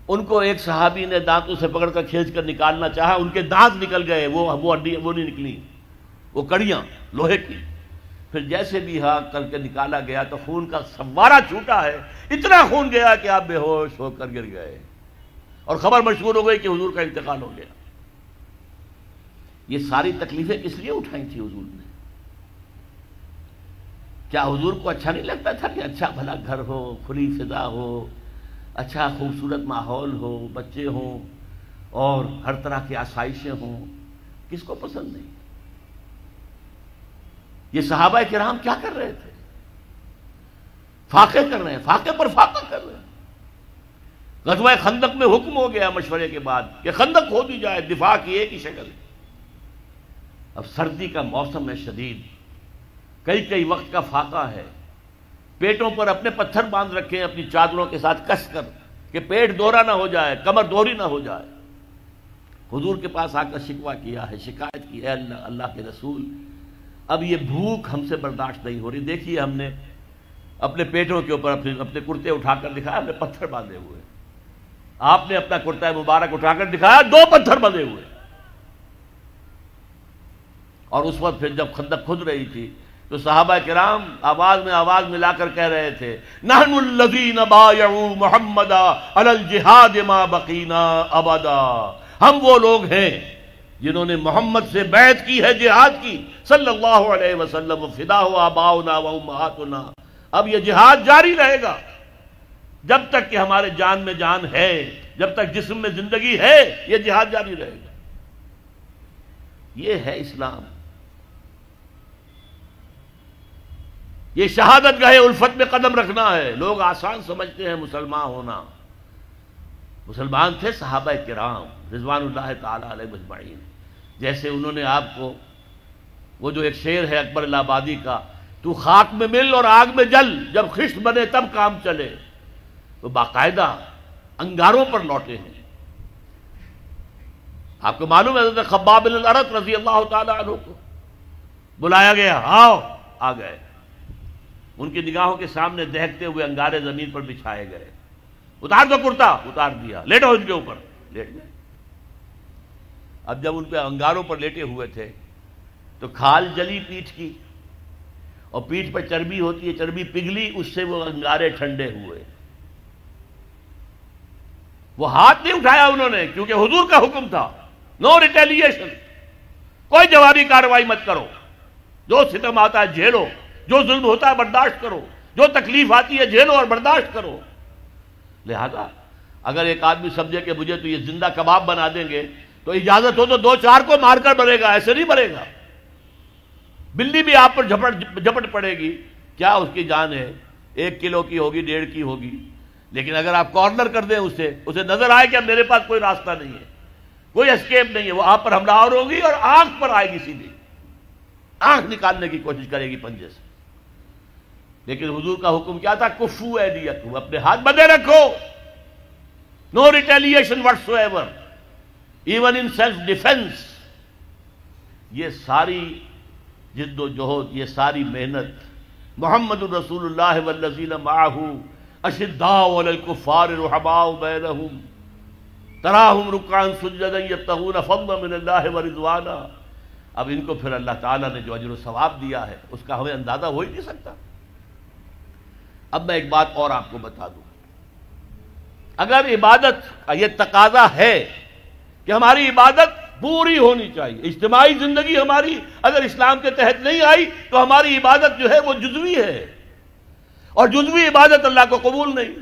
ان کو ایک صحابی نے دانتوں سے پکڑ کر کھینچ کر نکالنا چاہا، ان کے دانت نکل گئے، وہ ہڈی وہ نہیں نکلی، وہ کڑیاں لوہے کی۔ پھر جیسے بھی ہاں کر کے نکالا گیا تو خون کا فوارہ چھوٹا ہے، اتنا خون گیا کہ آپ بے ہوش ہو کر گر گئے، اور خبر مشہور ہو گئی کہ حضور کا انتقال ہو گیا۔ یہ ساری تکلیفیں کس لیے اٹھائی تھی حضور نے؟ کیا حضور کو اچھا نہیں لگتا تھا کہ اچھا بھلا گھر ہو، کھلی فضا ہو، اچھا خوبصورت ماحول ہو، بچے ہوں اور ہر طرح کی آسائشیں ہوں؟ کس کو پسند نہیں؟ یہ صحابہ کرام کیا کر رہے تھے؟ فاقے کر رہے ہیں، فاقے پر فاقہ کر رہے ہیں۔ غزوہ خندق میں حکم ہو گیا مشورے کے بعد کہ خندق کھود دی جائے، دفاع کی ایک ہی شکل۔ اب سردی کا موسم ہے شدید، کئی وقت کا فاقہ ہے، پیٹوں پر اپنے پتھر باندھ رکھے ہیں اپنی چادروں کے ساتھ کس کر کہ پیٹ دوہرا نہ ہو جائے، کمر دوہری نہ ہو جائے۔ حضور کے پاس آ کر شکوہ کیا ہے، شکایت کی، اے اللہ کے رسول اب یہ بھوک ہم سے برداشت نہیں ہو رہی، دیکھیے ہم نے اپنے پیٹوں کے اوپر اپنے کرتے اٹھا کر دکھایا، ہم نے پتھر باندھے ہوئے، آپ نے اپنا کرتا مبارک اٹھا کر دکھایا، 2 پتھر بندھے ہوئے۔ اور اس وقت پھر جب خندق کھد رہی تھی تو صحابہ کرام آواز میں آواز ملا کر کہہ رہے تھے نحن الذین بایعوا محمدا علی الجہاد ما بقینا ابدا، ہم وہ لوگ ہیں جنہوں نے محمد سے بیعت کی ہے جہاد کی صلی اللہ علیہ وسلم، فدا ہو آباؤنا و امہاتنا، اب یہ جہاد جاری رہے گا جب تک کہ ہمارے جان میں جان ہے، جب تک جسم میں زندگی ہے، یہ جہاد جاری رہے گا۔ یہ ہے اسلام. یہ شہادت گاہ الفت میں قدم رکھنا ہے. لوگ آسان سمجھتے ہیں مسلمان ہونا. مسلمان تھے صحابہ کرام رضوان اللہ تعالی علیہ اجمعین. جیسے انہوں نے آپ کو وہ جو ایک شعر ہے اکبر الہ آبادی کا، تو خاک میں مل اور آگ میں جل، جب خشت بنے تب کام چلے، تو باقاعدہ انگاروں پر لوٹے ہیں. آپ کو معلوم ہے حضرت خباب بن الارت رضی اللہ تعالی عنہ کو بلایا گیا، آؤ، آ گئے. ان کی نگاہوں کے سامنے دہکتے ہوئے انگارے زمین پر بچھائے گئے. اتار دو کرتا، اتار دیا. لیٹو ان کے اوپر، لیٹ گئے. اب جب ان پہ انگاروں پر لیٹے ہوئے تھے تو کھال جلی پیٹھ کی، اور پیٹھ پر چربی ہوتی ہے، چربی پگھلی، اس سے وہ انگارے ٹھنڈے ہوئے. وہ ہاتھ نہیں اٹھایا انہوں نے، کیونکہ حضور کا حکم تھا، نو ریٹیلیشن، کوئی جوابی کارروائی مت کرو. جو ستم آتا ہے جھیلو، جو ظلم ہوتا ہے برداشت کرو، جو تکلیف آتی ہے جھیلو اور برداشت کرو. لہذا اگر ایک آدمی سمجھے کہ مجھے تو یہ زندہ کباب بنا دیں گے تو اجازت ہو تو دو چار کو مار کر مرے گا، ایسے نہیں مرے گا. بلی بھی آپ پر جھپٹ پڑے گی، کیا اس کی جان ہے؟ 1 کلو کی ہوگی، 1.5 کی ہوگی. لیکن اگر آپ کارنر کر دیں اسے نظر آئے کہ اب میرے پاس کوئی راستہ نہیں ہے، کوئی اسکیپ نہیں ہے، وہ آپ پر حملہ آور ہوگی اور آنکھ پر آئے گی، سیدھی آنکھ نکالنے کی کوشش کرے گی پنجے سے. لیکن حضور کا حکم کیا تھا؟ کفو ایدیکم، اپنے ہاتھ بندھے رکھو. No retaliation whatsoever, even in self defence. یہ ساری جد و جہد، یہ ساری محنت محمد الرسول اللہ والذین معہ اشداء علی الکفار رحماء بینہم تراہم رکعا سجدا یبتغون فضلا من اللہ ورضوانا. اب ان کو پھر اللہ تعالیٰ نے جو اجر و ثواب دیا ہے اس کا ہمیں اندازہ ہو ہی نہیں سکتا. اب میں ایک بات اور آپ کو بتا دوں. اگر عبادت کا یہ تقاضا ہے کہ ہماری عبادت پوری ہونی چاہیے، اجتماعی زندگی ہماری اگر اسلام کے تحت نہیں آئی تو ہماری عبادت جو ہے وہ جزوی ہے، اور جزوی عبادت اللہ کو قبول نہیں.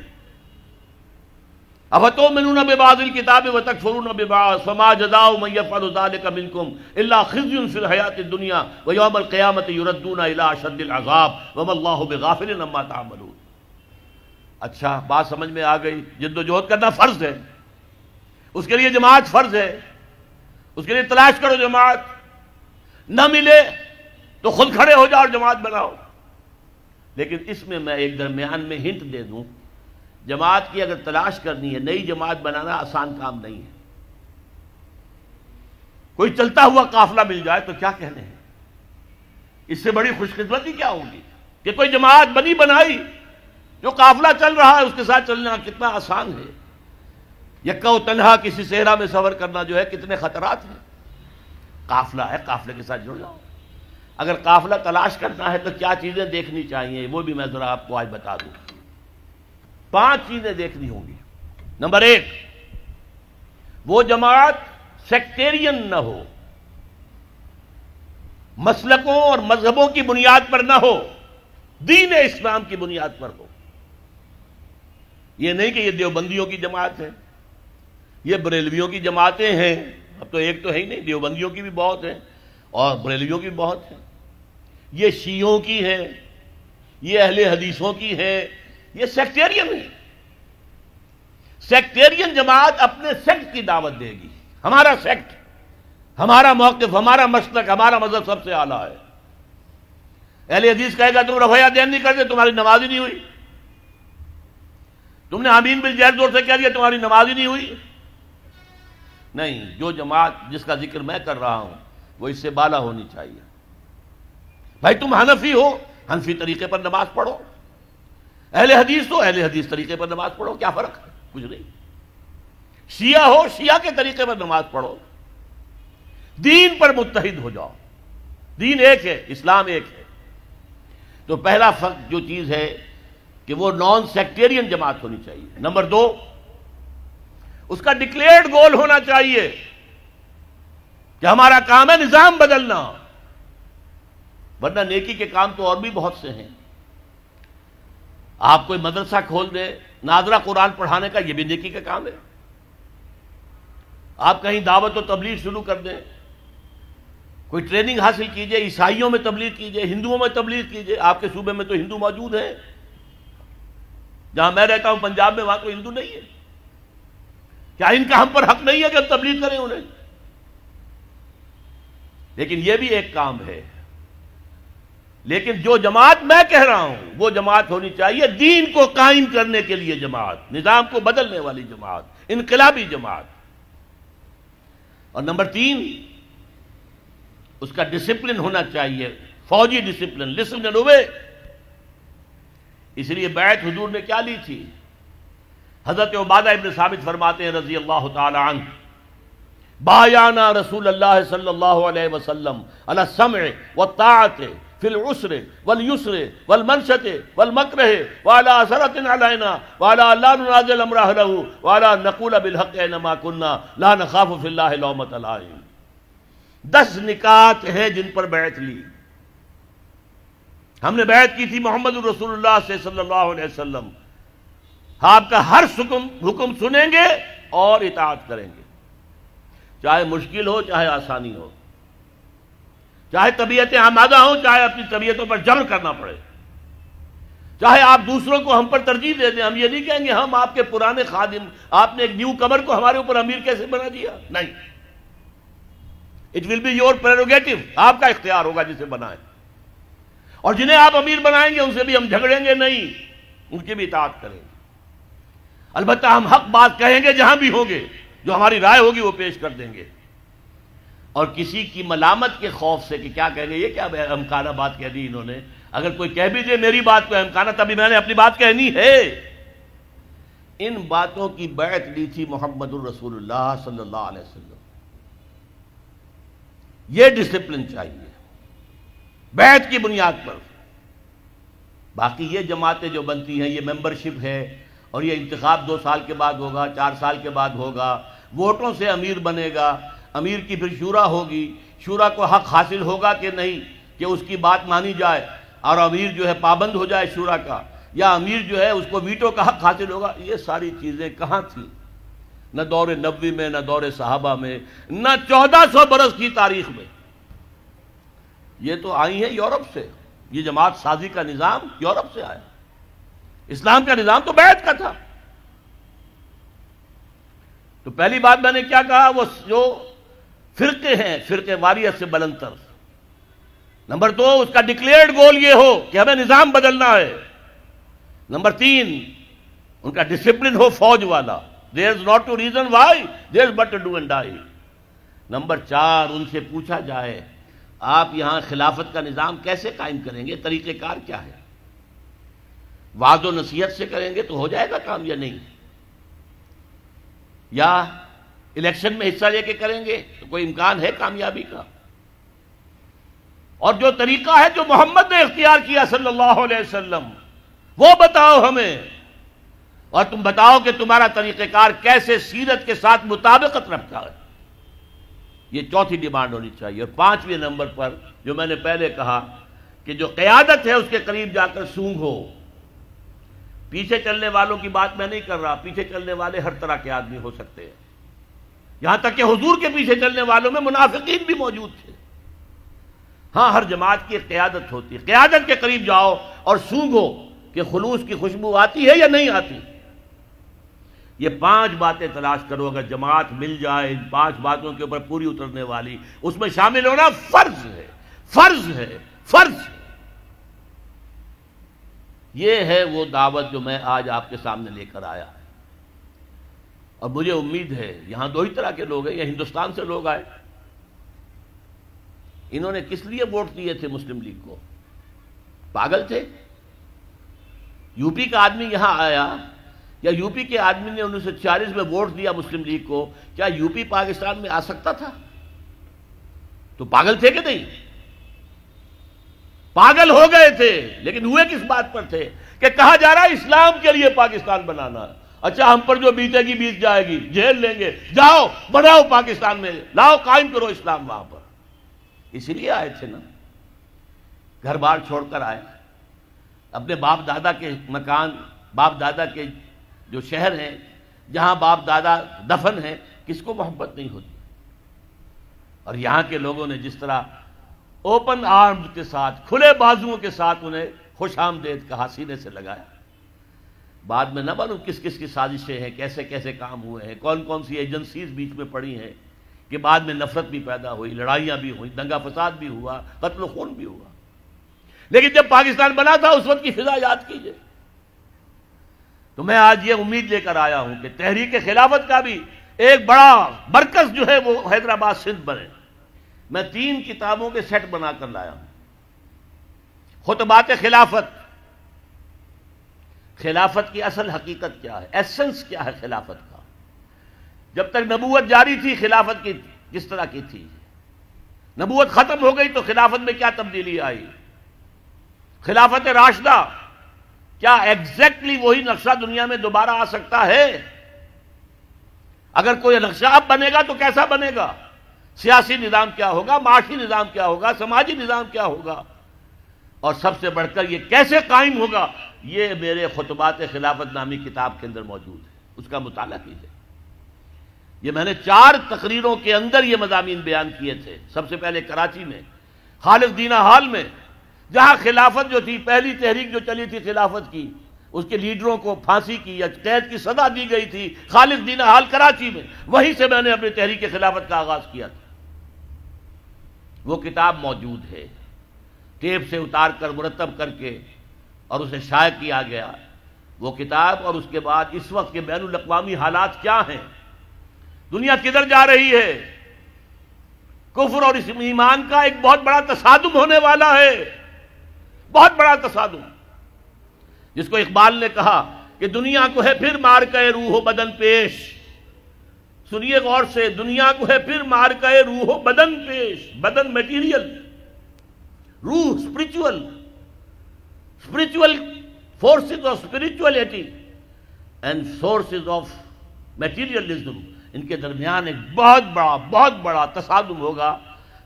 افتؤمنون ببعض الکتاب وتکفرون ببعض فما جزاء من یفعل ذلک منکم الا خزی فی الحیاۃ الدنیا ویوم القیامۃ یردون الی اشد العذاب وما اللہ بغافل عما تعملون. اچھا، بات سمجھ میں آ گئی. جد و جہد کرنا فرض ہے، اس کے لیے جماعت فرض ہے، اس کے لیے تلاش کرو جماعت. نہ ملے تو خود کھڑے ہو جاؤ اور جماعت بناؤ. لیکن اس میں ایک درمیان میں ہنٹ دے دوں، جماعت کی اگر تلاش کرنی ہے، نئی جماعت بنانا آسان کام نہیں ہے. کوئی چلتا ہوا قافلہ مل جائے تو کیا کہنے ہیں؟ اس سے بڑی خوش قسمتی کیا ہوگی کہ کوئی جماعت بنائی، جو قافلہ چل رہا ہے اس کے ساتھ چلنا کتنا آسان ہے. یکا و تنہا کسی صحرا میں سفر کرنا جو ہے کتنے خطرات ہیں. قافلہ ہے، قافلے کے ساتھ جڑ جاؤ. اگر قافلہ تلاش کرنا ہے تو کیا چیزیں دیکھنی چاہیے وہ بھی میں ذرا آپ کو آج بتا دوں. 5 چیزیں دیکھنی ہوں گی. نمبر 1، وہ جماعت سیکٹیرین نہ ہو، مسلکوں اور مذہبوں کی بنیاد پر نہ ہو، دین اسلام کی بنیاد پر ہو. یہ نہیں کہ یہ دیوبندیوں کی جماعت ہے، یہ بریلویوں کی جماعتیں ہیں. اب تو ایک تو ہے ہی نہیں، دیوبندیوں کی بھی بہت ہیں اور بریلویوں کی بھی بہت ہیں. یہ شیعوں کی ہیں، یہ اہل حدیثوں کی ہیں، یہ سیکٹیرین ہے. سیکٹیرین جماعت اپنے سیکٹ کی دعوت دے گی. ہمارا سیکٹ، ہمارا موقف، ہمارا مسلک، ہمارا مذہب سب سے اعلیٰ ہے. اہل حدیث کہے گا تم رفع دین نہیں کرتے، تمہاری نماز ہی نہیں ہوئی. تم نے آمین بالجہر زور سے کہہ دیا، تمہاری نماز ہی نہیں ہوئی. نہیں، جو جماعت جس کا ذکر میں کر رہا ہوں وہ اس سے بالا ہونی چاہیے. بھائی تم حنفی ہو، حنفی طریقے پر نماز پڑھو. اہل حدیث ہو، اہل حدیث طریقے پر نماز پڑھو. کیا فرق ہے؟ کچھ نہیں. شیعہ ہو، شیعہ کے طریقے پر نماز پڑھو. دین پر متحد ہو جاؤ. دین ایک ہے، اسلام ایک ہے. تو پہلا فرق جو چیز ہے کہ وہ نان سیکٹیرین جماعت ہونی چاہیے. نمبر 2، اس کا ڈکلیئرڈ گول ہونا چاہیے کہ ہمارا کام ہے نظام بدلنا. ورنہ نیکی کے کام تو اور بھی بہت سے ہیں. آپ کوئی مدرسہ کھول دیں، ناظرہ قرآن پڑھانے کا، یہ بھی نیکی کا کام ہے. آپ کہیں دعوت و تبلیغ شروع کر دیں، کوئی ٹریننگ حاصل کیجئے، عیسائیوں میں تبلیغ کیجئے، ہندوؤں میں تبلیغ کیجئے. آپ کے صوبے میں تو ہندو موجود ہیں، جہاں میں رہتا ہوں پنجاب میں، وہاں تو ہندو نہیں ہے. کیا ان کا ہم پر حق نہیں ہے کہ ہم تبلیغ کریں انہیں؟ لیکن یہ بھی ایک کام ہے. لیکن جو جماعت میں کہہ رہا ہوں وہ جماعت ہونی چاہیے دین کو قائم کرنے کے لیے جماعت، نظام کو بدلنے والی جماعت، انقلابی جماعت. اور نمبر 3، اس کا ڈسپلن ہونا چاہیے، فوجی ڈسپلن، لسن اینڈ اوبے. اس لیے بیعت حضور نے کیا لی تھی؟ حضرت عبادہ ابن ثابت فرماتے ہیں رضی اللہ تعالی عنہ، بایعنا رسول اللہ صلی اللہ علیہ وسلم علی السمع والطاعت فی العسر والیسر والمنشط والمکرہ وعلی اثرۃ علینا وعلی لا ننازل امر اہلہ وعلی نقول بالحق اینما کنا لا نخاف فی اللہ لومۃ لائم. 10 نکات ہیں جن پر بیعت لی. ہم نے بیعت کی تھی محمد رسول اللہ سے صلی اللہ علیہ وسلم، آپ کا ہر حکم سنیں گے اور اطاعت کریں گے، چاہے مشکل ہو چاہے آسانی ہو، چاہے طبیعتیں آمادہ ہوں چاہے اپنی طبیعتوں پر جبر کرنا پڑے، چاہے آپ دوسروں کو ہم پر ترجیح دے دیں. ہم یہ نہیں کہیں گے ہم آپ کے پرانے خادم، آپ نے ایک نیو کمر کو ہمارے اوپر امیر کیسے بنا دیا. نہیں، it will be your prerogative, آپ کا اختیار ہوگا جسے بنائیں. اور جنہیں آپ امیر بنائیں گے ان سے بھی ہم جھگڑیں گے نہیں، ان کی بھی اطاعت کریں گے. البتہ ہم حق بات کہیں گے جہاں بھی ہوں گے، جو ہماری رائے ہوگی وہ پیش کر دیں گے. اور کسی کی ملامت کے خوف سے کہ کیا کہیں گے، یہ کیا احمقانہ بات کہہ دی انہوں نے، اگر کوئی کہہ بھی دے میری بات کو احمقانہ، تبھی میں نے اپنی بات کہنی ہے. ان باتوں کی بیعت لی تھی محمد الرسول اللہ صلی اللہ علیہ وسلم. یہ ڈسپلن چاہیے بیعت کی بنیاد پر. باقی یہ جماعتیں جو بنتی ہیں، یہ ممبرشپ ہے اور یہ انتخاب 2 سال کے بعد ہوگا، 4 سال کے بعد ہوگا، ووٹوں سے امیر بنے گا، امیر کی پھر شورا ہوگی، شورا کو حق حاصل ہوگا کہ نہیں کہ اس کی بات مانی جائے اور امیر جو ہے پابند ہو جائے شورا کا، یا امیر جو ہے اس کو ویٹو کا حق حاصل ہوگا. یہ ساری چیزیں کہاں تھیں؟ نہ دور نبوی میں، نہ دور صحابہ میں، نہ 1400 برس کی تاریخ میں. یہ تو آئی ہیں یورپ سے. یہ جماعت سازی کا نظام یورپ سے آیا. اسلام کا نظام تو بیعت کا تھا. تو پہلی بات میں نے کیا کہا، وہ جو فرقے ہیں، فرقے واریت سے بلند تر. نمبر 2، اس کا ڈکلیئرڈ گول یہ ہو کہ ہمیں نظام بدلنا ہے. نمبر 3، ان کا ڈسپلن ہو فوج والا. there is not to reason why, there is but to do and die. Number 4، ان سے پوچھا جائے آپ یہاں خلافت کا نظام کیسے قائم کریں گے، طریقہ کار کیا ہے؟ وعظ و نصیحت سے کریں گے تو ہو جائے گا کام یا نہیں؟ یا الیکشن میں حصہ لے کے کریں گے تو کوئی امکان ہے کامیابی کا؟ اور جو طریقہ ہے جو محمد نے اختیار کیا صلی اللہ علیہ وسلم، وہ بتاؤ ہمیں، اور تم بتاؤ کہ تمہارا طریقہ کار کیسے سیرت کے ساتھ مطابقت رکھتا ہے. یہ چوتھی ڈیمانڈ ہونی چاہیے. اور 5ویں نمبر پر جو میں نے پہلے کہا کہ جو قیادت ہے اس کے قریب جا کر سونگ ہو. پیچھے چلنے والوں کی بات میں نہیں کر رہا، پیچھے چلنے والے ہر طرح کے آدمی ہو سکتے ہیں، یہاں تک کہ حضور کے پیچھے چلنے والوں میں منافقین بھی موجود تھے. ہاں، ہر جماعت کی ایک قیادت ہوتی ہے. قیادت کے قریب جاؤ اور سونگو کہ خلوص کی خوشبو آتی ہے یا نہیں آتی. یہ 5 باتیں تلاش کرو. اگر جماعت مل جائے ان 5 باتوں کے اوپر پوری اترنے والی، اس میں شامل ہونا فرض ہے، فرض ہے، فرض ہے. یہ ہے وہ دعوت جو میں آج آپ کے سامنے لے کر آیا. اور مجھے امید ہے یہاں 2 ہی طرح کے لوگ ہیں. یہ ہندوستان سے لوگ آئے، انہوں نے کس لیے ووٹ دیے تھے مسلم لیگ کو؟ پاگل تھے؟ یو پی کا آدمی یہاں آیا یا یو پی کے آدمی نے 1946 میں ووٹ دیا مسلم لیگ کو، کیا یو پی پاکستان میں آ سکتا تھا؟ تو پاگل تھے کہ نہیں؟ پاگل ہو گئے تھے، لیکن ہوئے کس بات پر تھے کہ کہا جا رہا ہے اسلام کے لیے پاکستان بنانا. اچھا، ہم پر جو بیتے گی بیت جائے گی، جیل لیں گے، جاؤ بناؤ پاکستان میں، لاؤ قائم کرو اسلام وہاں پر. اسی لیے آئے تھے نا، گھر بار چھوڑ کر آئے، اپنے باپ دادا کے مکان، باپ دادا کے جو شہر ہیں جہاں باپ دادا دفن ہیں. کس کو محبت نہیں ہوتی؟ اور یہاں کے لوگوں نے جس طرح اوپن آرمز کے ساتھ، کھلے بازوؤں کے ساتھ انہیں خوش آمدید کہا، سینے سے لگایا. بعد میں نہ معلوم کس کس کی سازشیں ہیں، کیسے کیسے کام ہوئے ہیں، کون کون سی ایجنسیز بیچ میں پڑی ہیں کہ بعد میں نفرت بھی پیدا ہوئی، لڑائیاں بھی ہوئیں، دنگا فساد بھی ہوا، قتل و خون بھی ہوا. لیکن جب پاکستان بنا تھا اس وقت کی فضا یاد کیجئے. تو میں آج یہ امید لے کر آیا ہوں کہ تحریک خلافت کا بھی ایک بڑا مرکز جو ہے وہ حیدرآباد سندھ بنے. میں 3 کتابوں کے سیٹ بنا کر لایا ہوں. خطبات خلافت، خلافت کی اصل حقیقت کیا ہے، ایسنس کیا ہے خلافت کا، جب تک نبوت جاری تھی خلافت کی کس طرح کی تھی، نبوت ختم ہو گئی تو خلافت میں کیا تبدیلی آئی، خلافت راشدہ کیا ایگزیکٹلی وہی نقشہ دنیا میں دوبارہ آ سکتا ہے؟ اگر کوئی نقشہ اب بنے گا تو کیسا بنے گا، سیاسی نظام کیا ہوگا، معاشی نظام کیا ہوگا، سماجی نظام کیا ہوگا، اور سب سے بڑھ کر یہ کیسے قائم ہوگا، یہ میرے خطبات خلافت نامی کتاب کے اندر موجود ہے. اس کا مطالعہ کیجئے. یہ میں نے 4 تقریروں کے اندر یہ مضامین بیان کیے تھے. سب سے پہلے کراچی میں خالد دینہ ہال میں، جہاں خلافت جو تھی، پہلی تحریک جو چلی تھی خلافت کی، اس کے لیڈروں کو پھانسی کی یا قید کی سزا دی گئی تھی خالد دینہ ہال کراچی میں. وہیں سے میں نے اپنی تحریک خلافت کا آغاز کیا تھا. وہ کتاب موجود ہے، ٹیپ سے اتار کر مرتب کر کے اور اسے شائع کیا گیا. وہ کتاب اور اس کے بعد اس وقت کے بین الاقوامی حالات کیا ہیں، دنیا کدھر جا رہی ہے، کفر اور ایمان کا ایک بہت بڑا تصادم ہونے والا ہے، بہت بڑا تصادم، جس کو اقبال نے کہا کہ دنیا کو ہے پھر مار کے روح و بدن پیش. سنیے غور سے، دنیا کو ہے پھر مار کے روح و بدن پیش. بدن میٹیریل، روح spiritual forces of spirituality and sources of materialism, ان کے درمیان ایک بہت بڑا تصادم ہوگا،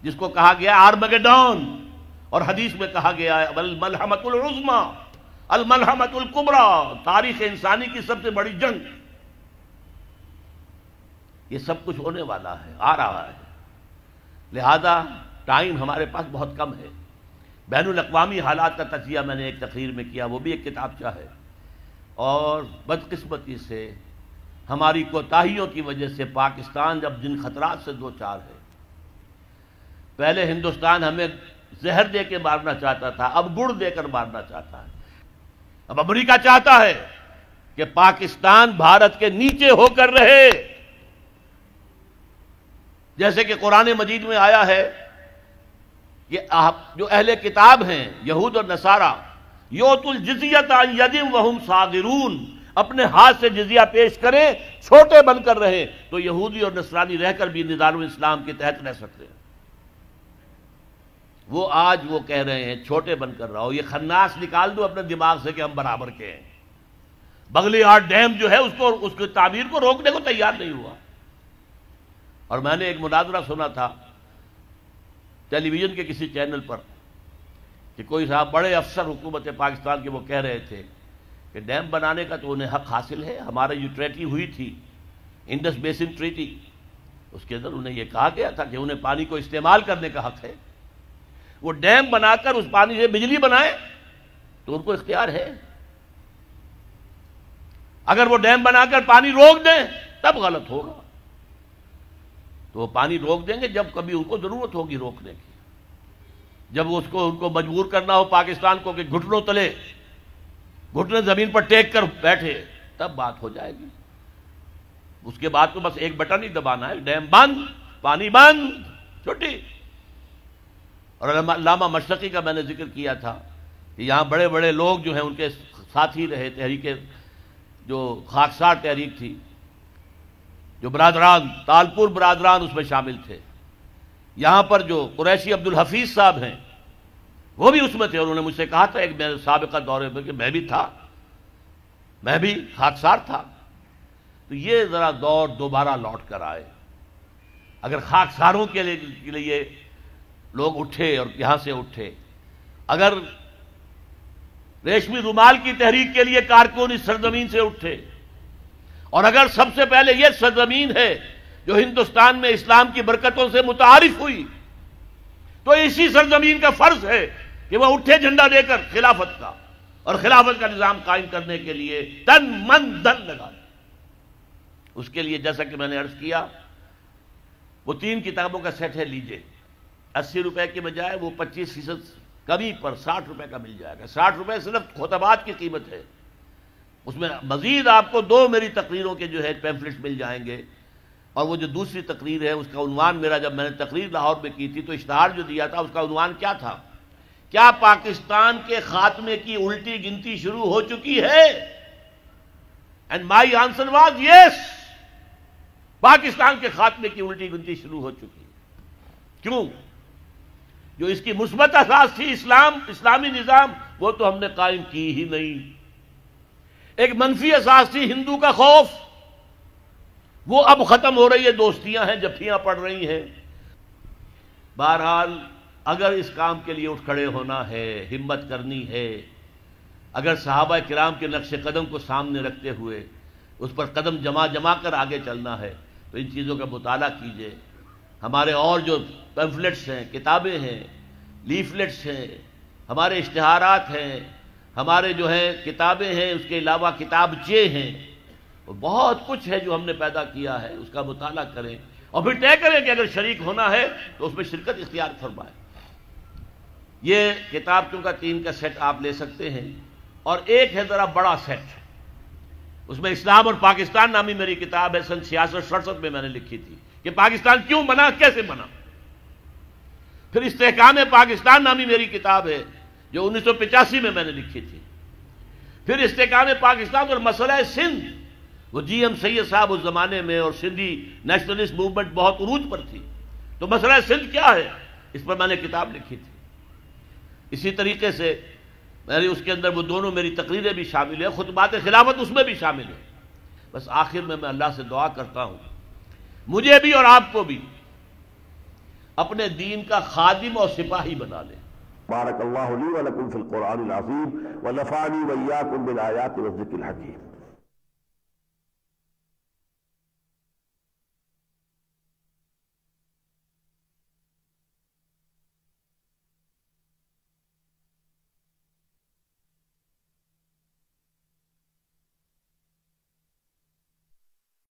جس کو کہا گیا آرمگیڈون، اور حدیث میں کہا گیا ہے الملحمۃ العظمیٰ، الملحمۃ الکبریٰ، تاریخ انسانی کی سب سے بڑی جنگ. یہ سب کچھ ہونے والا ہے، آ رہا ہے. لہذا ٹائم ہمارے پاس بہت کم ہے. بین الاقوامی حالات کا تجزیہ میں نے ایک تقریر میں کیا، وہ بھی ایک کتابچہ ہے. اور بدقسمتی سے ہماری کوتاہیوں کی وجہ سے پاکستان جب جن خطرات سے دوچار ہے، پہلے ہندوستان ہمیں زہر دے کے مارنا چاہتا تھا، اب گڑ دے کر مارنا چاہتا ہے. اب امریکہ چاہتا ہے کہ پاکستان بھارت کے نیچے ہو کر رہے، جیسے کہ قرآن مجید میں آیا ہے کہ جو اہل کتاب ہیں یہود اور نصارہ، یؤت الجزیۃ عن ید وہم صاغرون، اپنے ہاتھ سے جزیہ پیش کریں، چھوٹے بن کر رہیں، تو یہودی اور نصرانی رہ کر بھی نظام الاسلام کے تحت رہ سکتے ہیں. وہ آج وہ کہہ رہے ہیں چھوٹے بن کر رہو. یہ خناس نکال دو اپنے دماغ سے کہ ہم برابر کے ہیں. بغلی ہارٹ ڈیم جو ہے اس کی تعمیر کو روکنے کو تیار نہیں ہوا. اور میں نے ایک مناظرہ سنا تھا ٹیلی ویژن کے کسی چینل پر کہ کوئی صاحب بڑے افسر حکومت پاکستان کے وہ کہہ رہے تھے کہ ڈیم بنانے کا تو انہیں حق حاصل ہے. ہمارے جو ٹریٹی ہوئی تھی انڈس بیسن ٹریٹی، اس کے اندر انہیں یہ کہا گیا تھا کہ انہیں پانی کو استعمال کرنے کا حق ہے. وہ ڈیم بنا کر اس پانی سے بجلی بنائے تو ان کو اختیار ہے. اگر وہ ڈیم بنا کر پانی روک دیں تب غلط ہوگا. تو وہ پانی روک دیں گے جب کبھی ان کو ضرورت ہوگی روکنے کی، جب ان کو مجبور کرنا ہو پاکستان کو کہ گھٹنوں تلے، گھٹنے زمین پر ٹیک کر بیٹھے، تب بات ہو جائے گی. اس کے بعد تو بس ایک بٹن ہی دبانا ہے، ڈیم بند، پانی بند، چھٹی. اور علامہ مشرقی کا میں نے ذکر کیا تھا کہ یہاں بڑے بڑے لوگ جو ہیں ان کے ساتھی رہے، تحریک جو خاکسار تحریک تھی، جو برادران تالپور برادران اس میں شامل تھے. یہاں پر جو قریشی عبدالحفیظ صاحب ہیں وہ بھی اس میں تھے. انہوں نے مجھ سے کہا تھا ایک میرے سابقہ دورے پر کہ میں بھی تھا، میں بھی خاکسار تھا. تو یہ ذرا دور دوبارہ لوٹ کر آئے. اگر خاکساروں کے لیے لوگ اٹھے اور یہاں سے اٹھے، اگر ریشمی رومال کی تحریک کے لیے کارکن اس سرزمین سے اٹھے، اور اگر سب سے پہلے یہ سرزمین ہے جو ہندوستان میں اسلام کی برکتوں سے متعارف ہوئی، تو اسی سرزمین کا فرض ہے کہ وہ اٹھے جھنڈا دے کر خلافت کا اور خلافت کا نظام قائم کرنے کے لیے تن من دھن لگا دے۔ اس کے لیے جیسا کہ میں نے عرض کیا، وہ 3 کتابوں کا سیٹ ہے، لیجئے 80 روپے کے بجائے وہ 25% کمی پر 60 روپے کا مل جائے گا۔ 60 روپے صرف خطبات کی قیمت ہے، اس میں مزید آپ کو 2 میری تقریروں کے جو ہے پیمفلٹس مل جائیں گے، اور وہ جو دوسری تقریر ہے اس کا عنوان میرا، جب میں نے تقریر لاہور میں کی تھی تو اشتہار جو دیا تھا اس کا عنوان کیا تھا؟ کیا پاکستان کے خاتمے کی الٹی گنتی شروع ہو چکی ہے؟ And my answer was yes, Pakistan کے خاتمے کی الٹی گنتی شروع ہو چکی ہے۔ کیوں؟ جو اس کی مثبت اساس تھی اسلامی نظام، وہ تو ہم نے قائم کی ہی نہیں۔ ایک منفی اساس تھی ہندو کا خوف، وہ اب ختم ہو رہی ہے، دوستیاں ہیں، جفیاں پڑ رہی ہیں۔ بہرحال اگر اس کام کے لیے اٹھ کھڑے ہونا ہے، ہمت کرنی ہے، اگر صحابہ کرام کے نقش قدم کو سامنے رکھتے ہوئے اس پر قدم جما کر آگے چلنا ہے، تو ان چیزوں کا مطالعہ کیجئے۔ ہمارے اور جو پیمفلٹس ہیں، کتابیں ہیں، لیفلٹس ہیں، ہمارے اشتہارات ہیں، ہمارے جو ہیں کتابیں ہیں، اس کے علاوہ کتابچے ہیں، بہت کچھ ہے جو ہم نے پیدا کیا ہے، اس کا مطالعہ کریں اور پھر طے کریں کہ اگر شریک ہونا ہے تو اس میں شرکت اختیار فرمائیں۔ یہ کتابوں کا 3 کا سیٹ آپ لے سکتے ہیں، اور ایک ہے ذرا بڑا سیٹ، اس میں اسلام اور پاکستان نامی میری کتاب ہے، سن 66-67 میں میں نے لکھی تھی کہ پاکستان کیوں بنا، کیسے بنا۔ پھر استحکام پاکستان نامی میری کتاب ہے جو 1985 میں نے لکھی تھی۔ پھر استحکام پاکستان اور مسئلہ سندھ، وہ جی ایم سید صاحب اس زمانے میں اور سندھی نیشنلسٹ موومنٹ بہت عروج پر تھی، تو مسئلہ سندھ کیا ہے، اس پر میں نے کتاب لکھی تھی۔ اسی طریقے سے میری اس کے اندر وہ دونوں میری تقریریں بھی شامل ہیں، خطبات خلافت اس میں بھی شامل ہیں۔ بس آخر میں اللہ سے دعا کرتا ہوں مجھے بھی اور آپ کو بھی اپنے دین کا خادم اور سپاہی بنا لے۔ بارک اللہ لی و لکم فی القرآن العظیم ونفعنی و ایاکم بالآیات والذکر الحکیم۔